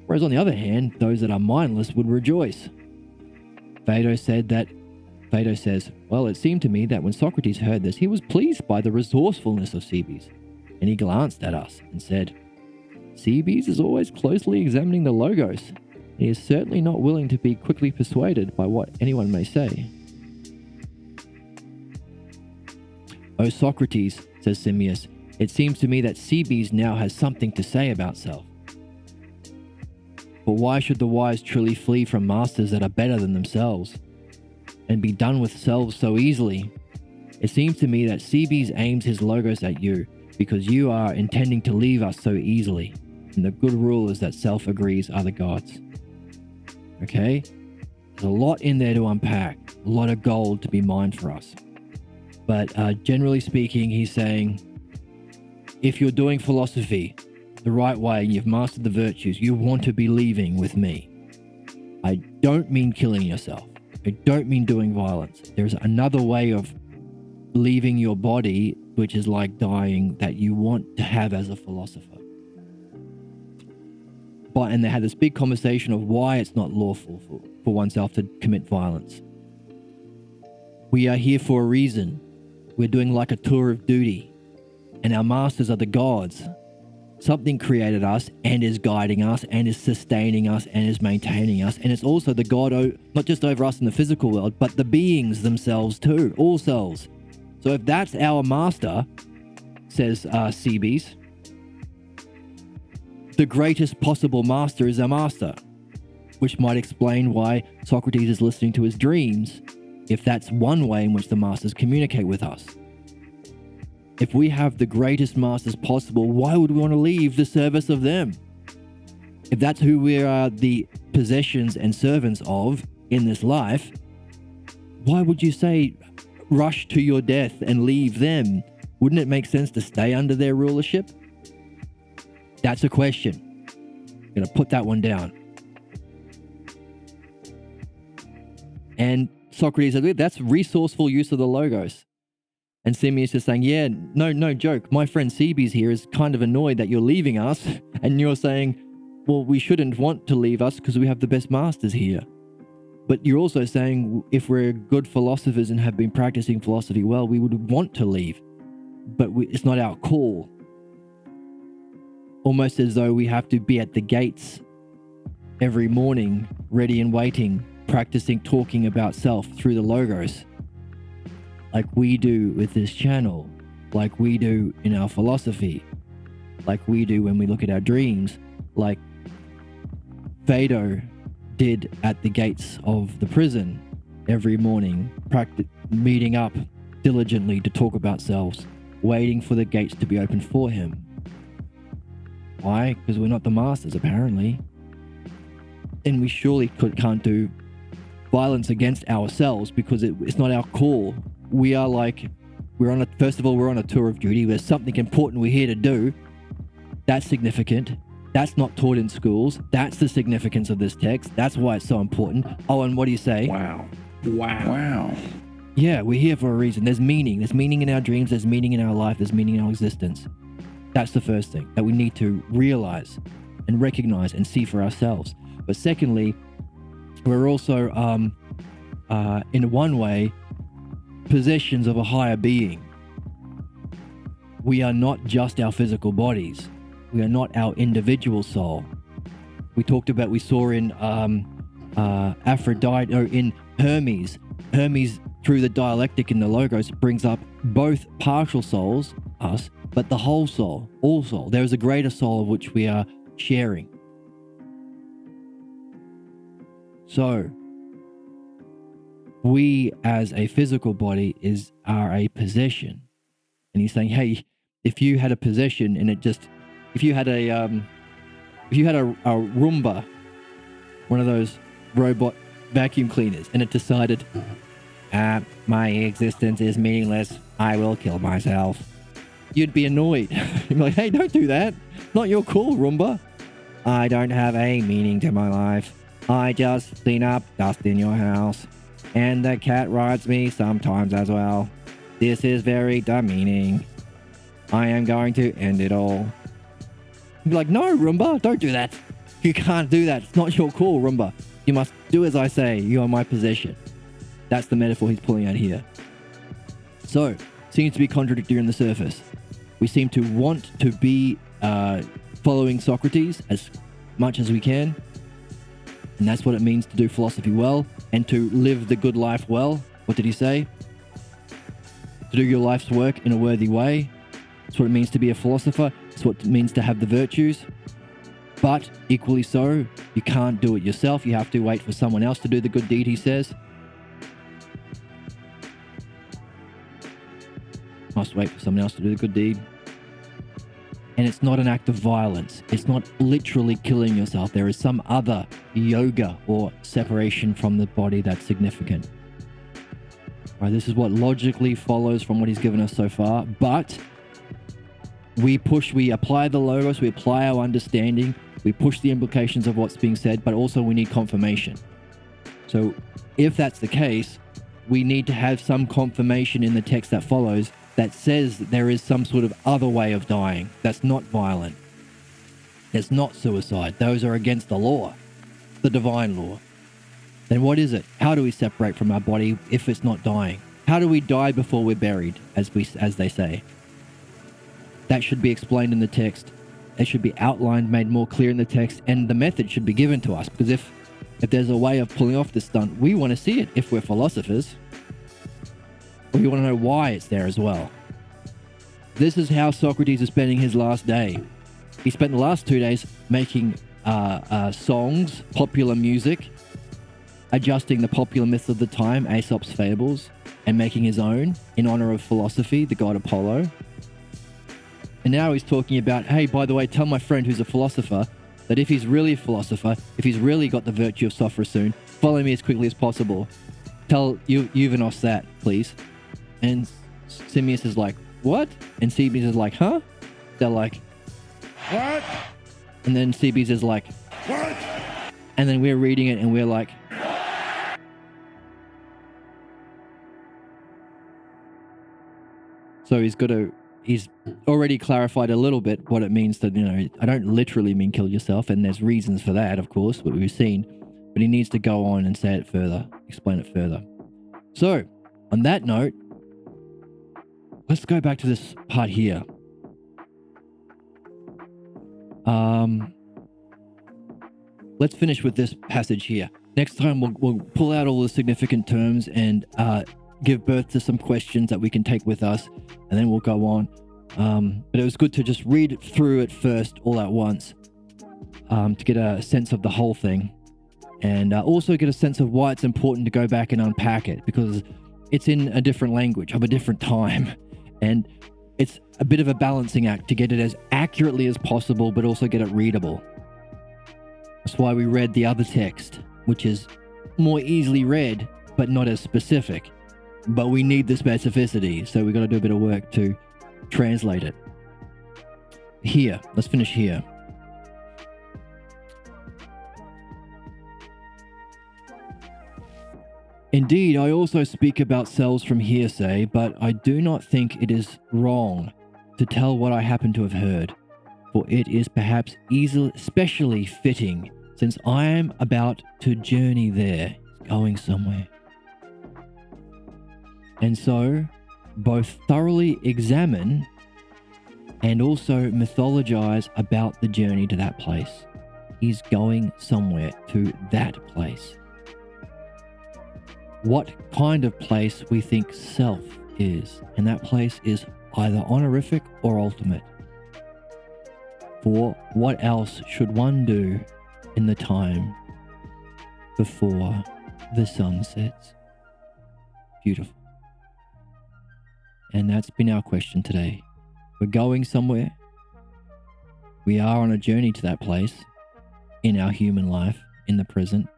Speaker 1: whereas on the other hand, those that are mindless would rejoice. Phaedo said that Phaedo says, well, it seemed to me that when Socrates heard this, he was pleased by the resourcefulness of Cebes, and he glanced at us and said, Cebes is always closely examining the logos. He is certainly not willing to be quickly persuaded by what anyone may say. O Socrates, says Simmias, it seems to me that Cebes now has something to say about self. But why should the wise truly flee from masters that are better than themselves, and be done with selves so easily? It seems to me that Cebes aims his logos at you, because you are intending to leave us so easily, and the good rule is that self agrees are the gods. Okay? There's a lot in there to unpack, a lot of gold to be mined for us. But generally speaking, he's saying, if you're doing philosophy the right way and you've mastered the virtues, you want to be leaving with me. I don't mean killing yourself. I don't mean doing violence. There's another way of leaving your body, which is like dying, that you want to have as a philosopher. And they had this big conversation of why it's not lawful for oneself to commit violence. We are here for a reason. We're doing like a tour of duty, and our masters are the gods. Something created us and is guiding us and is sustaining us and is maintaining us, and it's also the god not just over us in the physical world, but the beings themselves too, all souls. So if that's our master, says Cebes, the greatest possible master is our master, which might explain why Socrates is listening to his dreams, if that's one way in which the masters communicate with us. If we have the greatest masters possible, why would we want to leave the service of them? If that's who we are the possessions and servants of in this life, why would you say rush to your death and leave them? Wouldn't it make sense to stay under their rulership? That's a question. I'm going to put that one down. And Socrates said, that's resourceful use of the logos. And Simmias is saying, yeah, no joke. My friend Cebes here is kind of annoyed that you're leaving us. And you're saying, well, we shouldn't want to leave us because we have the best masters here. But you're also saying if we're good philosophers and have been practicing philosophy well, we would want to leave. But it's not our call. Almost as though we have to be at the gates every morning, ready and waiting, practicing talking about self through the logos. Like we do with this channel, like we do in our philosophy, like we do when we look at our dreams, like Phaedo did at the gates of the prison every morning, meeting up diligently to talk about selves, waiting for the gates to be opened for him. Why? Because we're not the masters, apparently. And we surely can't do violence against ourselves because it's not our call. We are like, first of all, we're on a tour of duty. There's something important we're here to do. That's significant. That's not taught in schools. That's the significance of this text. That's why it's so important. Oh, and what do you say?
Speaker 3: Wow.
Speaker 1: Yeah, we're here for a reason. There's meaning. There's meaning in our dreams. There's meaning in our life. There's meaning in our existence. That's the first thing that we need to realize and recognize and see for ourselves. But secondly, we're also, in one way, possessions of a higher being. We are not just our physical bodies. We are not our individual soul. We saw in Aphrodite, or in Hermes. Hermes, through the dialectic in the logos, brings up both partial souls, us, but the whole soul, all soul. There is a greater soul of which we are sharing. So, we as a physical body are a possession. And he's saying, hey, if you had a possession and if you had a Roomba, one of those robot vacuum cleaners, and it decided, my existence is meaningless, I will kill myself, you'd be annoyed. You'd be like, hey, don't do that. Not your call, Roomba. I don't have a meaning to my life. I just clean up dust in your house. And the cat rides me sometimes as well. This is very demeaning. I am going to end it all. You'd be like, no, Roomba, don't do that. You can't do that. It's not your call, Roomba. You must do as I say. You are my possession. That's the metaphor he's pulling out here. So, seems to be contradictory on the surface. We seem to want to be following Socrates as much as we can. And that's what it means to do philosophy well and to live the good life well. What did he say? To do your life's work in a worthy way. That's what it means to be a philosopher. It's what it means to have the virtues. But equally so, you can't do it yourself. You have to wait for someone else to do the good deed, he says. Must wait for someone else to do the good deed. And it's not an act of violence. It's not literally killing yourself. There is some other yoga or separation from the body that's significant. Right, this is what logically follows from what he's given us so far. But we apply the logos, we apply our understanding, we push the implications of what's being said, but also we need confirmation. So if that's the case, we need to have some confirmation in the text that follows that says that there is some sort of other way of dying that's not violent. It's not suicide. Those are against the law, the divine law. Then what is it? How do we separate from our body if it's not dying? How do we die before we're buried, as they say? That should be explained in the text. It should be outlined, made more clear in the text, and the method should be given to us. Because if there's a way of pulling off this stunt, we want to see it if we're philosophers. We want to know why it's there as well. This is how Socrates is spending his last day. He spent the last 2 days making songs, popular music, adjusting the popular myths of the time, Aesop's fables, and making his own in honor of philosophy, the god Apollo. And now he's talking about, hey, by the way, tell my friend who's a philosopher that if he's really a philosopher, if he's really got the virtue of sophrosyne, follow me as quickly as possible. Tell Euvenos that, please. And Simmias is like, what? And Cebes is like, huh? They're like,
Speaker 2: What?
Speaker 1: and then Cebes is like,
Speaker 2: What?
Speaker 1: and then we're reading it and we're like, so he's already clarified a little bit what it means to, I don't literally mean kill yourself, and there's reasons for that, of course, what we've seen, but he needs to go on and say it further, explain it further. So, on that note, let's go back to this part here. Let's finish with this passage here. Next time we'll pull out all the significant terms and give birth to some questions that we can take with us, and then we'll go on. But it was good to just read through it first all at once to get a sense of the whole thing, and also get a sense of why it's important to go back and unpack it, because it's in a different language of a different time, and it's a bit of a balancing act to get it as accurately as possible but also get it readable. That's why we read the other text, which is more easily read but not as specific. But we need the specificity, so we've got to do a bit of work to translate it. Here, let's finish here. Indeed, I also speak about cells from hearsay, but I do not think it is wrong to tell what I happen to have heard, for it is perhaps especially fitting, since I am about to journey there, going somewhere. And so, both thoroughly examine and also mythologize about the journey to that place. He's going somewhere to that place. What kind of place we think self is, and that place is either honorific or ultimate. For what else should one do in the time before the sun sets? Beautiful. And that's been our question today. We're going somewhere. We are on a journey to that place in our human life, in the present.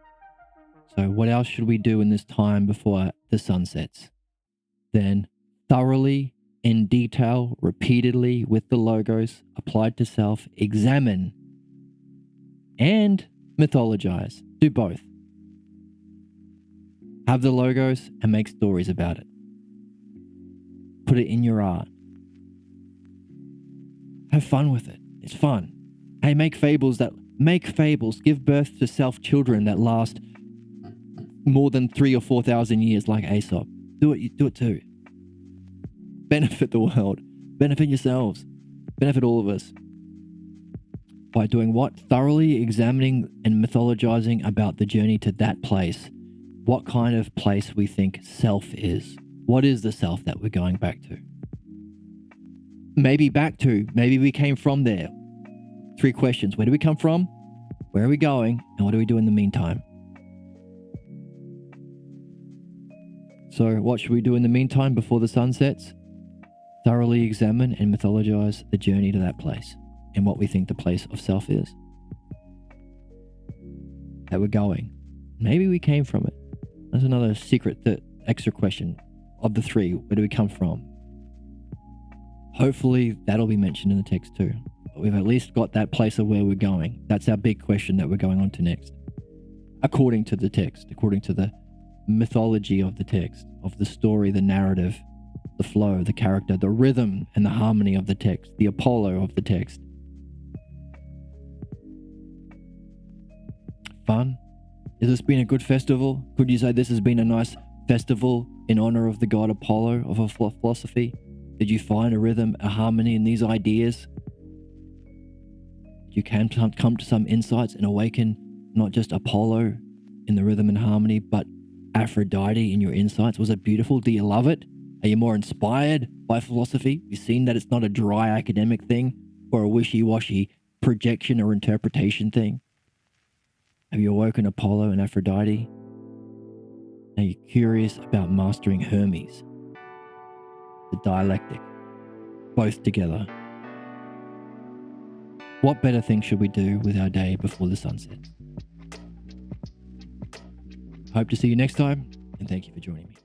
Speaker 1: So what else should we do in this time before the sun sets? Then thoroughly, in detail, repeatedly, with the logos applied to self, examine and mythologize. Do both. Have the logos and make stories about it. Put it in your art. Have fun with it. It's fun. Hey, make fables. Give birth to self children that last more than 3 or 4,000 years like Aesop. Do it. You do it too. Benefit the world. Benefit yourselves. Benefit all of us. By doing what? Thoroughly examining and mythologizing about the journey to that place. What kind of place we think self is. What is the self that we're going back to? Maybe we came from there. 3 questions. Where do we come from? Where are we going? And what do we do in the meantime? So what should we do in the meantime before the sun sets? Thoroughly examine and mythologize the journey to that place and what we think the place of self is. That we're going. Maybe we came from it. That's another secret, extra question of the 3. Where do we come from? Hopefully that'll be mentioned in the text too. But we've at least got that place of where we're going. That's our big question that we're going on to next. According to the text, according to the mythology of the text, of the story, the narrative, the flow, the character, the rhythm and the harmony of the text, the Apollo of the text. Fun? Has this been a good festival? Could you say this has been a nice festival in honor of the god Apollo of a philosophy? Did you find a rhythm, a harmony in these ideas? You can come to some insights and awaken not just Apollo in the rhythm and harmony, but Aphrodite in your insights. Was it beautiful? Do you love it? Are you more inspired by philosophy? You've seen that it's not a dry academic thing or a wishy-washy projection or interpretation thing. Have you awoken Apollo and Aphrodite? Are you curious about mastering Hermes? The dialectic. Both together. What better thing should we do with our day before the sun sets? Hope to see you next time, and thank you for joining me.